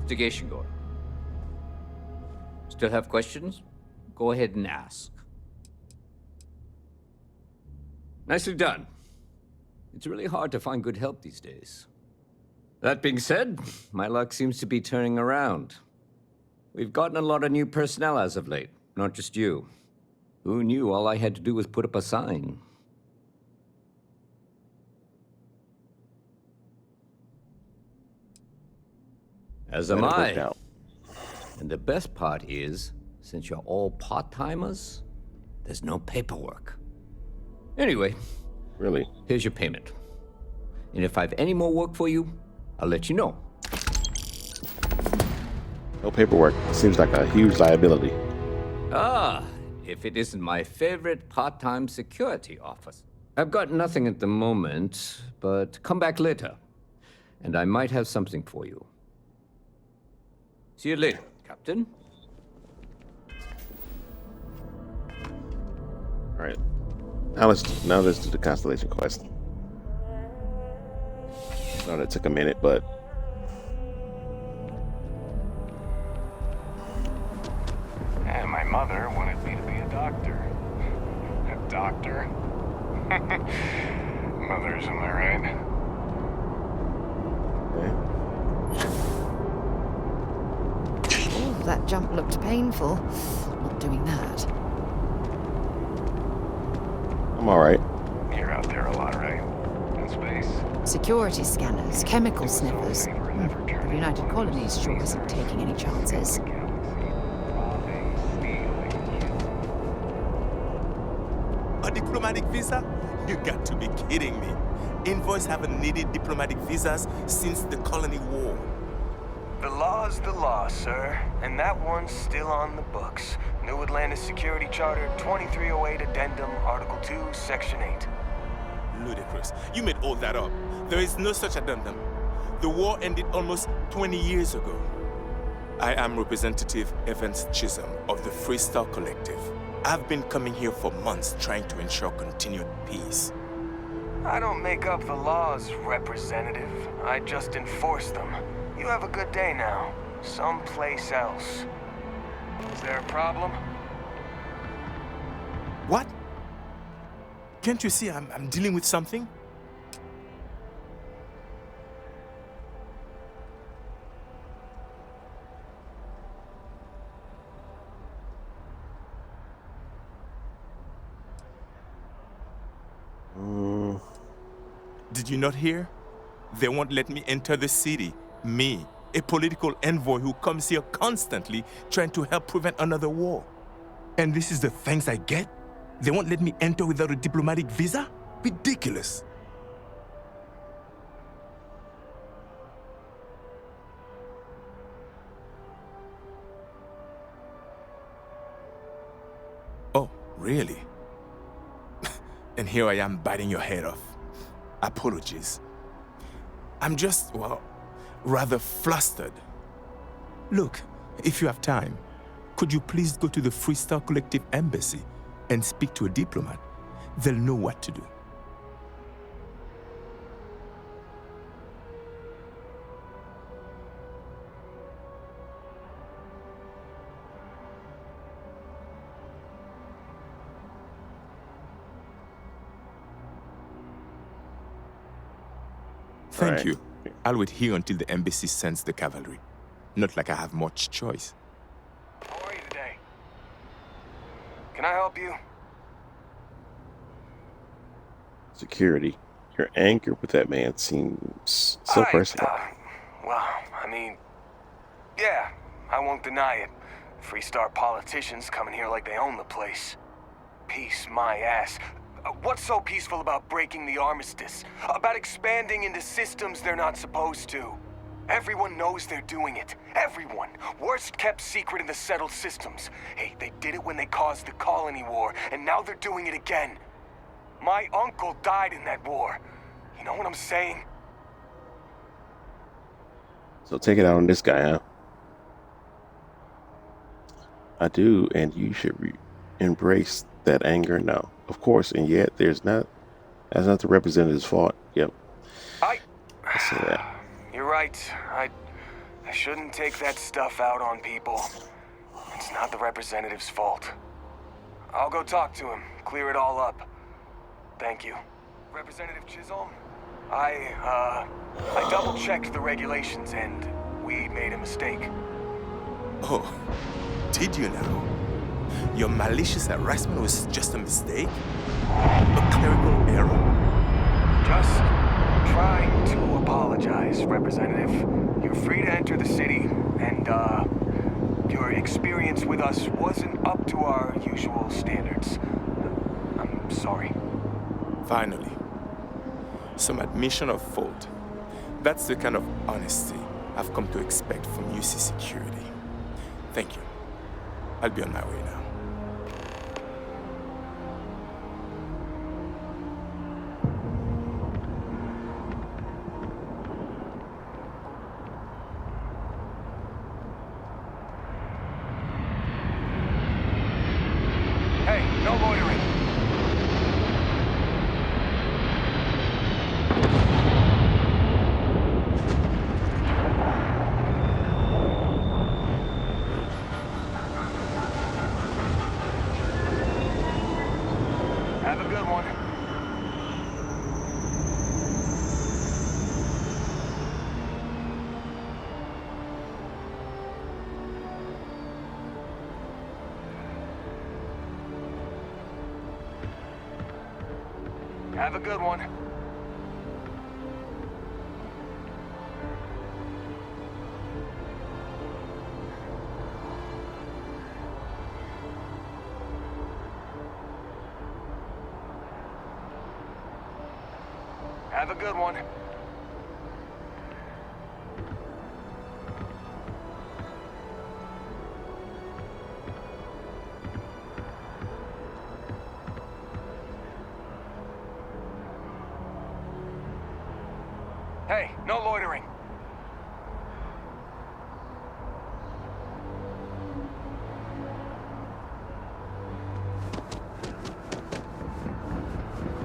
investigation going? Still have questions? Go ahead and ask. Nicely done. It's really hard to find good help these days. That being said, my luck seems to be turning around. We've gotten a lot of new personnel as of late, not just you. Who knew all I had to do was put up a sign? As am I. And the best part is, since you're all part-timers, there's no paperwork. Anyway. Really? Here's your payment. And if I have any more work for you, I'll let you know. No paperwork. Seems like a huge liability. Ah, if it isn't my favorite part-time security office. I've got nothing at the moment, but come back later, and I might have something for you. See you later, Captain. All right. Now let's do the Constellation quest. I know that took a minute, but and my mother wanted me to be a doctor. A doctor? Mothers, am I right? Okay. that jump looked painful. Not doing that. I'm alright. You're out there a lot, right? In space? Security scanners, chemical sniffers. The United Colonies sure isn't taking any chances. A diplomatic visa? You got to be kidding me. Envoys haven't needed diplomatic visas since the Colony War. The law's the law, sir. And that one's still on the books. New Atlantis Security Charter 2308 Addendum, Article 2, Section 8. Ludicrous. You made all that up. There is no such addendum. The war ended almost 20 years ago. I am Representative Evans Chisholm of the Freestar Collective. I've been coming here for months trying to ensure continued peace. I don't make up the laws, Representative. I just enforce them. You have a good day now. Someplace else. Is there a problem? What? Can't you see I'm dealing with something? Did you not hear? They won't let me enter the city. Me, a political envoy who comes here constantly trying to help prevent another war. And this is the thanks I get? They won't let me enter without a diplomatic visa? Ridiculous. Oh, really? And here I am biting your head off. Apologies. I'm just, well, rather flustered. Look, if you have time, could you please go to the Freestar Collective Embassy and speak to a diplomat? They'll know what to do. Thank you. I'll wait here until the embassy sends the cavalry. Not like I have much choice. How are you today? Can I help you? Security. Your anger with that man seems so personal. Well, I mean, yeah, I won't deny it. Freestar politicians coming here like they own the place. Peace my ass. What's so peaceful about breaking the armistice? About expanding into systems they're not supposed to? Everyone knows they're doing it. Everyone. Worst kept secret in the settled systems. Hey, they did it when they caused the Colony War, and now they're doing it again. My uncle died in that war. You know what I'm saying? So take it out on this guy, huh? I do, and you should embrace that anger now. Of course, and yet that's not the representative's fault. Yep. I see that. You're right. I shouldn't take that stuff out on people. It's not the representative's fault. I'll go talk to him, clear it all up. Thank you. Representative Chisholm, I double-checked the regulations and we made a mistake. Oh, did you now? Your malicious harassment was just a mistake? A clerical error? Just trying to apologize, Representative. You're free to enter the city, and, your experience with us wasn't up to our usual standards. I'm sorry. Finally. Some admission of fault. That's the kind of honesty I've come to expect from UC Security. Thank you. I'll be on my way now. Hey, no loitering. Have a good one. Have a good one. Have a good one. Hey, no loitering.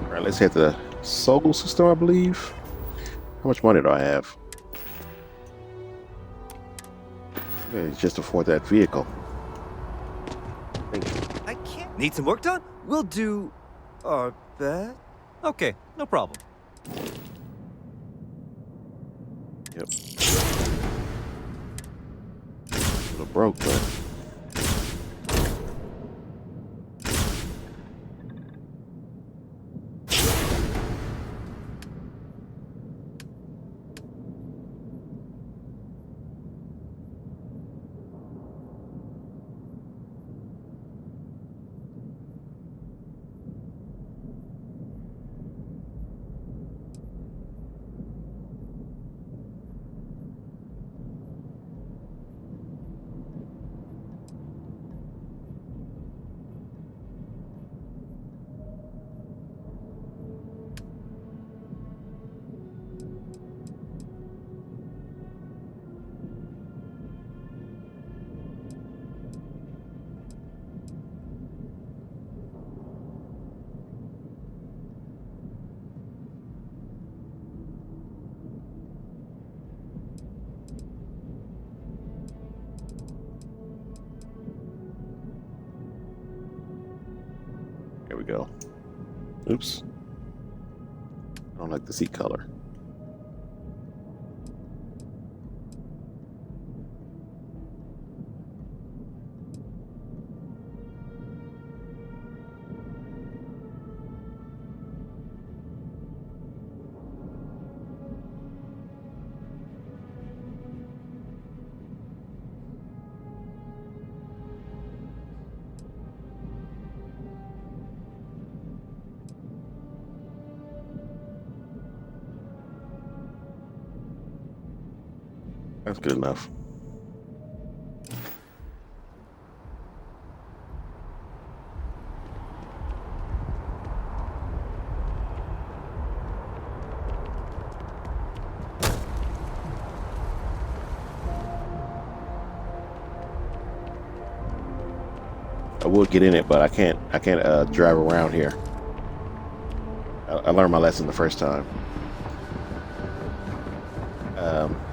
All right, let's hit the Soul System, I believe. How much money do I have? Okay, just afford that vehicle. I can't. Need some work done? We'll do our best. Okay, no problem. Yep. A little broke, but. Here we go. Oops. I don't like the seat color. That's good enough. I would get in it, but I can't drive around here. I learned my lesson the first time.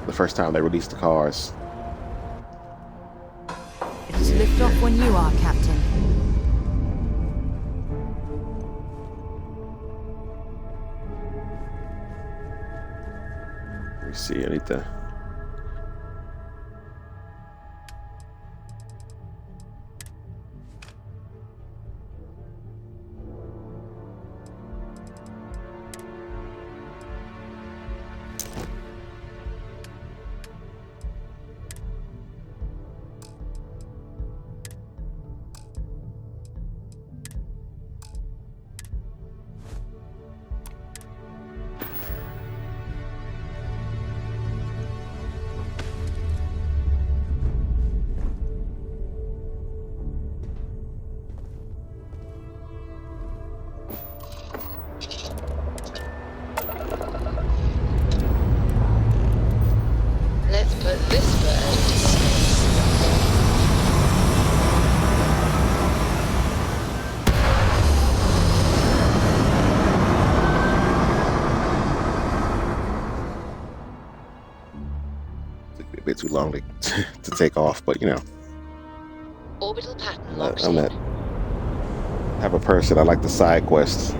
The first time they released the cars. It'll lift off when you are, Captain. Let me see, I need to... Let's put this bird to sleep. Took me a bit too long to take off, but you know. Orbital pattern I'm locked that type of person. I like the side quests.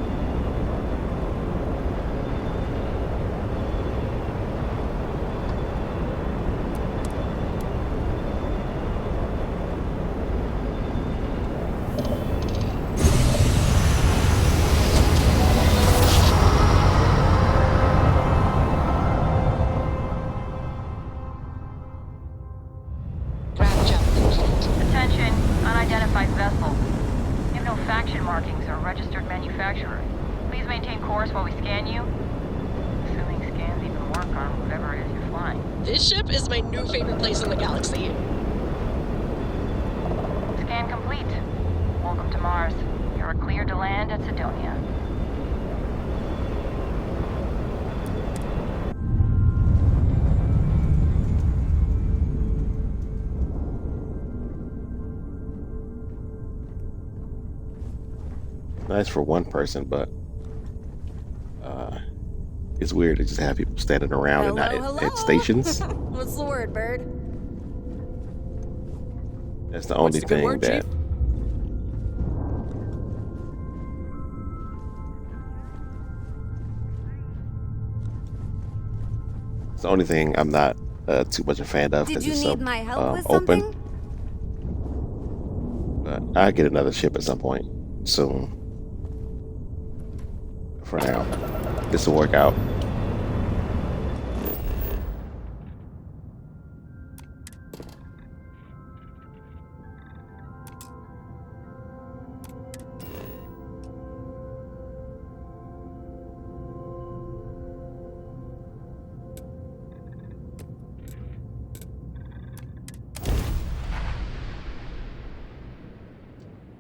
before we scan you? Assuming scans even work on whatever it is you're flying. This ship is my new favorite place in the galaxy. Scan complete. Welcome to Mars. You're cleared to land at Sidonia. Nice for one person, but it's weird to just have people standing around and not at stations. What's the word, bird? That's the only thing word, that. Chief? It's the only thing I'm not too much a fan of. Did 'Cause you it's need so my help with open. something? But I'll get another ship at some point soon. For now, this will work out.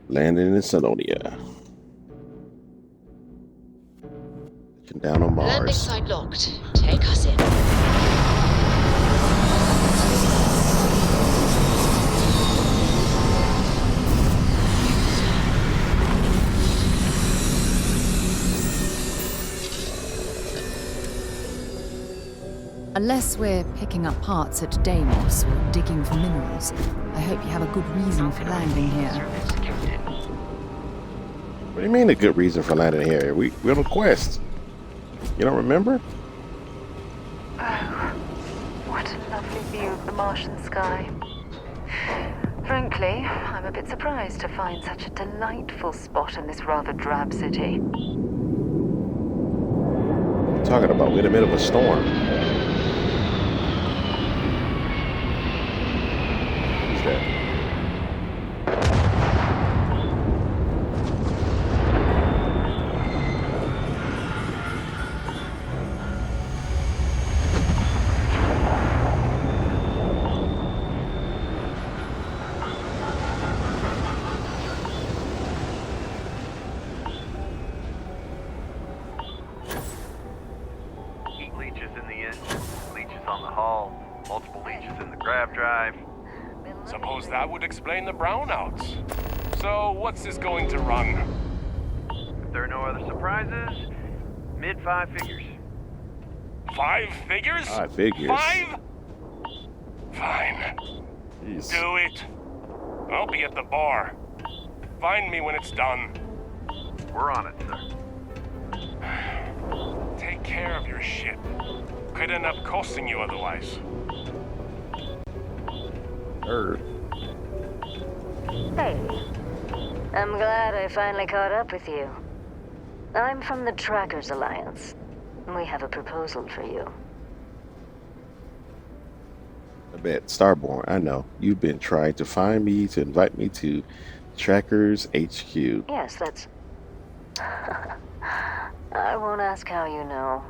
Landing in Sidonia. Down on Landing Mars. site locked. Take us in. Unless we're picking up parts at Deimos or digging for minerals, I hope you have a good reason for landing here. What do you mean a good reason for landing here? We're on a quest. You don't remember? Oh, what a lovely view of the Martian sky. Frankly, I'm a bit surprised to find such a delightful spot in this rather drab city. Talking about we're in the middle of a storm. Who's that? Heat leeches in the engine, leeches on the hull, multiple leeches in the grav drive. Suppose that would explain the brownouts. So, what's this going to run? If there are no other surprises, mid 5 figures. 5 figures? 5 figures. 5? Fine. Jeez. Do it. I'll be at the bar. Find me when it's done. We're on it, sir. Take care of your ship. Could end up costing you otherwise. Hey, I'm glad I finally caught up with you. I'm from the Trackers Alliance. We have a proposal for you. I bet. Starborn, I know. You've been trying to find me to invite me to Trackers HQ. Yes, that's... I won't ask how you know.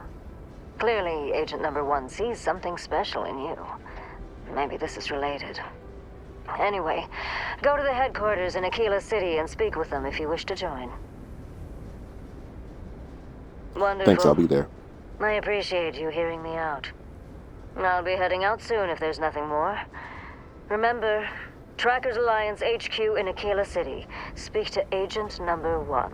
Clearly, Agent Number 1 sees something special in you. Maybe this is related. Anyway, go to the headquarters in Aquila City and speak with them if you wish to join. Wonderful. Thanks, I'll be there. I appreciate you hearing me out. I'll be heading out soon if there's nothing more. Remember, Trackers Alliance HQ in Aquila City. Speak to Agent Number 1.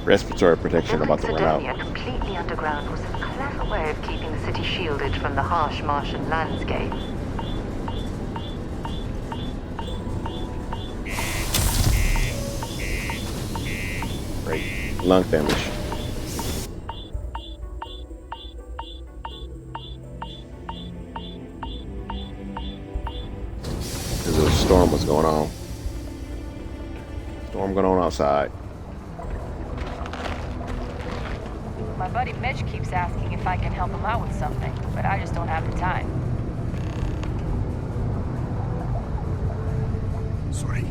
Respiratory protection Building about to run Sidonia out. completely underground was a clever way of keeping the city shielded from the harsh Martian landscape. Great. Lung damage. Because a storm was going on. Storm going on outside. My buddy Mitch keeps asking if I can help him out with something, but I just don't have the time. Sorry.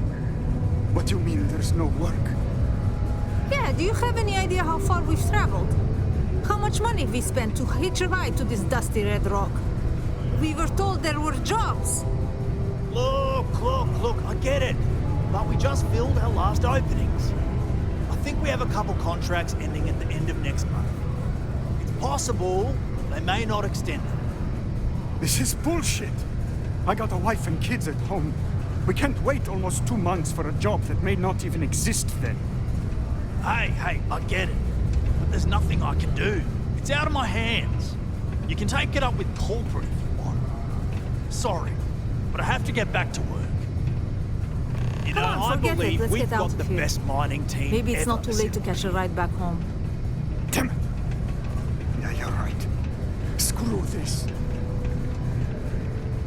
What do you mean there's no work? Yeah, do you have any idea how far we've traveled? How much money we spent to hitch a ride to this dusty red rock? We were told there were jobs. Look, I get it. But we just filled our last openings. I think we have a couple contracts ending at the end of next month. It's possible they may not extend them. This is bullshit. I got a wife and kids at home. We can't wait almost 2 months for a job that may not even exist then. Hey, I get it. But there's nothing I can do. It's out of my hands. You can take it up with corporate if you want. Sorry, but I have to get back to work. You know, Come on, I forget it. believe Let's we've get out got the of here. best mining team Maybe it's ever not too late to catch a ride back home. Damn it. Yeah, you're right. Screw this.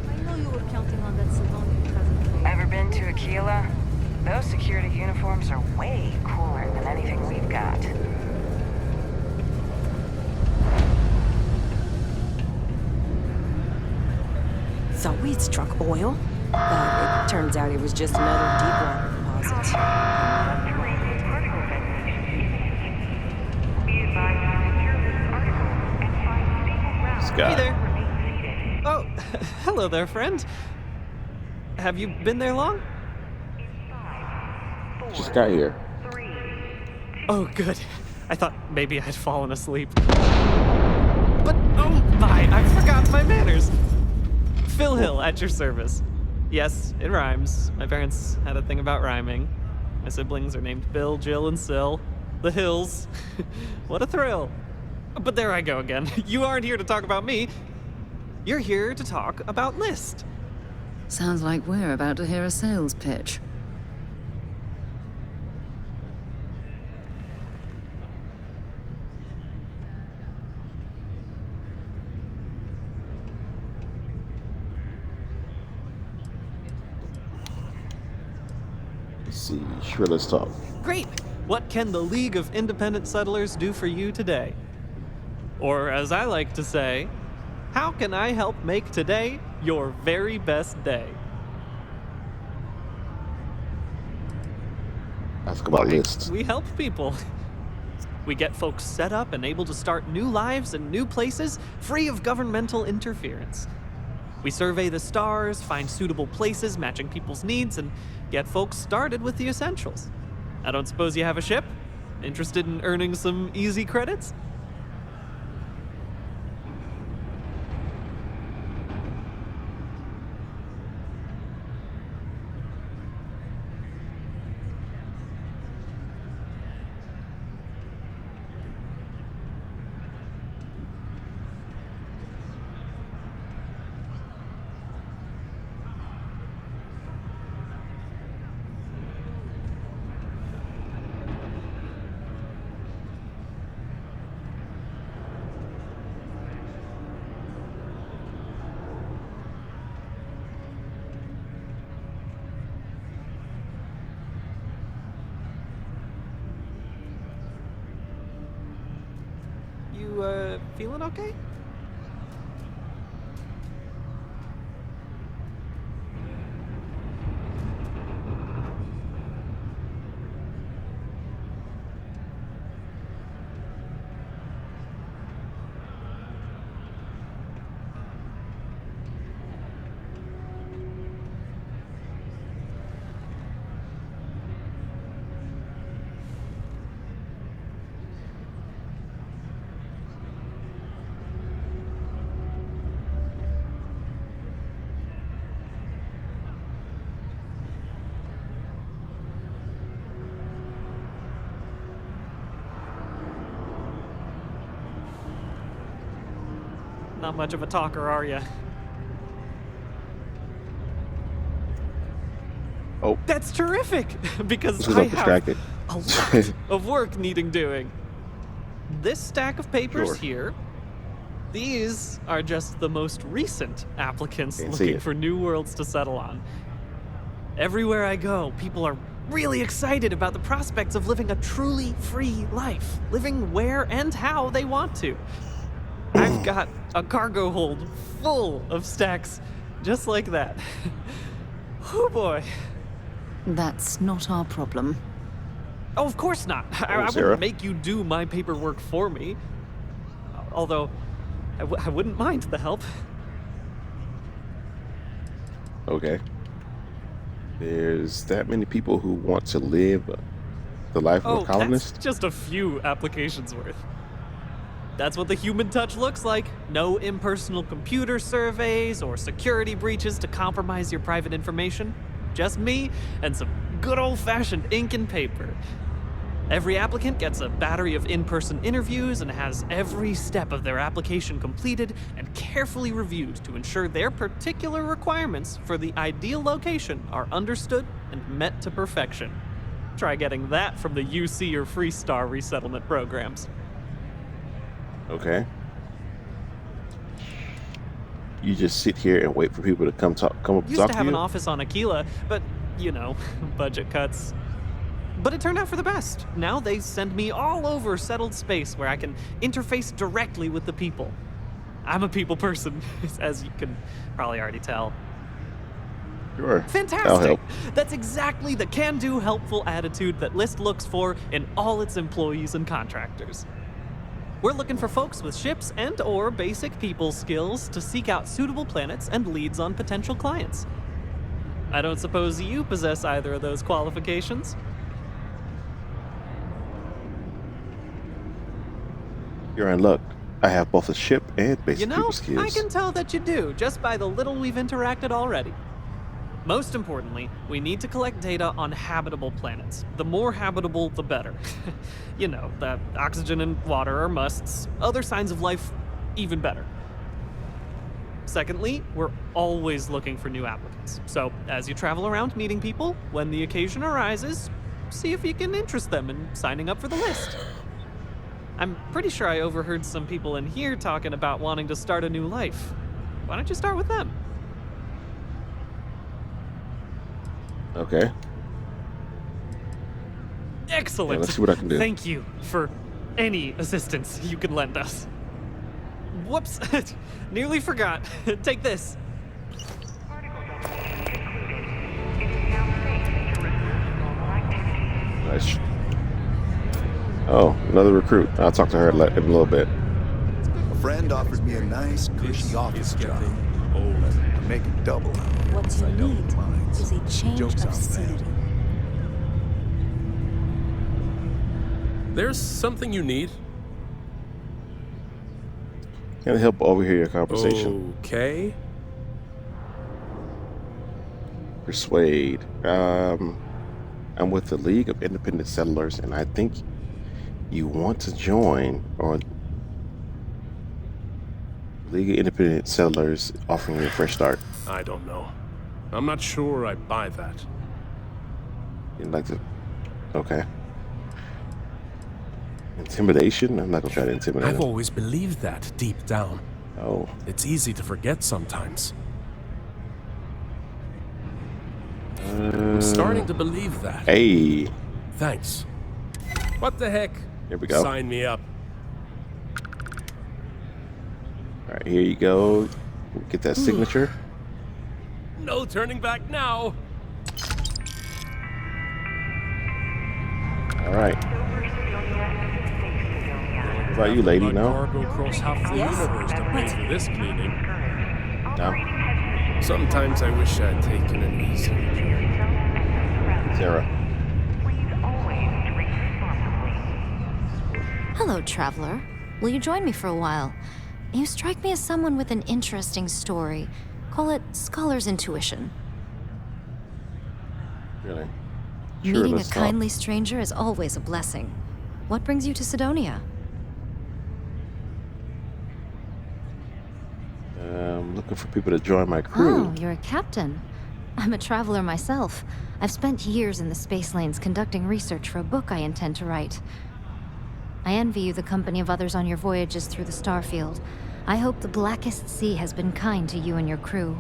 I know you were counting on that Salonia cousin. Ever been to Aquila? Those security uniforms are way cooler than anything we've got. Thought we'd struck oil, but it turns out it was just another deep water deposit. Hey there. Oh, hello there, friend. Have you been there long? Just got here. Oh, good. I thought maybe I'd fallen asleep. But, oh my, I forgot my manners. Phil Hill, at your service. Yes, it rhymes. My parents had a thing about rhyming. My siblings are named Bill, Jill, and Sil. The Hills. What a thrill. But there I go again. You aren't here to talk about me. You're here to talk about List. Sounds like we're about to hear a sales pitch. Let's see. Sure, let's talk. Great! What can the League of Independent Settlers do for you today? Or, as I like to say, how can I help make today your very best day? Ask about lists. We help people. We get folks set up and able to start new lives in new places, free of governmental interference. We survey the stars, find suitable places matching people's needs, and get folks started with the essentials. I don't suppose you have a ship? Interested in earning some easy credits? You, feeling okay? Not much of a talker, are you? Oh. That's terrific! Because This is I not distracted. have a lot of work needing doing. This stack of papers Sure. here, these are just the most recent applicants Can't see looking it. for new worlds to settle on. Everywhere I go, people are really excited about the prospects of living a truly free life, living where and how they want to. I've got a cargo hold full of stacks just like that. Oh boy. That's not our problem. Oh, of course not. I Sarah. wouldn't make you do my paperwork for me. Although, I wouldn't mind the help. Okay. There's that many people who want to live the life of a colonist? That's just a few applications worth. That's what the human touch looks like. No impersonal computer surveys or security breaches to compromise your private information. Just me and some good old-fashioned ink and paper. Every applicant gets a battery of in-person interviews and has every step of their application completed and carefully reviewed to ensure their particular requirements for the ideal location are understood and met to perfection. Try getting that from the UC or Freestar resettlement programs. Okay. You just sit here and wait for people to come up Used talk to have you? an office on Aquila, but, you know, budget cuts. But it turned out for the best. Now they send me all over settled space where I can interface directly with the people. I'm a people person, as you can probably already tell. Sure. Fantastic! I'll help. That's exactly the can-do, helpful attitude that List looks for in all its employees and contractors. We're looking for folks with ships and/or basic people skills to seek out suitable planets and leads on potential clients. I don't suppose you possess either of those qualifications? You're in luck. I have both a ship and basic You know, people skills. I can tell that you do, just by the little we've interacted already. Most importantly, we need to collect data on habitable planets. The more habitable, the better. You know, the oxygen and water are musts. Other signs of life, even better. Secondly, we're always looking for new applicants. So, as you travel around meeting people, when the occasion arises, see if you can interest them in signing up for the list. I'm pretty sure I overheard some people in here talking about wanting to start a new life. Why don't you start with them? Okay. Excellent. Yeah, let's see what I can do. Thank you for any assistance you can lend us. Whoops. Nearly forgot. Take this. Nice. Oh, another recruit. I'll talk to her in a little bit. A friend offered me a nice, cushy office job. I'm making double. What you need is a change Joke's of on them. scenery. There's something you need. Can I help overhear your conversation? Okay. Persuade. I'm with the League of Independent Settlers, and I think you want to join, or League of Independent Settlers offering you a fresh start. I don't know. I'm not sure I buy that. You'd like to... Okay. Intimidation? I'm not gonna try to intimidate I've him. always believed that deep down. Oh. It's easy to forget sometimes. I'm starting to believe that. Hey. Thanks. What the heck? Here we go. Sign me up. All right, here you go. Get that signature. No turning back now. All right. What about you, lady? No? Cargo across half the universe to pay for this cleaning. No. Sometimes I wish I'd taken an easier journey. Sarah. Hello, traveler. Will you join me for a while? You strike me as someone with an interesting story. Call it scholar's intuition. Really? Sure, Meeting a let's talk. kindly stranger is always a blessing. What brings you to Sidonia? Looking for people to join my crew. Oh, you're a captain. I'm a traveler myself. I've spent years in the space lanes conducting research for a book I intend to write. I envy you the company of others on your voyages through the Starfield. I hope the Blackest Sea has been kind to you and your crew.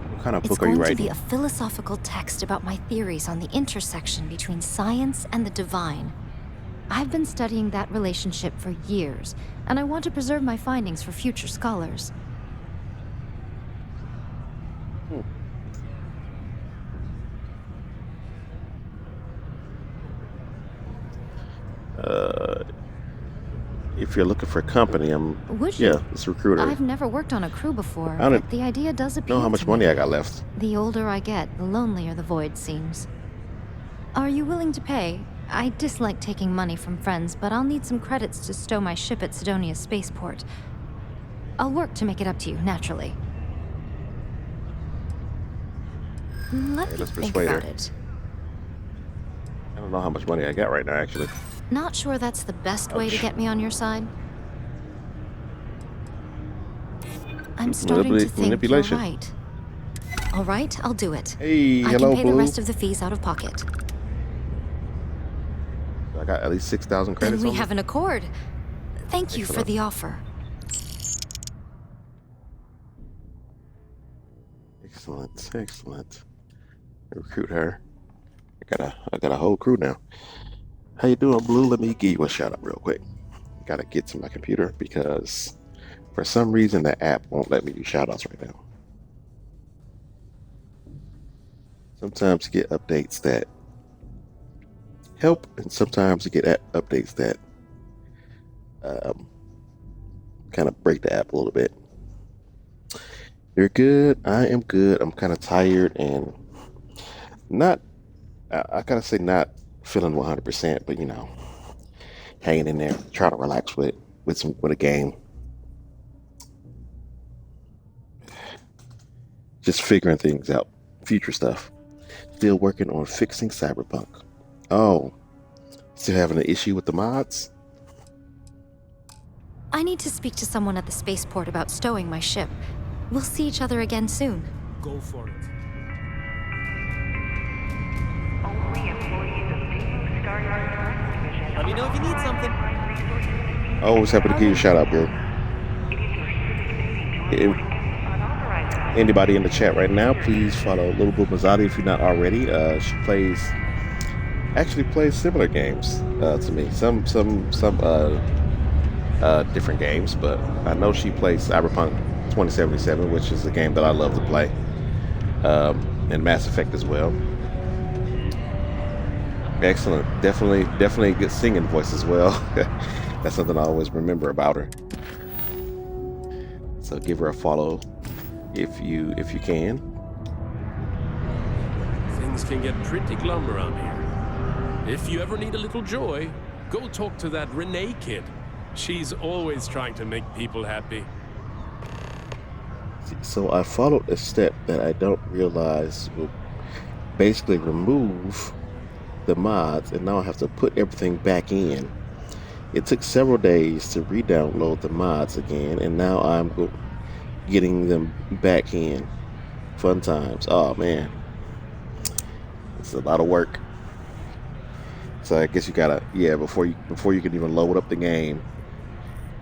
What kind of It's book are you going to writing? be a philosophical text about my theories on the intersection between science and the divine. I've been studying that relationship for years, and I want to preserve my findings for future scholars. If you're looking for company, Would you? yeah, it's a recruiter. I've never worked on a crew before, I don't but the idea does appeal know how much to money me. I got left. The older I get, the lonelier the void seems. Are you willing to pay? I dislike taking money from friends, but I'll need some credits to stow my ship at Sidonia's spaceport. I'll work to make it up to you, naturally. Let me Let's think persuade her. about it. I don't know how much money I got right now, actually. Not sure that's the best way to get me on your side. I'm starting to think you're Manipulation. right. All right, I'll do it. Hey, I hello, can pay the Blue. rest of the fees out of pocket. I got at least 6,000 Then credits. we on have me? an accord. Thank you for Excellent. the offer. Excellent, excellent. Recruit her. I got a whole crew now. How you doing, Blue? Let me give you a shout out real quick. Gotta get to my computer because for some reason the app won't let me do shout outs right now. Sometimes you get updates that help, and sometimes you get updates that kind of break the app a little bit. You're good. I am good. I'm kind of tired and not, I gotta say, not feeling 100%, but you know, hanging in there, trying to relax with a game. Just figuring things out, future stuff. Still working on fixing Cyberpunk. Oh, still having an issue with the mods? I need to speak to someone at the spaceport about stowing my ship. We'll see each other again soon. Go for it. Let me know if you need something. Always happy to give you a shout out, bro. Anybody in the chat right now, please follow Little Blue Mazzotti if you're not already. She actually plays similar games to me. Some different games, but I know she plays Cyberpunk 2077, which is a game that I love to play, and Mass Effect as well. Excellent. Definitely a good singing voice as well. That's something I always remember about her. So give her a follow if you can. Things can get pretty glum around here. If you ever need a little joy, go talk to that Renee kid. She's always trying to make people happy. So I followed a step that I don't realize will basically remove the mods, and now I have to put everything back in. It took several days to re-download the mods again, and now I'm getting them back in. Fun times. Oh man, it's a lot of work. So I guess you gotta, before you can even load up the game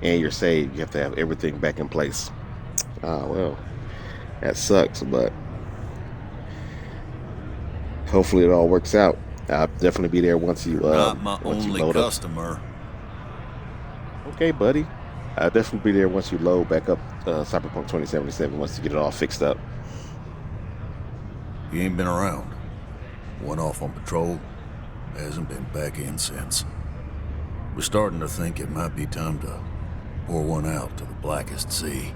and your save, you have to have everything back in place. Oh well, that sucks, but hopefully it all works out. I'll definitely be there once you Not my once you only load customer. up. Okay, buddy. I'll definitely be there once you load back up Cyberpunk 2077 once you get it all fixed up. He ain't been around. Went off on patrol. Hasn't been back in since. We're starting to think it might be time to pour one out to the blackest sea.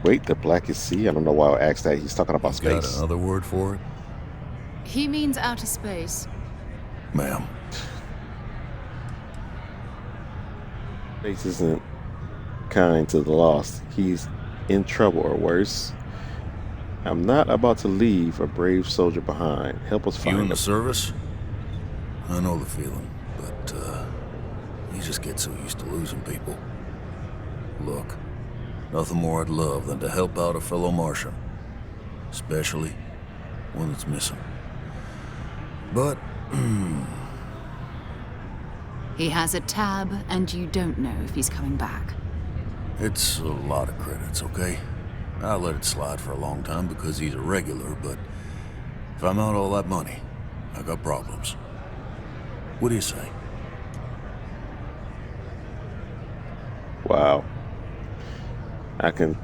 Wait, the blackest sea? I don't know why I asked that. He's talking about space. Got another word for it? He means outer space. Ma'am. Space isn't kind to the lost. He's in trouble or worse. I'm not about to leave a brave soldier behind. Help us find You in him. the service? I know the feeling, but you just get so used to losing people. Look, nothing more I'd love than to help out a fellow Martian, especially one that's missing. But He has a tab, and you don't know if he's coming back. it's a lot of credits, okay? I let it slide for a long time because he's a regular, but if I'm out all that money, I got problems. What do you say? Wow. I can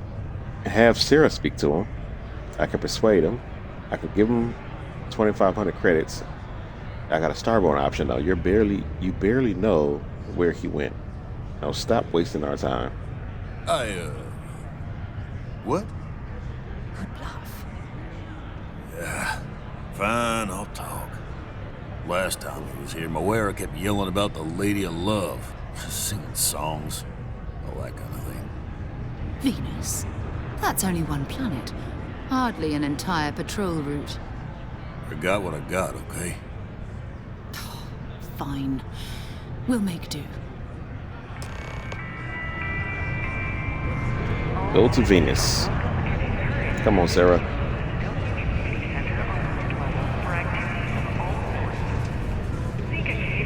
have Sarah speak to him. I can persuade him. I could give him 2,500 credits. I got a Starborn option though. You barely know where he went. Now stop wasting our time. What? Good bluff. Yeah, fine, I'll talk. Last time he was here, Moira kept yelling about the Lady of Love, singing songs, all that kind of thing. Venus? That's only one planet. Hardly an entire patrol route. I got what I got, okay? Fine. We'll make do. Go to Venus. Come on, Sarah.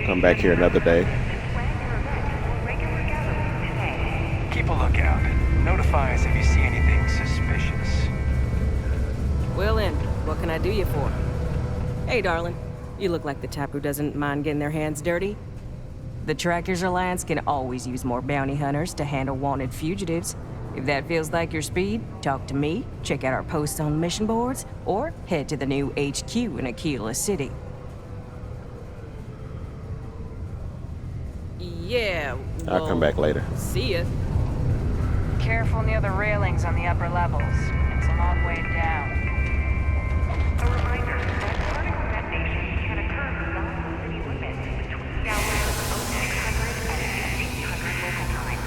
Come back here another day. Keep a lookout. Notify us if you see anything suspicious. Well then, what can I do you for? Hey, darling. You look like the type who doesn't mind getting their hands dirty. The Trackers Alliance can always use more bounty hunters to handle wanted fugitives. If that feels like your speed, talk to me, check out our posts on mission boards, or head to the new HQ in Aquila City. Yeah, I'll come back later. See ya. Careful near the railings on the upper levels. It's a long way down. A reminder that vertical detonation can occur beyond city limits between the hours of 0600 and 1500 local time.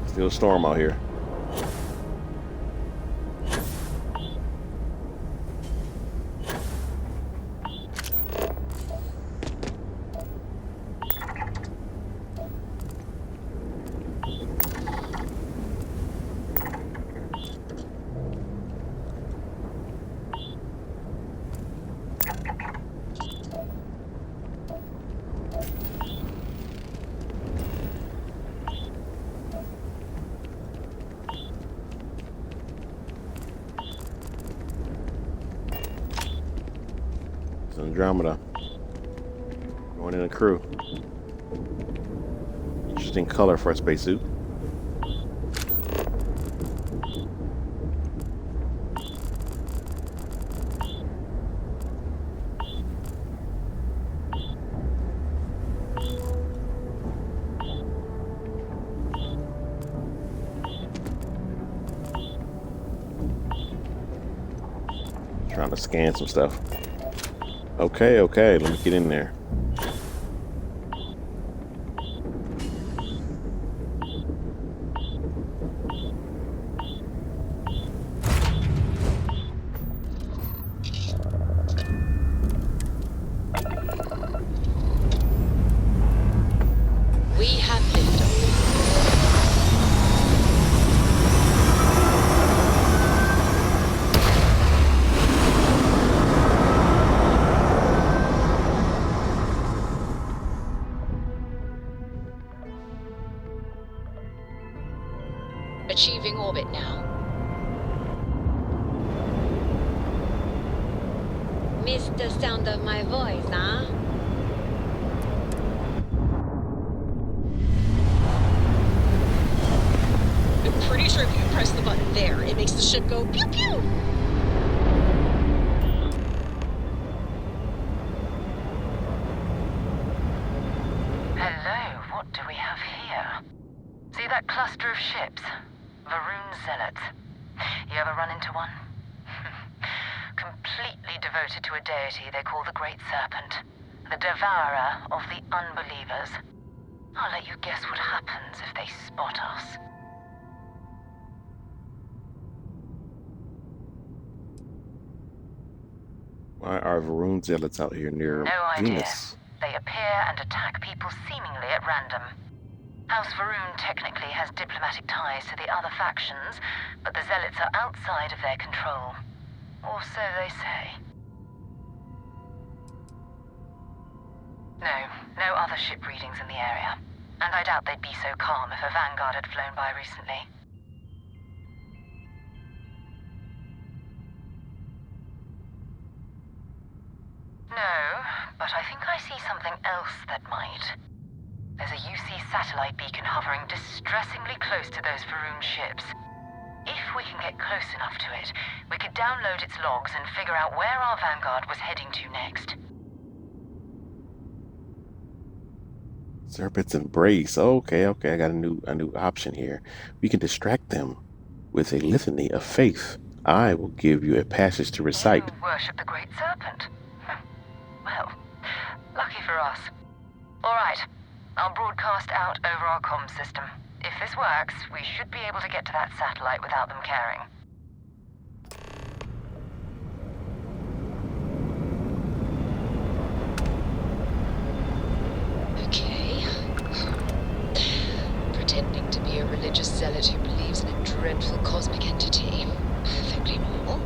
Still a storm out here. It's Andromeda. Going in a crew. Interesting color for a spacesuit. Trying to scan some stuff. Okay, let me get in there. We have liftoff. Achieving orbit now. Missed the sound of my voice, huh? I'm pretty sure if you press the button there, it makes the ship go pew pew. Hello, what do we have here? See that cluster of ships? Varun Zealots. You ever run into one? Completely devoted to a deity they call the Great Serpent, the devourer of the unbelievers. I'll let you guess what happens if they spot us. Why are Varun zealots out here near No idea. Venus? They appear and attack people seemingly at random. House Varun technically has diplomatic ties to the other factions, but the Zealots are outside of their control. Or so they say. No other ship readings in the area. And I doubt they'd be so calm if a Vanguard had flown by recently. No, but I think I see something else that might. There's a UC satellite beacon hovering distressingly close to those Faroon ships. If we can get close enough to it, we could download its logs and figure out where our Vanguard was heading to next. Serpent's Embrace. Okay, I got a new option here. We can distract them with a litany of faith. I will give you a passage to recite. You worship the Great Serpent? Well, lucky for us. All right, I'll broadcast out over our comms system. If this works, we should be able to get to that satellite without them caring. Okay. Pretending to be a religious zealot who believes in a dreadful cosmic entity. Perfectly normal.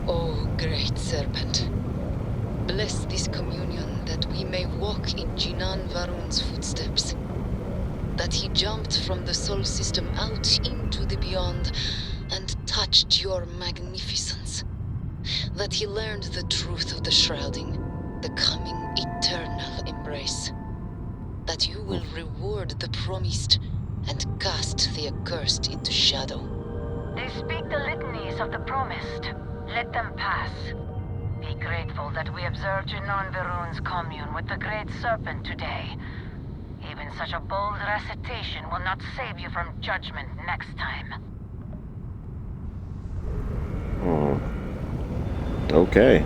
Oh, Great Serpent. Bless this communion that we may walk in Jinan Varun's footsteps. That he jumped from the Sol system out into the beyond and touched your magnificence. That he learned the truth of the shrouding, the coming eternal embrace. That you will reward the promised and cast the accursed into shadow. They speak the litanies of the promised. Let them pass. Be grateful that we observed Jinan Varun's commune with the Great Serpent today. Even such a bold recitation will not save you from judgment next time. Okay.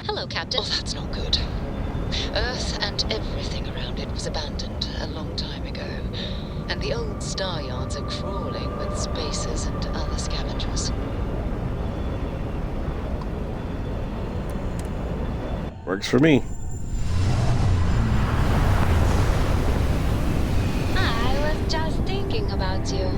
Hello, Captain. Oh, that's not good. Earth and everything around it was abandoned a long time ago, and the old star yards are crawling with spacers and other scavengers. Works for me. I was just thinking about you.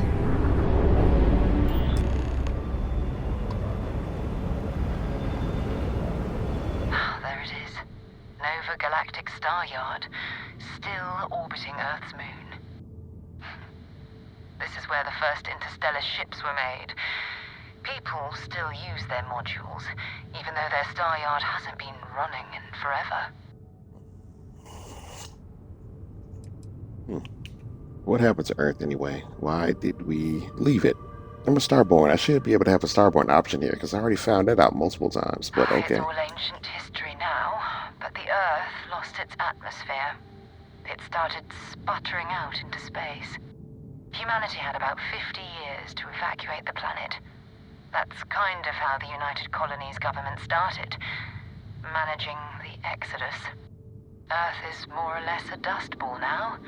There it is. Nova Galactic Star Yard, still orbiting Earth's moon. This is where the first interstellar ships were made. People still use their modules, even though their star yard hasn't been running in forever. What happened to Earth anyway? Why did we leave it? I'm a Starborn. I should be able to have a Starborn option here, because I already found that out multiple times, but okay. It's all ancient history now, but the Earth lost its atmosphere. It started sputtering out into space. Humanity had about 50 years to evacuate the planet. That's kind of how the United Colonies government started, managing the exodus. Earth is more or less a dust ball now.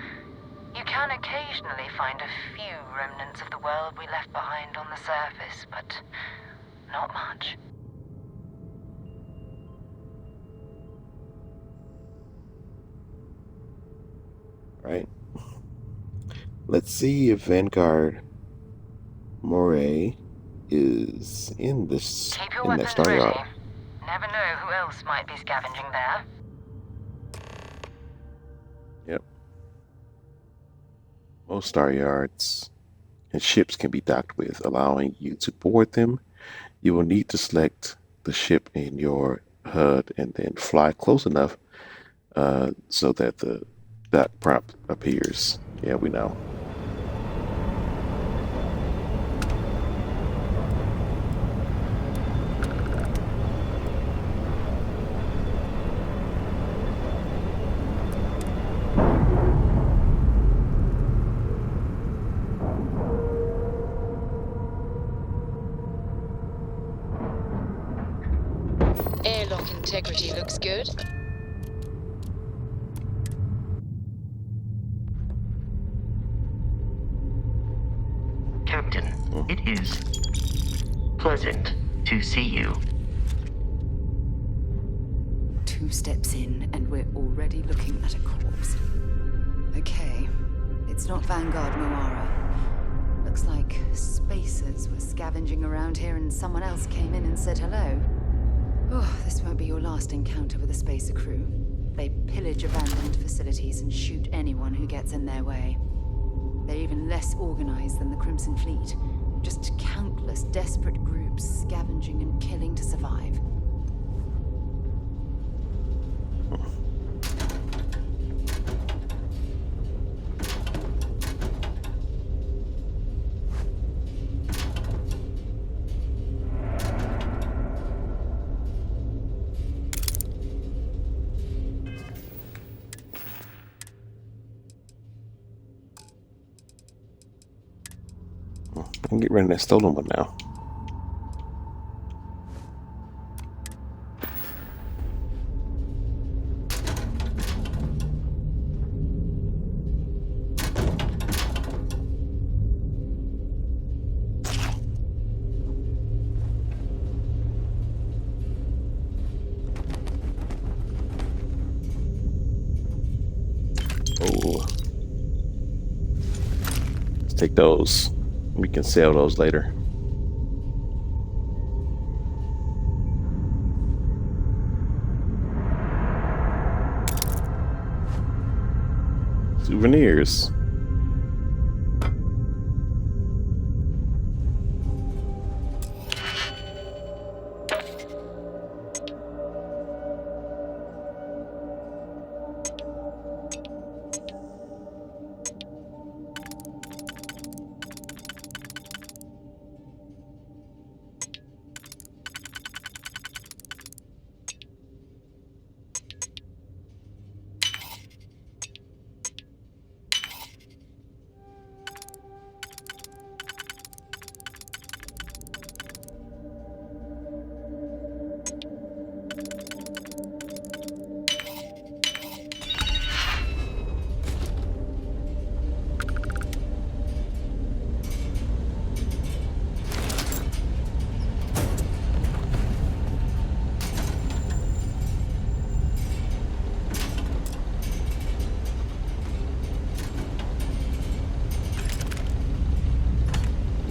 You can occasionally find a few remnants of the world we left behind on the surface, but not much. Right. Let's see if Vanguard Moray is in this Keep your in that weapons star ready. yard. Never know who else might be scavenging there. Yep. Most star yards and ships can be docked with, allowing you to board them. You will need to select the ship in your HUD and then fly close enough so that the dock prompt appears. Yeah, we know. Integrity looks good. Captain, it is pleasant to see you. 2 steps in, and we're already looking at a corpse. Okay, it's not Vanguard Moara. Looks like spacers were scavenging around here and someone else came in and said hello. Oh, this won't be your last encounter with a spacer crew. They pillage abandoned facilities and shoot anyone who gets in their way. They're even less organized than the Crimson Fleet. Just countless desperate groups scavenging and killing to survive. I can get rid of that stolen one now. Oh, let's take those. We can sell those later. Souvenirs.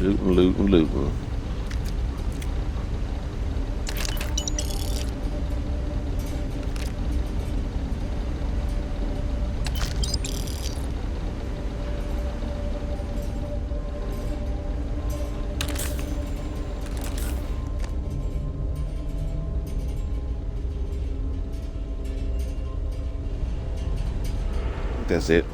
Lootin', lootin', lootin'. That's it.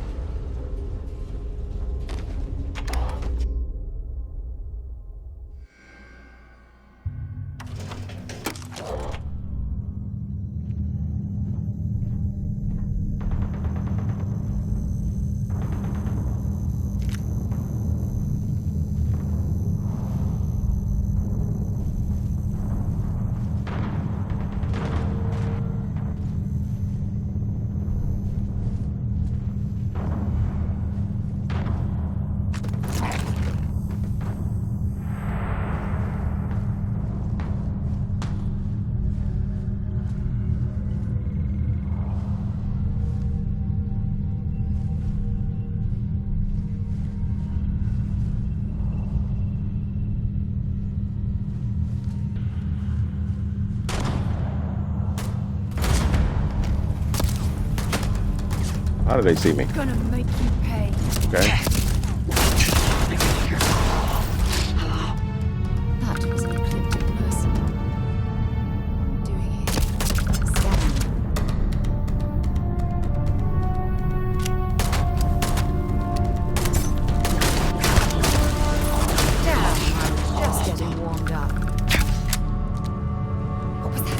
How did they see me? Gonna make you pay. Okay. That was an ecliptic person. Doing it. Scanning. Damn, I was just getting warmed up. What was that?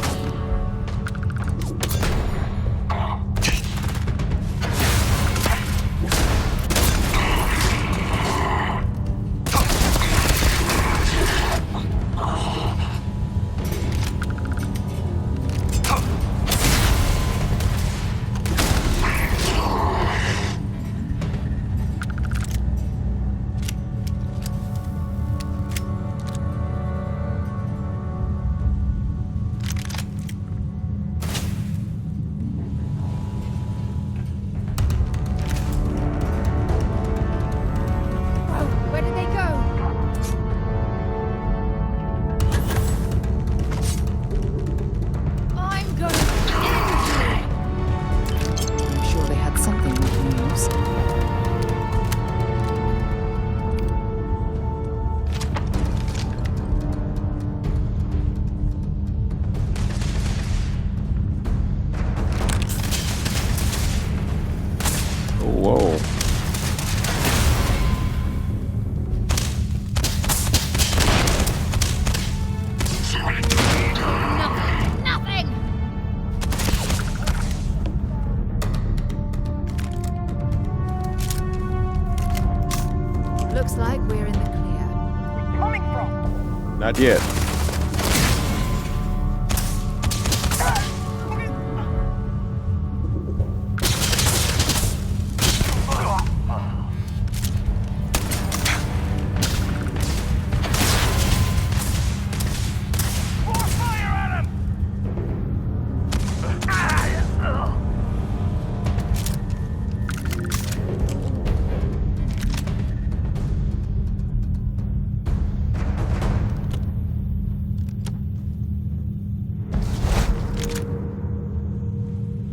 Looks like we're in the clear. Coming from. Not yet.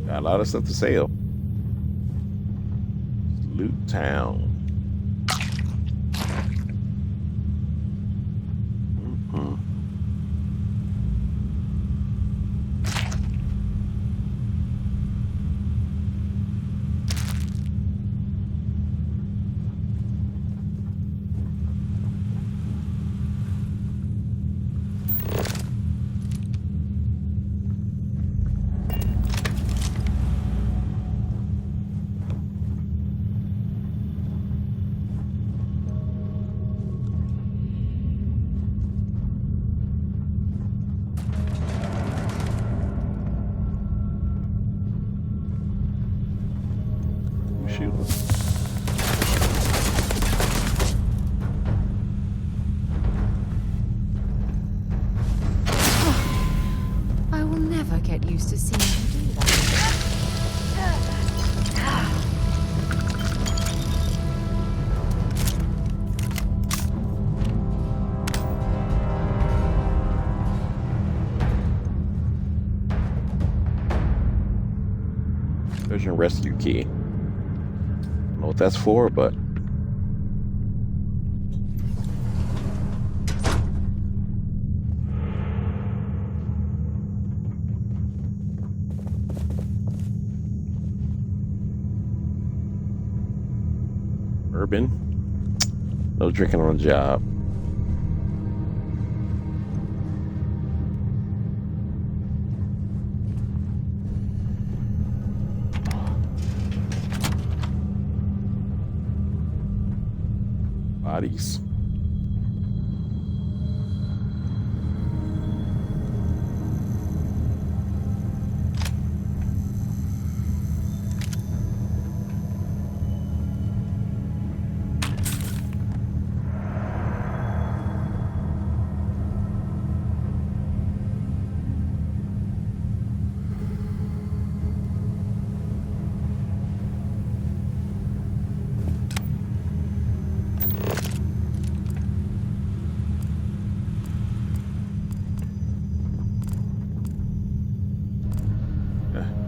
Got a lot of stuff to sell. Loot Town. I will never get used to seeing you do that. There's your rescue key. I don't know what that's for, but bourbon. No drinking on the job. Bodies.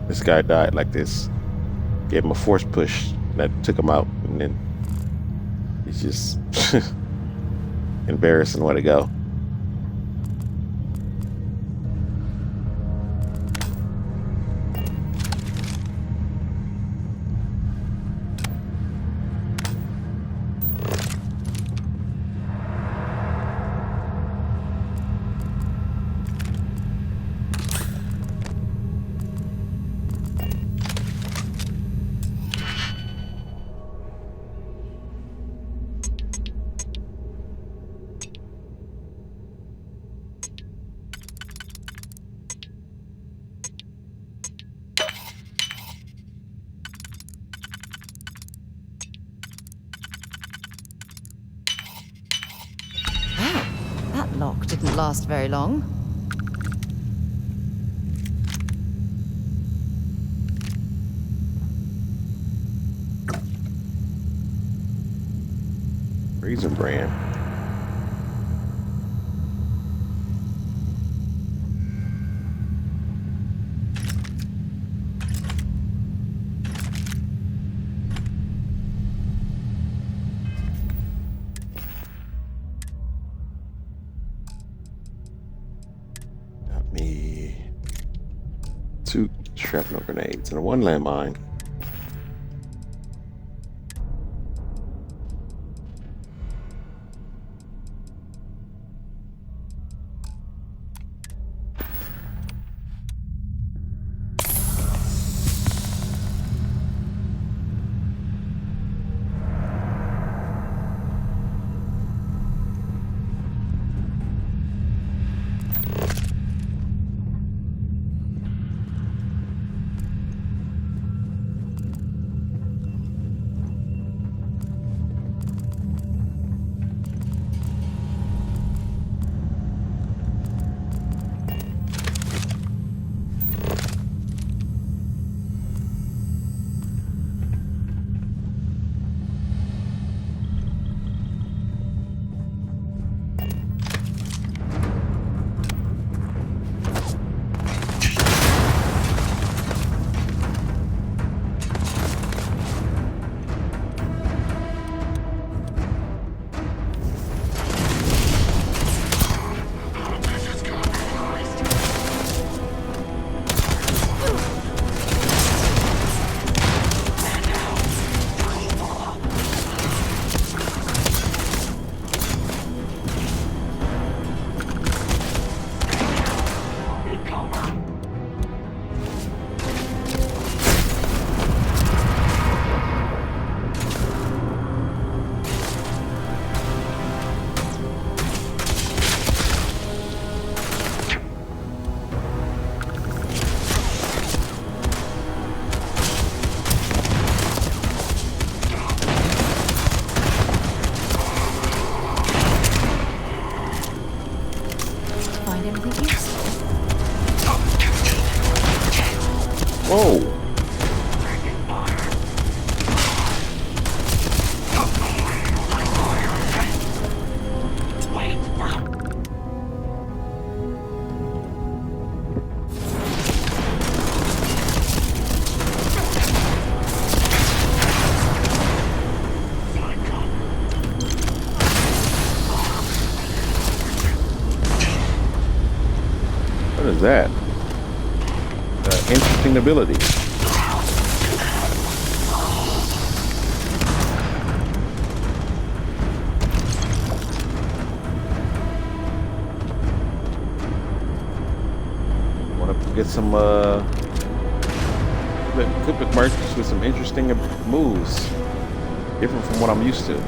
This guy died like this. Gave him a force push that took him out, and then he's just embarrassing way to go. That lock didn't last very long. Raisin Bran. Got me 2 shrapnel grenades and 1 landmine. is that? Interesting ability. Want to get some equipment merchants with some interesting moves, different from what I'm used to.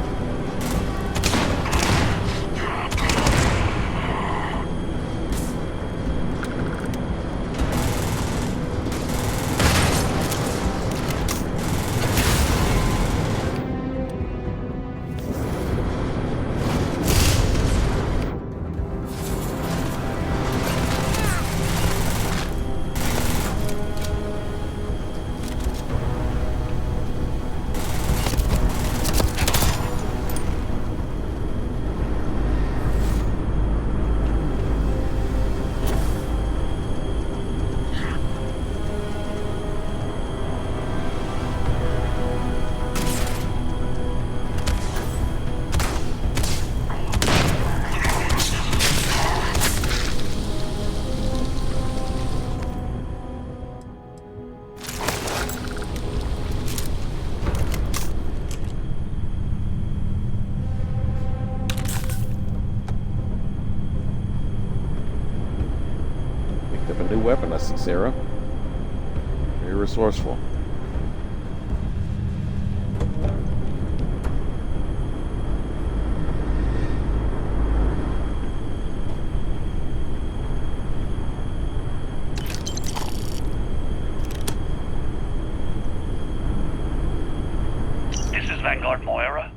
Weapon, I see Sarah. Very resourceful. This is Vanguard Moira.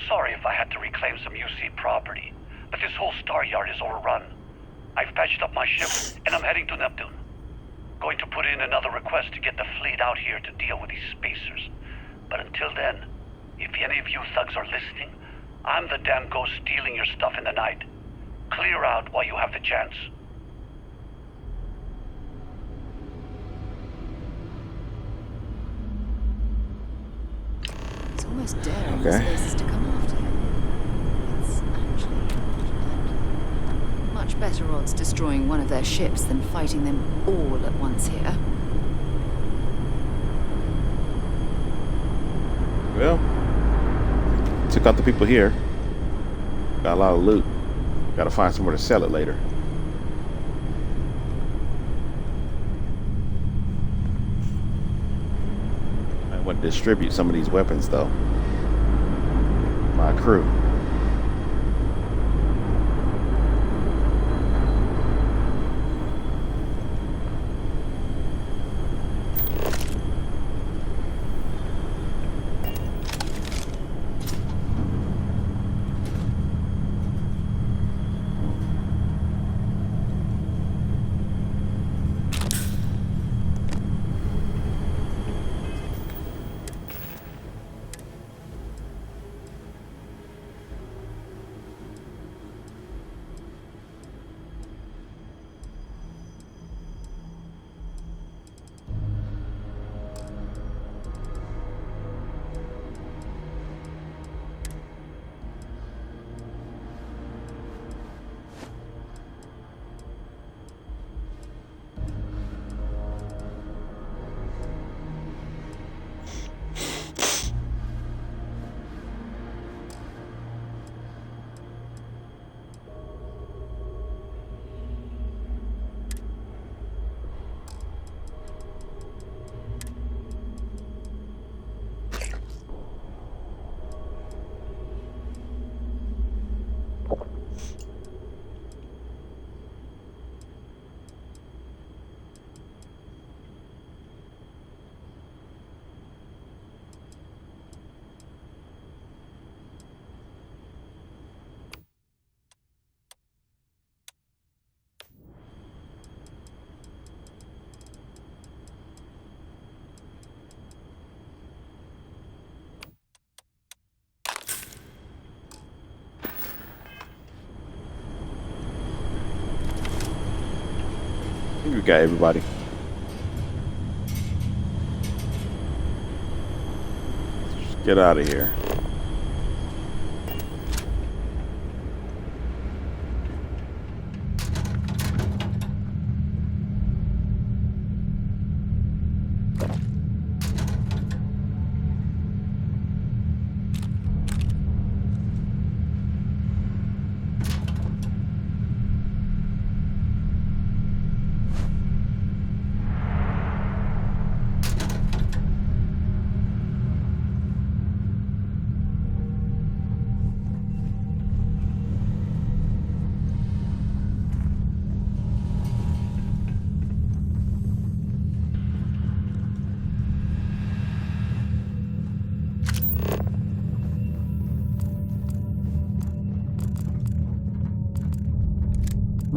Sorry if I had to reclaim some UC property, but this whole star yard is overrun. I've patched up my ship, and I'm heading to Neptune. Going to put in another request to get the fleet out here to deal with these spacers. But until then, if any of you thugs are listening, I'm the damn ghost stealing your stuff in the night. Clear out while you have the chance. It's almost daring Okay. spaces to come after him. It's actually much better odds destroying one of their ships than fighting them all at once here. Well, took out the people here. Got a lot of loot. Got to find somewhere to sell it later. I want to distribute some of these weapons though. My crew. We got everybody. Just get out of here.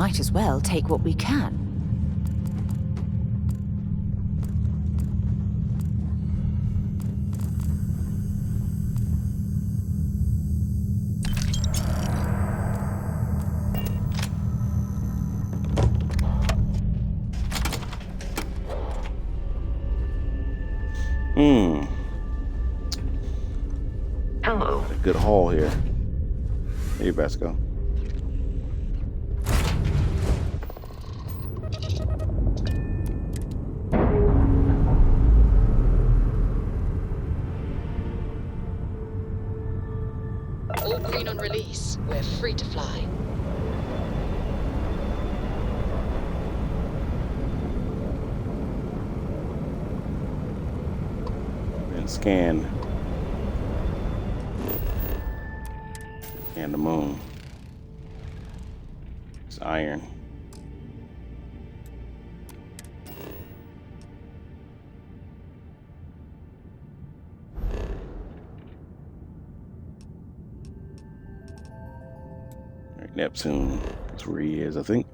Might as well take what we can. Hello. A good haul here. Hey, Vasco. All green on release. We're free to fly. And scan the moon. It's iron. All right, Neptune. That's where he is, I think.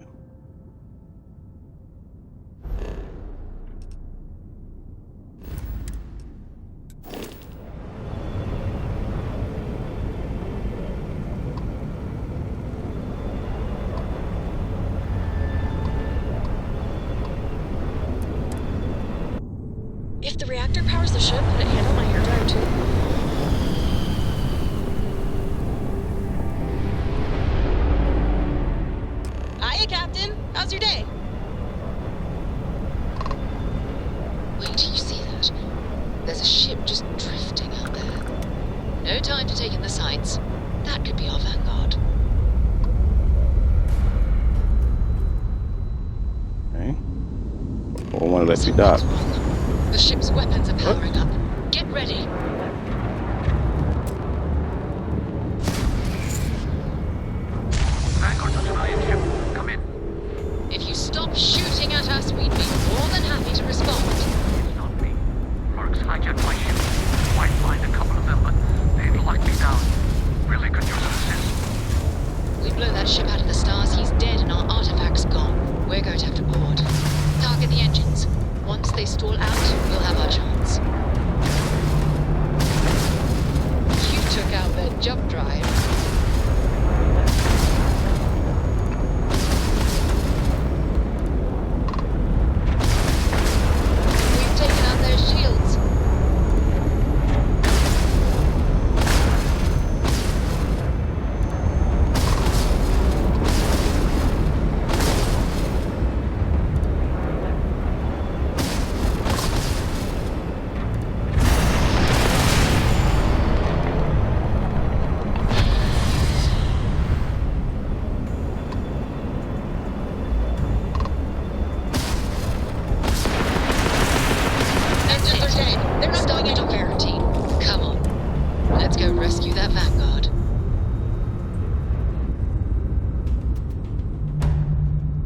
If the reactor powers the ship, would it handle my hair dryer too? Hiya, Captain. How's your day? Wait till you see that. There's a ship just drifting out there. No time to take in the sights. That could be our vanguard. Okay. Or one lets me dock. The ship's weapons are powering up. Get ready. Vanguard to civilian ship. Come in. If you stop shooting at us, we'd be more than happy to respond. It's not me. Mercs hijacked my ship. Might find a couple of them, but they'd lock me down. Really could use an assist. We blow that ship out of the stars, he's dead and our artifact's gone. We're going to have to board. Target the engines. Once they stall out, we'll have our chance. You took out their jump drive. We've taken out their shields. Rescue that vanguard.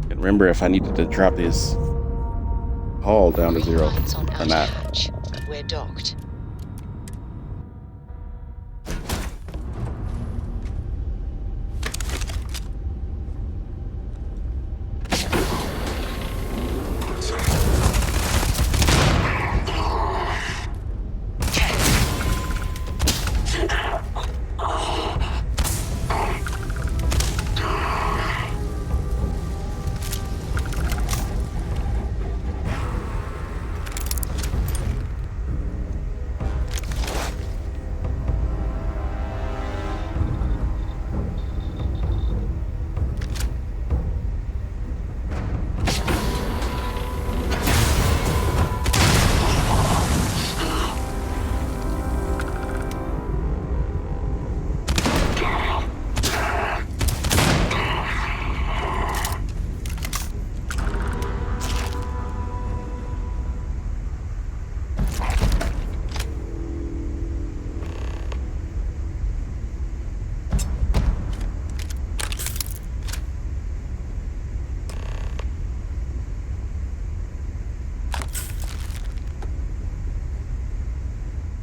And remember if I needed to drop this hull down to 0 or not. We're docked.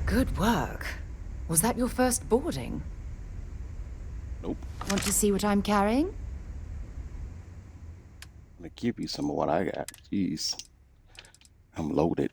Good work. Was that your first boarding? Nope. Want to see what I'm carrying? I'm gonna give you some of what I got. Jeez, I'm loaded.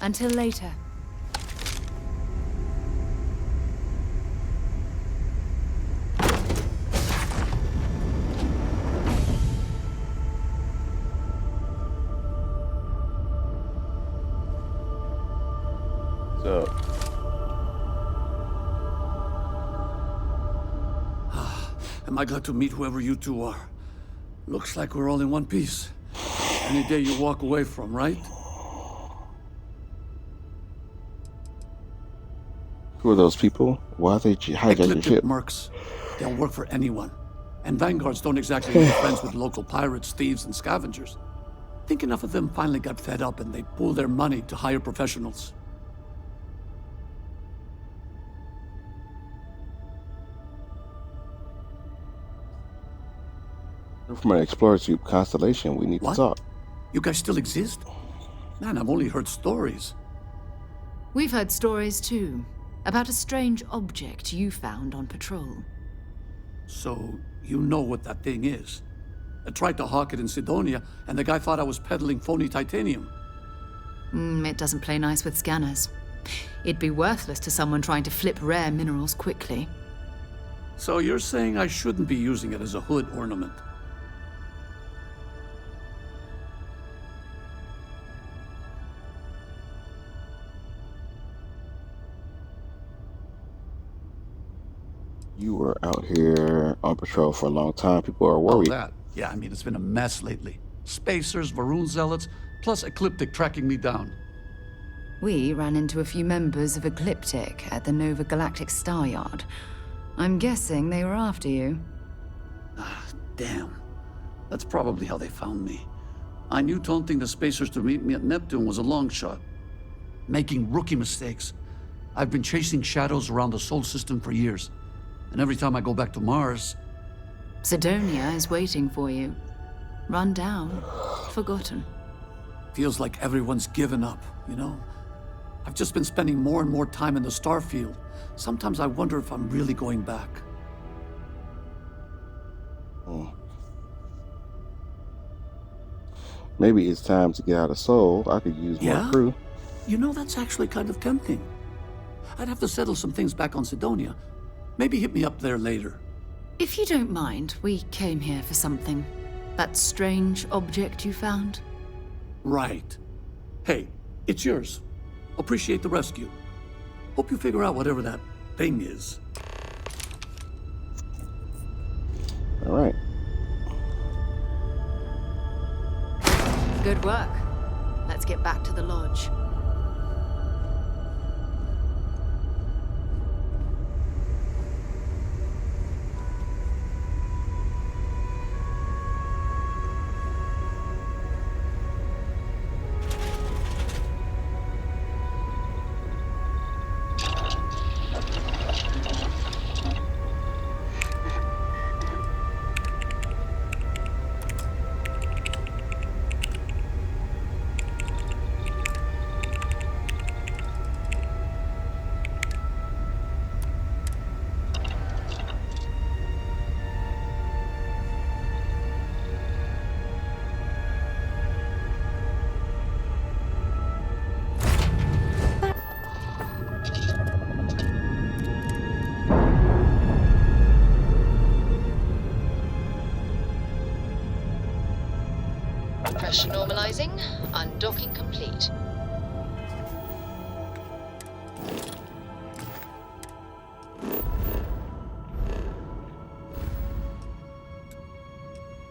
Until later. So, am I glad to meet whoever you two are. Looks like we're all in one piece. Any day you walk away from, right? who are those people? Why are they hijack your ship? Mercs. They'll work for anyone. And vanguards don't exactly make friends with local pirates, thieves, and scavengers. Think enough of them finally got fed up and they pooled their money to hire professionals. From an Explorer Tube constellation, we need to talk. You guys still exist? Man, I've only heard stories. We've heard stories too, about a strange object you found on patrol. So, you know what that thing is? I tried to hawk it in Sidonia, and the guy thought I was peddling phony titanium. It doesn't play nice with scanners. It'd be worthless to someone trying to flip rare minerals quickly. So you're saying I shouldn't be using it as a hood ornament? You were out here on patrol for a long time. People are worried. Oh, that. Yeah, I mean, it's been a mess lately. Spacers, Varun zealots, plus Ecliptic tracking me down. We ran into a few members of Ecliptic at the Nova Galactic Star Yard. I'm guessing they were after you. Damn. That's probably how they found me. I knew taunting the Spacers to meet me at Neptune was a long shot. Making rookie mistakes. I've been chasing shadows around the Sol system for years. And every time I go back to Mars... Sidonia is waiting for you. Run down. Forgotten. Feels like everyone's given up, you know? I've just been spending more and more time in the Starfield. Sometimes I wonder if I'm really going back. Maybe it's time to get out of Sol. I could use more crew. You know, that's actually kind of tempting. I'd have to settle some things back on Sidonia. Maybe hit me up there later. If you don't mind, we came here for something. That strange object you found? Right. Hey, it's yours. Appreciate the rescue. Hope you figure out whatever that thing is. All right. Good work. Let's get back to the lodge. Advising, undocking complete.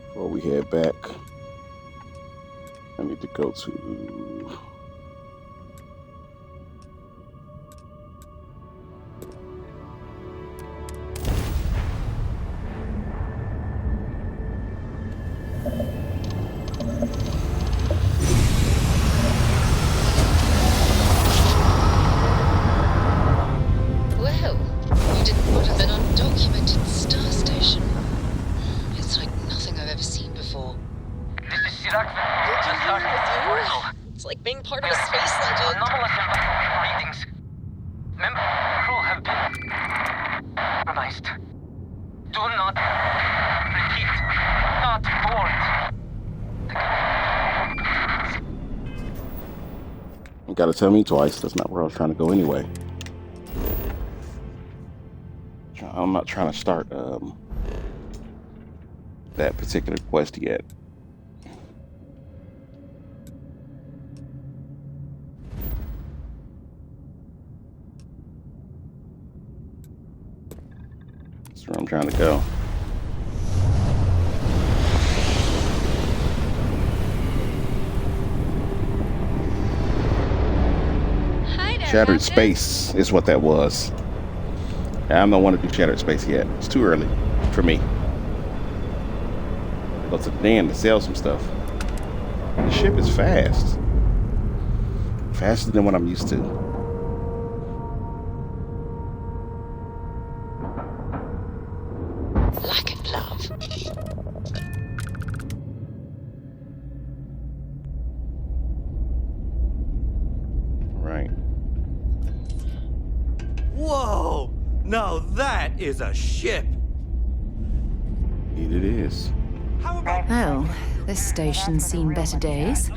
Before we head back, I need to go to... Well, you didn't put up an undocumented star station. It's like nothing I've ever seen before. It's like being part of a space legend. Readings. Member crew have been compromised. Do not repeat. Not board. You gotta tell me twice. That's not where I was trying to go anyway. I'm not trying to start that particular quest yet. That's where I'm trying to go. Shattered Space is what that was. I don't want to do Shattered Space yet. It's too early for me. Go to the den to sell some stuff. The ship is fast. Faster than what I'm used to. Like and love. Right. Whoa! Now that is a ship! Indeed it is. Well, this station's seen better days.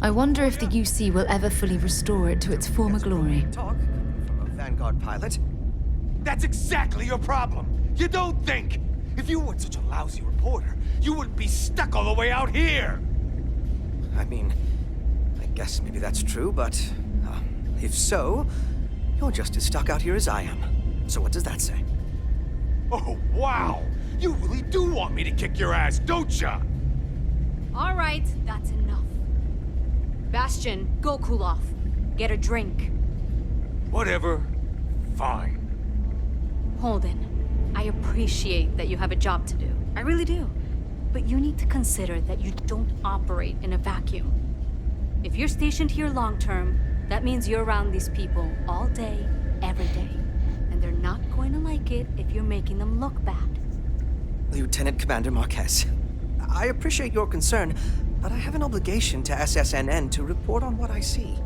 I wonder if the UC will ever fully restore it to its former glory. From a Vanguard pilot? That's exactly your problem! You don't think! If you weren't such a lousy reporter, you wouldn't be stuck all the way out here! I mean, I guess maybe that's true, but if so, you're just as stuck out here as I am. So what does that say? Oh, wow! You really do want me to kick your ass, don't ya? All right, that's enough. Bastion, go cool off. Get a drink. Whatever. Fine. Holden, I appreciate that you have a job to do. I really do. But you need to consider that you don't operate in a vacuum. If you're stationed here long term, that means you're around these people all day, every day. And they're not going to like it if you're making them look bad. Lieutenant Commander Marquez, I appreciate your concern, but I have an obligation to SSNN to report on what I see.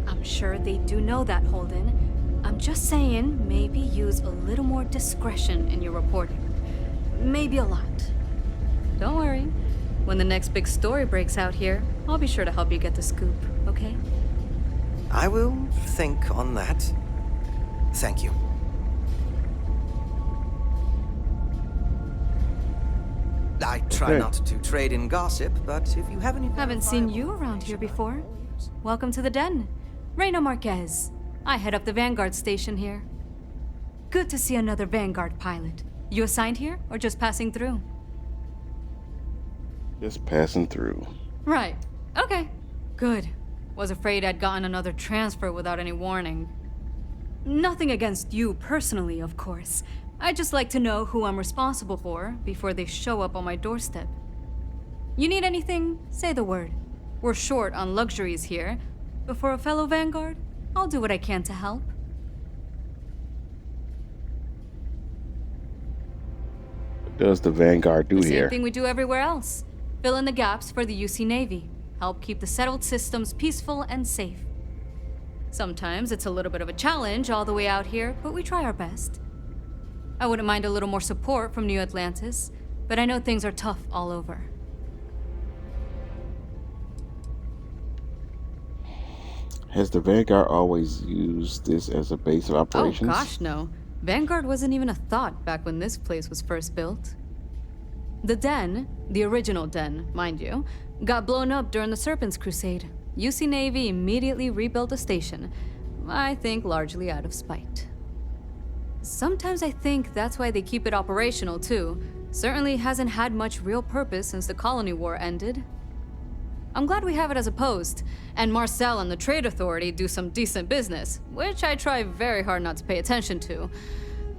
I'm sure they do know that, Holden. I'm just saying, maybe use a little more discretion in your reporting. Maybe a lot. Don't worry. When the next big story breaks out here, I'll be sure to help you get the scoop, okay? I will think on that. Thank you. I try not to trade in gossip, but if you have any... Haven't seen you around here before. Welcome to the den. Reina Marquez. I head up the Vanguard station here. Good to see another Vanguard pilot. You assigned here, or just passing through? Just passing through. Right. Okay. Good. Was afraid I'd gotten another transfer without any warning. Nothing against you personally, of course. I'd just like to know who I'm responsible for before they show up on my doorstep. You need anything? Say the word. We're short on luxuries here, but for a fellow Vanguard, I'll do what I can to help. What does the Vanguard do The here? same thing we do everywhere else. Fill in the gaps for the UC Navy. Help keep the settled systems peaceful and safe. Sometimes it's a little bit of a challenge all the way out here, but we try our best. I wouldn't mind a little more support from New Atlantis, but I know things are tough all over. Has the Vanguard always used this as a base of operations? Oh gosh, no. Vanguard wasn't even a thought back when this place was first built. The den, the original den, mind you, Got blown up during the Serpent's Crusade. UC Navy immediately rebuilt the station. I think largely out of spite. Sometimes I think that's why they keep it operational, too. Certainly hasn't had much real purpose since the Colony War ended. I'm glad we have it as a post, and Marcel and the Trade Authority do some decent business, which I try very hard not to pay attention to.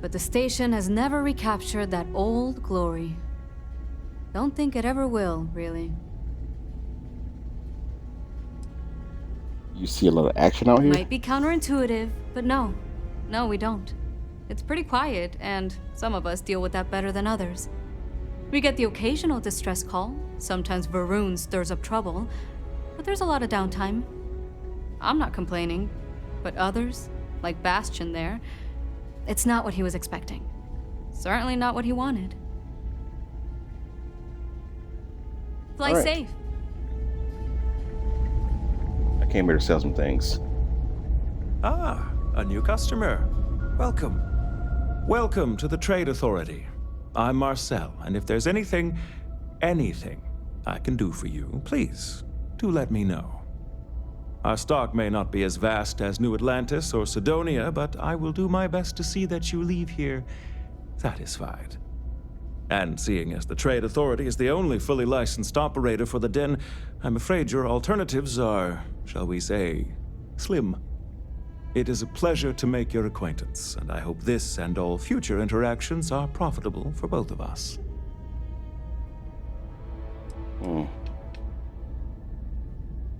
But the station has never recaptured that old glory. Don't think it ever will, really. You see a lot of action out here? Might be counterintuitive, but no. No, we don't. It's pretty quiet, and some of us deal with that better than others. We get the occasional distress call. Sometimes Varun stirs up trouble, but there's a lot of downtime. I'm not complaining, but others, like Bastion there, it's not what he was expecting. Certainly not what he wanted. Fly All right. safe. I came here to sell some things. Ah, a new customer. Welcome. Welcome to the Trade Authority. I'm Marcel, and if there's anything I can do for you, please, do let me know. Our stock may not be as vast as New Atlantis or Sidonia, but I will do my best to see that you leave here satisfied. And seeing as the Trade Authority is the only fully licensed operator for the Den, I'm afraid your alternatives are, shall we say, slim. It is a pleasure to make your acquaintance, and I hope this and all future interactions are profitable for both of us.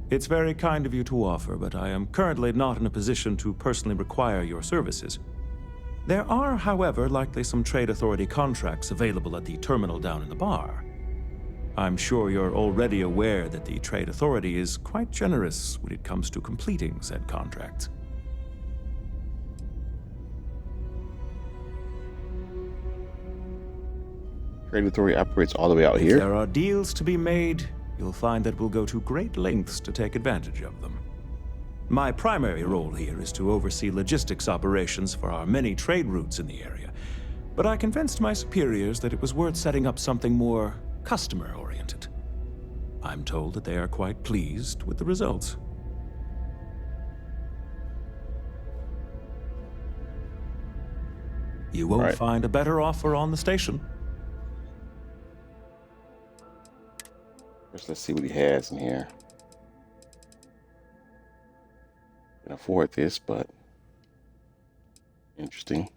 It's very kind of you to offer, but I am currently not in a position to personally require your services. There are, however, likely some Trade Authority contracts available at the terminal down in the bar. I'm sure you're already aware that the Trade Authority is quite generous when it comes to completing said contracts. Trade Authority operates all the way out If here. there are deals to be made, you'll find that we'll go to great lengths to take advantage of them. My primary role here is to oversee logistics operations for our many trade routes in the area, but I convinced my superiors that it was worth setting up something more customer-oriented. I'm told that they are quite pleased with the results. You won't find a better offer on the station. First, let's see what he has in here. Can afford this, but interesting.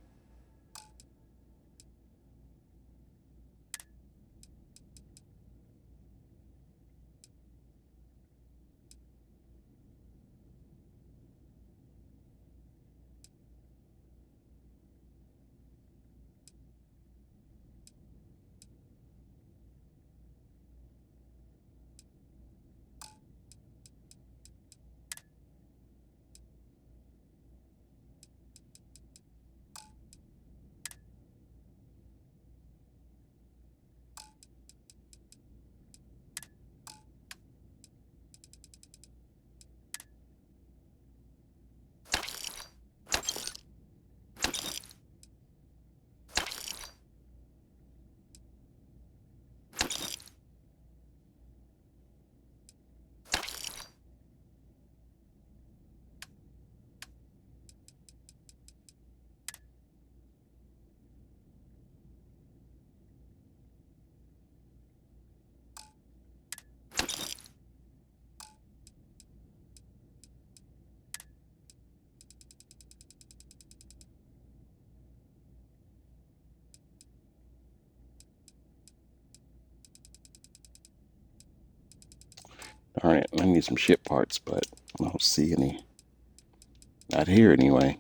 Darn it, I need some ship parts, but I don't see any. Not here anyway.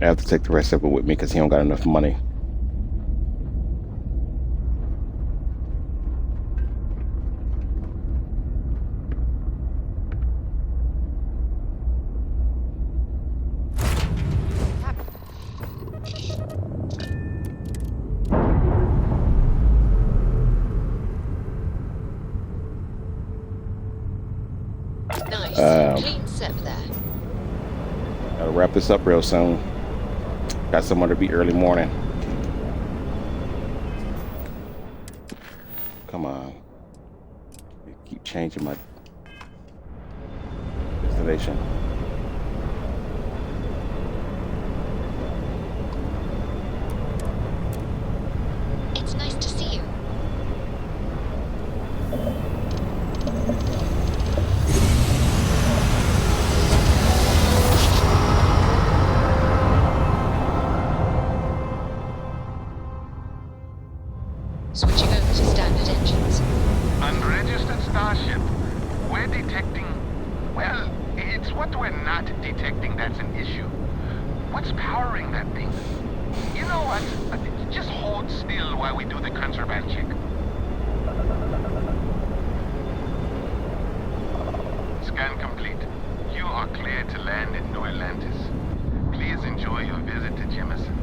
I have to take the rest of it with me because he don't got enough money. Clean set there. I'll wrap this up real soon. Got somewhere to be early morning. Come on. Keep changing my destination. It's nice to see you. Switching over to standard engines. Unregistered starship. We're detecting... Well, it's what we're not detecting that's an issue. What's powering that thing? You know what? Just hold still while we do the contraband check. Scan complete. You are cleared to land in New Atlantis. Please enjoy your visit to Jemison.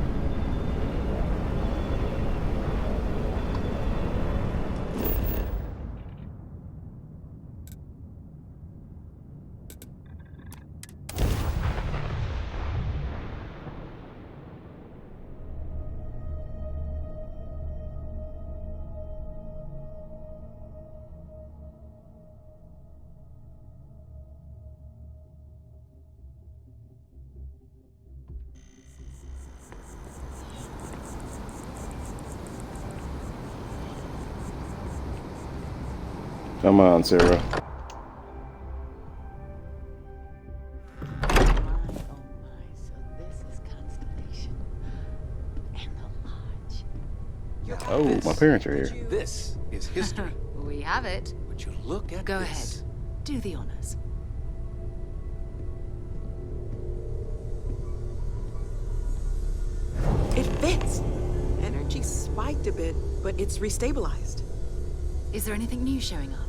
Come on, Sarah. Oh, my parents are here. This is history. We have it. Would you look at Go this? ahead. Do the honors. It fits. Energy spiked a bit, but it's restabilized. Is there anything new showing up?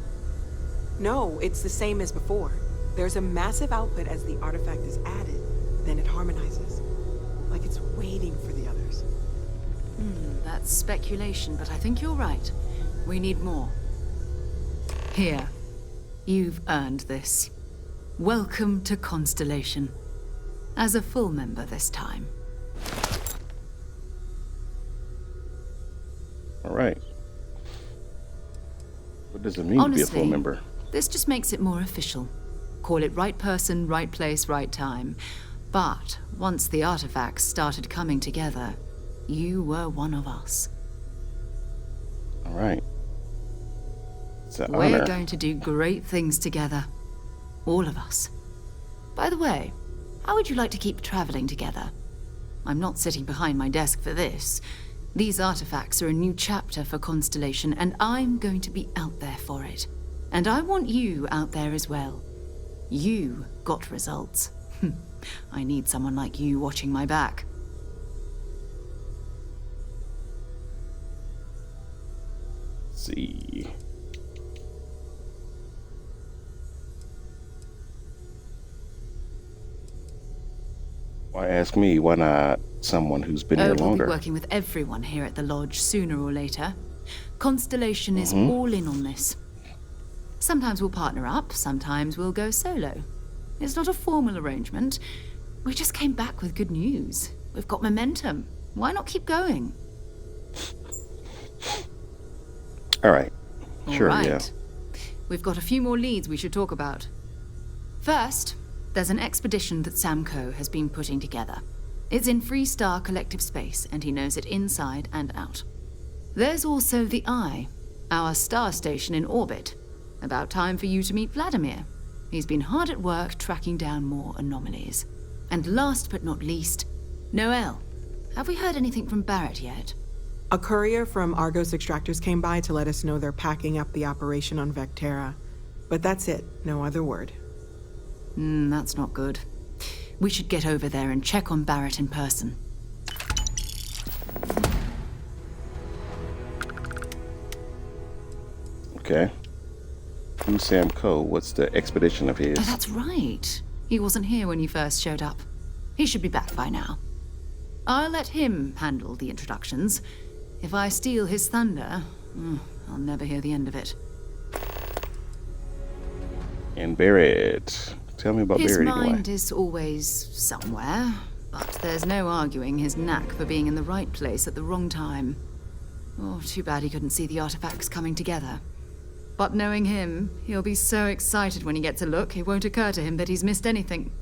No, it's the same as before. There's a massive output as the artifact is added, then it harmonizes. Like it's waiting for the others. That's speculation, but I think you're right. We need more. Here. You've earned this. Welcome to Constellation. As a full member this time. All right. What does it mean to be a full Honestly, member? this just makes it more official. Call it right person, right place, right time. But once the artifacts started coming together, you were one of us. All right. It's an We're honor. going to do great things together. All of us. By the way, how would you like to keep traveling together? I'm not sitting behind my desk for this. These artifacts are a new chapter for Constellation, and I'm going to be out there for it. And I want you out there as well. You got results. I need someone like you watching my back. Let's see. Why ask me? Why not someone who's been here We'll longer? be working with everyone here at the lodge sooner or later. Constellation is all in on this. Sometimes we'll partner up, sometimes we'll go solo. It's not a formal arrangement. We just came back with good news. We've got momentum. Why not keep going? All right. Sure, All right. yeah. We've got a few more leads we should talk about. First, there's an expedition that Samco has been putting together. It's in Freestar Collective Space, and he knows it inside and out. There's also the Eye, our star station in orbit. About time for you to meet Vladimir. He's been hard at work tracking down more anomalies. And last but not least, Noel. Have we heard anything from Barrett yet? A courier from Argos Extractors came by to let us know they're packing up the operation on Vectera. But that's it, no other word. That's not good. We should get over there and check on Barrett in person. Okay. Who's Sam Coe? What's the expedition of his? Oh, that's right. He wasn't here when you first showed up. He should be back by now. I'll let him handle the introductions. If I steal his thunder, I'll never hear the end of it. And Barrett. Tell me about His Barrett anyway. mind is always somewhere, but there's no arguing his knack for being in the right place at the wrong time. Oh, too bad he couldn't see the artifacts coming together. But knowing him, he'll be so excited when he gets a look, it won't occur to him that he's missed anything.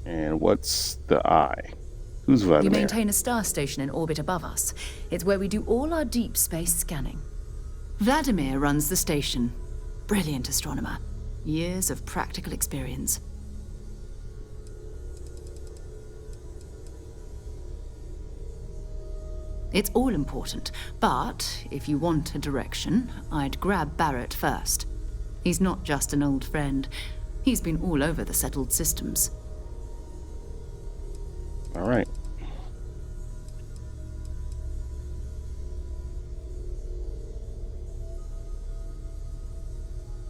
And what's the Eye? Who's Vladimir? We maintain a star station in orbit above us. It's where we do all our deep space scanning. Vladimir runs the station. Brilliant astronomer. Years of practical experience. It's all important, but if you want a direction, I'd grab Barrett first. He's not just an old friend. He's been all over the settled systems. All right.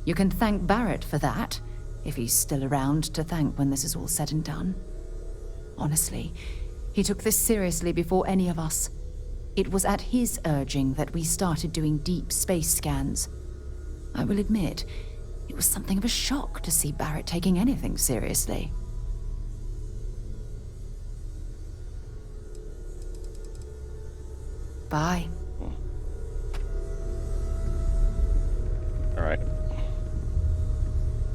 You can thank Barrett for that, if he's still around to thank when this is all said and done. Honestly, he took this seriously before any of us. It was at his urging that we started doing deep space scans. I will admit, it was something of a shock to see Barrett taking anything seriously. Bye. All right.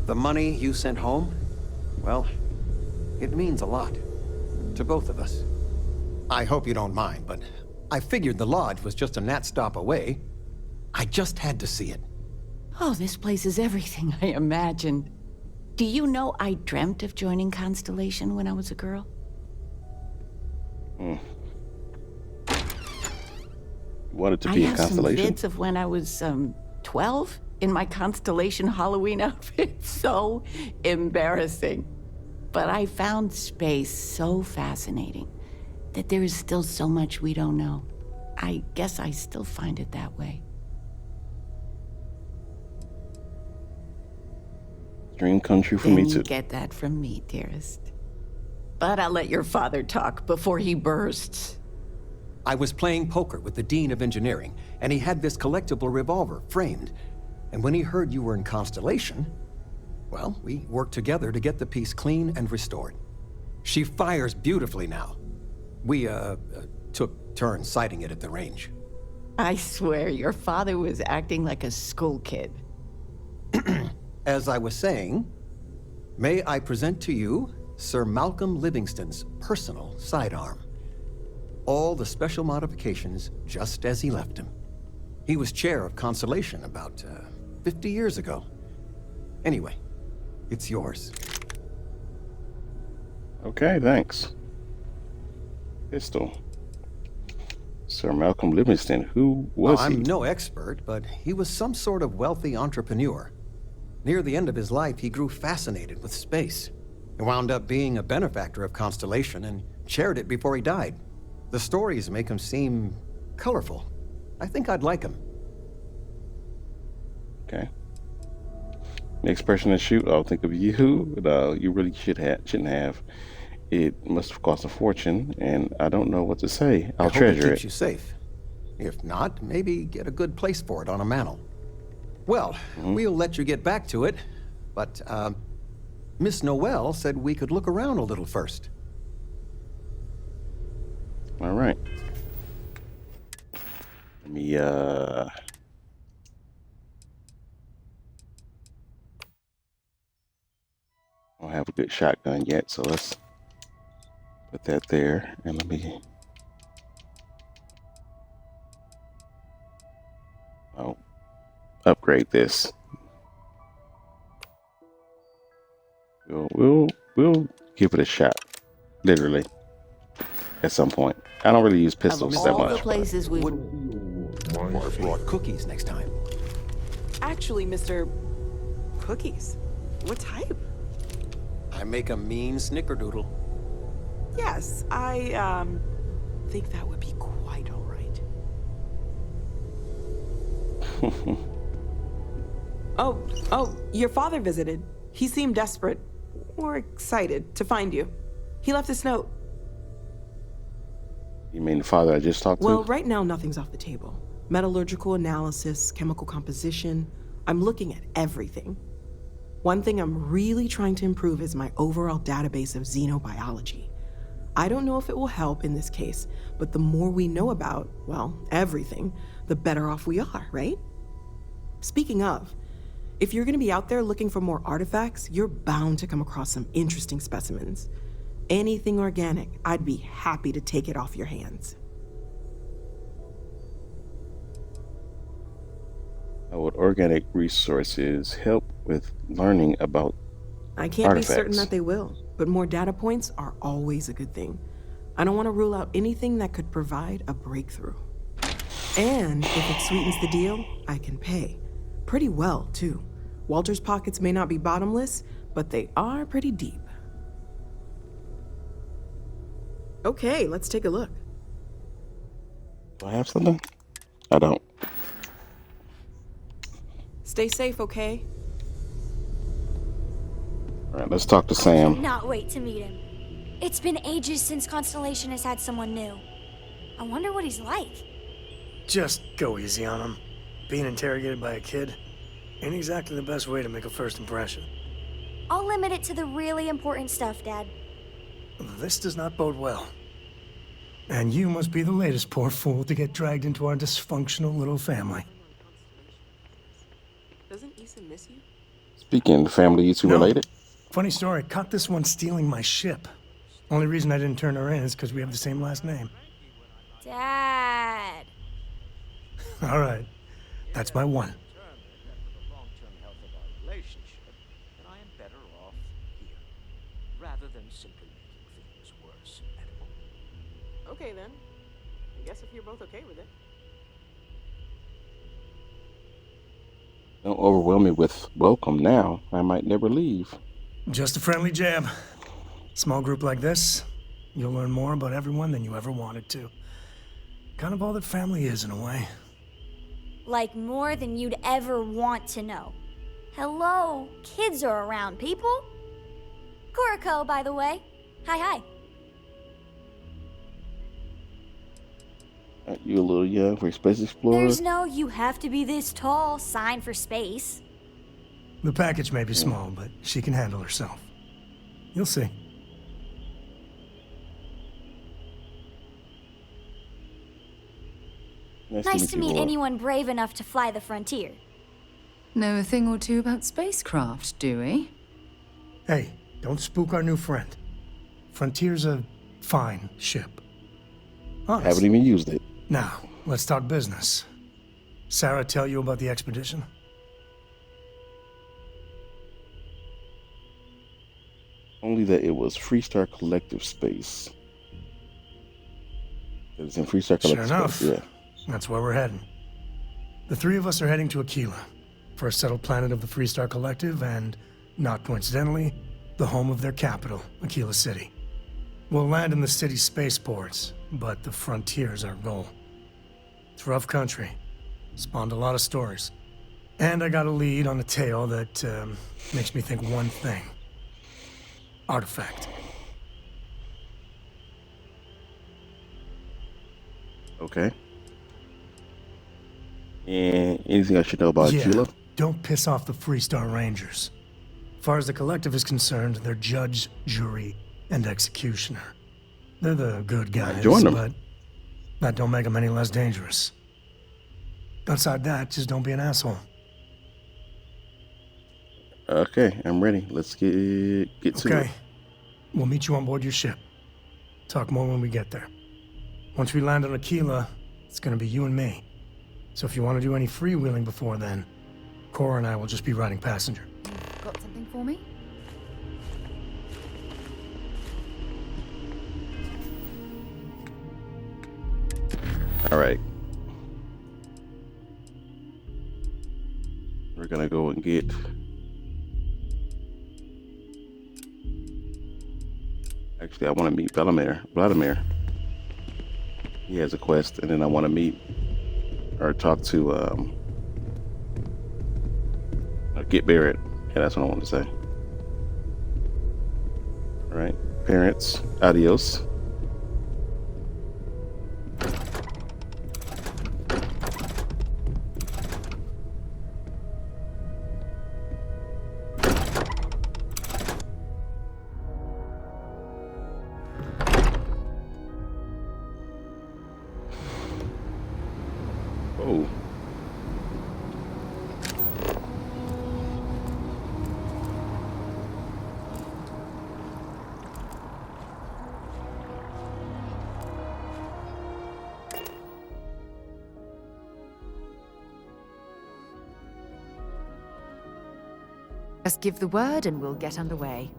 The money you sent home? Well, it means a lot. To both of us. I hope you don't mind, but I figured the lodge was just a gnat stop away. I just had to see it. Oh, this place is everything I imagined. Do you know I dreamt of joining Constellation when I was a girl? Wanted to be a Constellation? I have some vids of when I was, 12 in my Constellation Halloween outfit. So embarrassing. But I found space so fascinating that there is still so much we don't know. I guess I still find it that way. Dream come true for me Then too. you get that from me, dearest. But I'll let your father talk before he bursts. I was playing poker with the Dean of Engineering, and he had this collectible revolver framed. And when he heard you were in Constellation, well, we worked together to get the piece clean and restored. She fires beautifully now. We, took turns sighting it at the range. I swear, your father was acting like a school kid. As I was saying, may I present to you Sir Malcolm Livingston's personal sidearm. All the special modifications just as he left him. He was chair of Constellation about 50 years ago. Anyway, it's yours. Okay, thanks. Pistol. Sir Malcolm Livingston, who was he? I'm no expert, but he was some sort of wealthy entrepreneur. Near the end of his life, he grew fascinated with space. He wound up being a benefactor of Constellation and chaired it before he died. The stories make him seem colorful. I think I'd like him. Okay. Next person to shoot, I'll think of you. No, you really shouldn't have. It must have cost a fortune, and I don't know what to say. I'll treasure it. Keeps it. you safe. If not, maybe get a good place for it on a mantle. Well, we'll let you get back to it, but Miss Noel said we could look around a little first. All right. Let me, I don't have a good shotgun yet, so let's put that there, and let me... upgrade this. We'll give it a shot, literally, at some point. I don't really use pistols that much. The places we brought cookies next time. Actually, Mr. Cookies. What type? I make a mean snickerdoodle. Yes, I, think that would be quite all right. Oh, your father visited. He seemed desperate, or excited, to find you. He left this note. You mean the father I just talked to? Well, right now, nothing's off the table. Metallurgical analysis, chemical composition. I'm looking at everything. One thing I'm really trying to improve is my overall database of xenobiology. I don't know if it will help in this case, but the more we know about, well, everything, the better off we are, right? Speaking of, if you're gonna be out there looking for more artifacts, you're bound to come across some interesting specimens. Anything organic, I'd be happy to take it off your hands. How would organic resources help with learning about I can't artifacts? be certain that they will, but more data points are always a good thing. I don't want to rule out anything that could provide a breakthrough. And if it sweetens the deal, I can pay. Pretty well, too. Walter's pockets may not be bottomless, but they are pretty deep. Okay, let's take a look. Do I have something? I don't. Stay safe, okay? All right, let's talk to I Sam. cannot wait to meet him. It's been ages since Constellation has had someone new. I wonder what he's like. Just go easy on him. Being interrogated by a kid ain't exactly the best way to make a first impression. I'll limit it to the really important stuff, Dad. This does not bode well. And you must be the latest poor fool to get dragged into our dysfunctional little family. Doesn't Issa miss you? Speaking of family, you two No. related? Funny story, caught this one stealing my ship. Only reason I didn't turn her in is because we have the same last name. Dad. All right, that's my one. And I am better off here, rather than simply making things worse at home. Okay then. I guess if you're both okay with it. Don't overwhelm me with welcome now. I might never leave. Just a friendly jab. Small group like this, you'll learn more about everyone than you ever wanted to. Kind of all that family is in a way. Like more than you'd ever want to know. Hello, kids are around, people. Kuriko, by the way. Hi. Aren't you a little young for a space explorer? There's no you have to be this tall sign for space. The package may be small, but she can handle herself. You'll see. Nice to meet anyone brave enough to fly the frontier. Know a thing or two about spacecraft, do we? Hey, don't spook our new friend. Frontier's a fine ship. Honest. Haven't even used it. Now, let's talk business. Sarah tell you about the expedition? Only that it was Freestar Collective space. It was in Freestar Collective Sure enough. space, yeah. That's where we're heading. The three of us are heading to Aquila, first settled planet of the Freestar Collective and, not coincidentally, the home of their capital, Aquila City. We'll land in the city's spaceports, but the frontier's our goal. It's rough country. Spawned a lot of stories. And I got a lead on a tale that makes me think one thing. Artifact. Okay. And anything I should know about Yeah, Aquila? don't piss off the Freestar Rangers. As far as the Collective is concerned, they're judge, jury, and executioner. They're the good guys, join them. but that don't make them any less dangerous. Outside that, just don't be an asshole. Okay, I'm ready. Let's get to it. Okay. We'll meet you on board your ship. Talk more when we get there. Once we land on Aquila, it's gonna be you and me. So if you want to do any freewheeling before then, Cora and I will just be riding passenger. Got something for me? All right. We're gonna go and get Actually, I want to meet Vladimir. He has a quest, and then I want to meet or talk to Get Barrett. Yeah, that's what I wanted to say. All right, parents, adios. Oh. Just give the word and we'll get underway.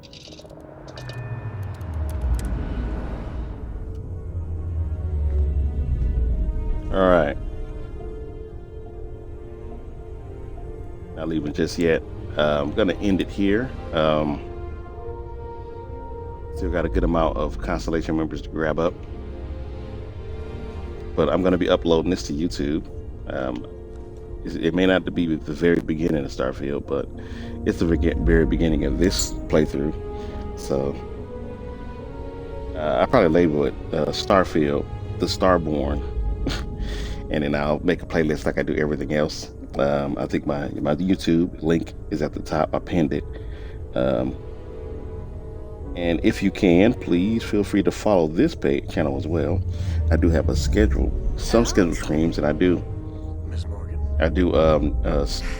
All right. Not leaving just yet. I'm gonna end it here. Still got a good amount of Constellation members to grab up, but I'm gonna be uploading this to YouTube. It may not be the very beginning of Starfield, but it's the very beginning of this playthrough. So I probably label it Starfield, the Starborn, and then I'll make a playlist like I do everything else. I think my YouTube link is at the top. I pinned it. And if you can, please feel free to follow this channel as well. I do have some scheduled streams, and I do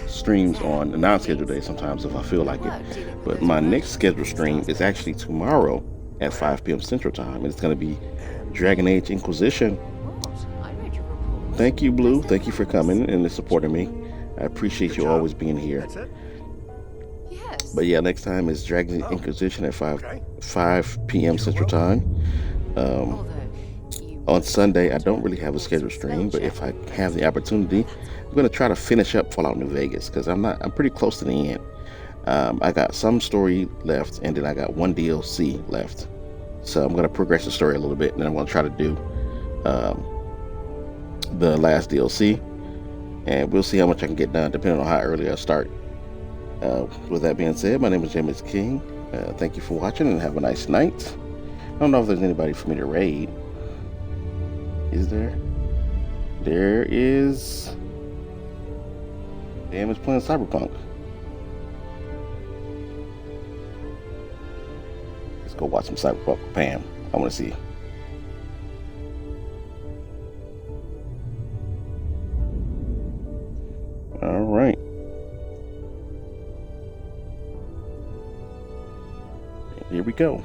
streams on a non-scheduled day sometimes if I feel like it. But my next scheduled stream is actually tomorrow at 5 p.m. Central Time, and it's going to be Dragon Age Inquisition. Thank you, Blue. Thank you for coming and supporting me. I appreciate you always being here. But yeah, next time is Dragon Age Inquisition at 5 p.m. Central Time. On Sunday, I don't really have a scheduled stream, but if I have the opportunity, I'm going to try to finish up Fallout New Vegas because I'm pretty close to the end. I got some story left, and then I got one DLC left. So I'm going to progress the story a little bit, and then I'm going to try to do the last DLC, and we'll see how much I can get done depending on how early I start. With that being said, my name is James King. Thank you for watching, and have a nice night. I don't know if there's anybody for me to raid. Is there? There is. Damn, it's playing Cyberpunk. Let's go watch some Cyberpunk with Pam. I want to see. All right. Here we go.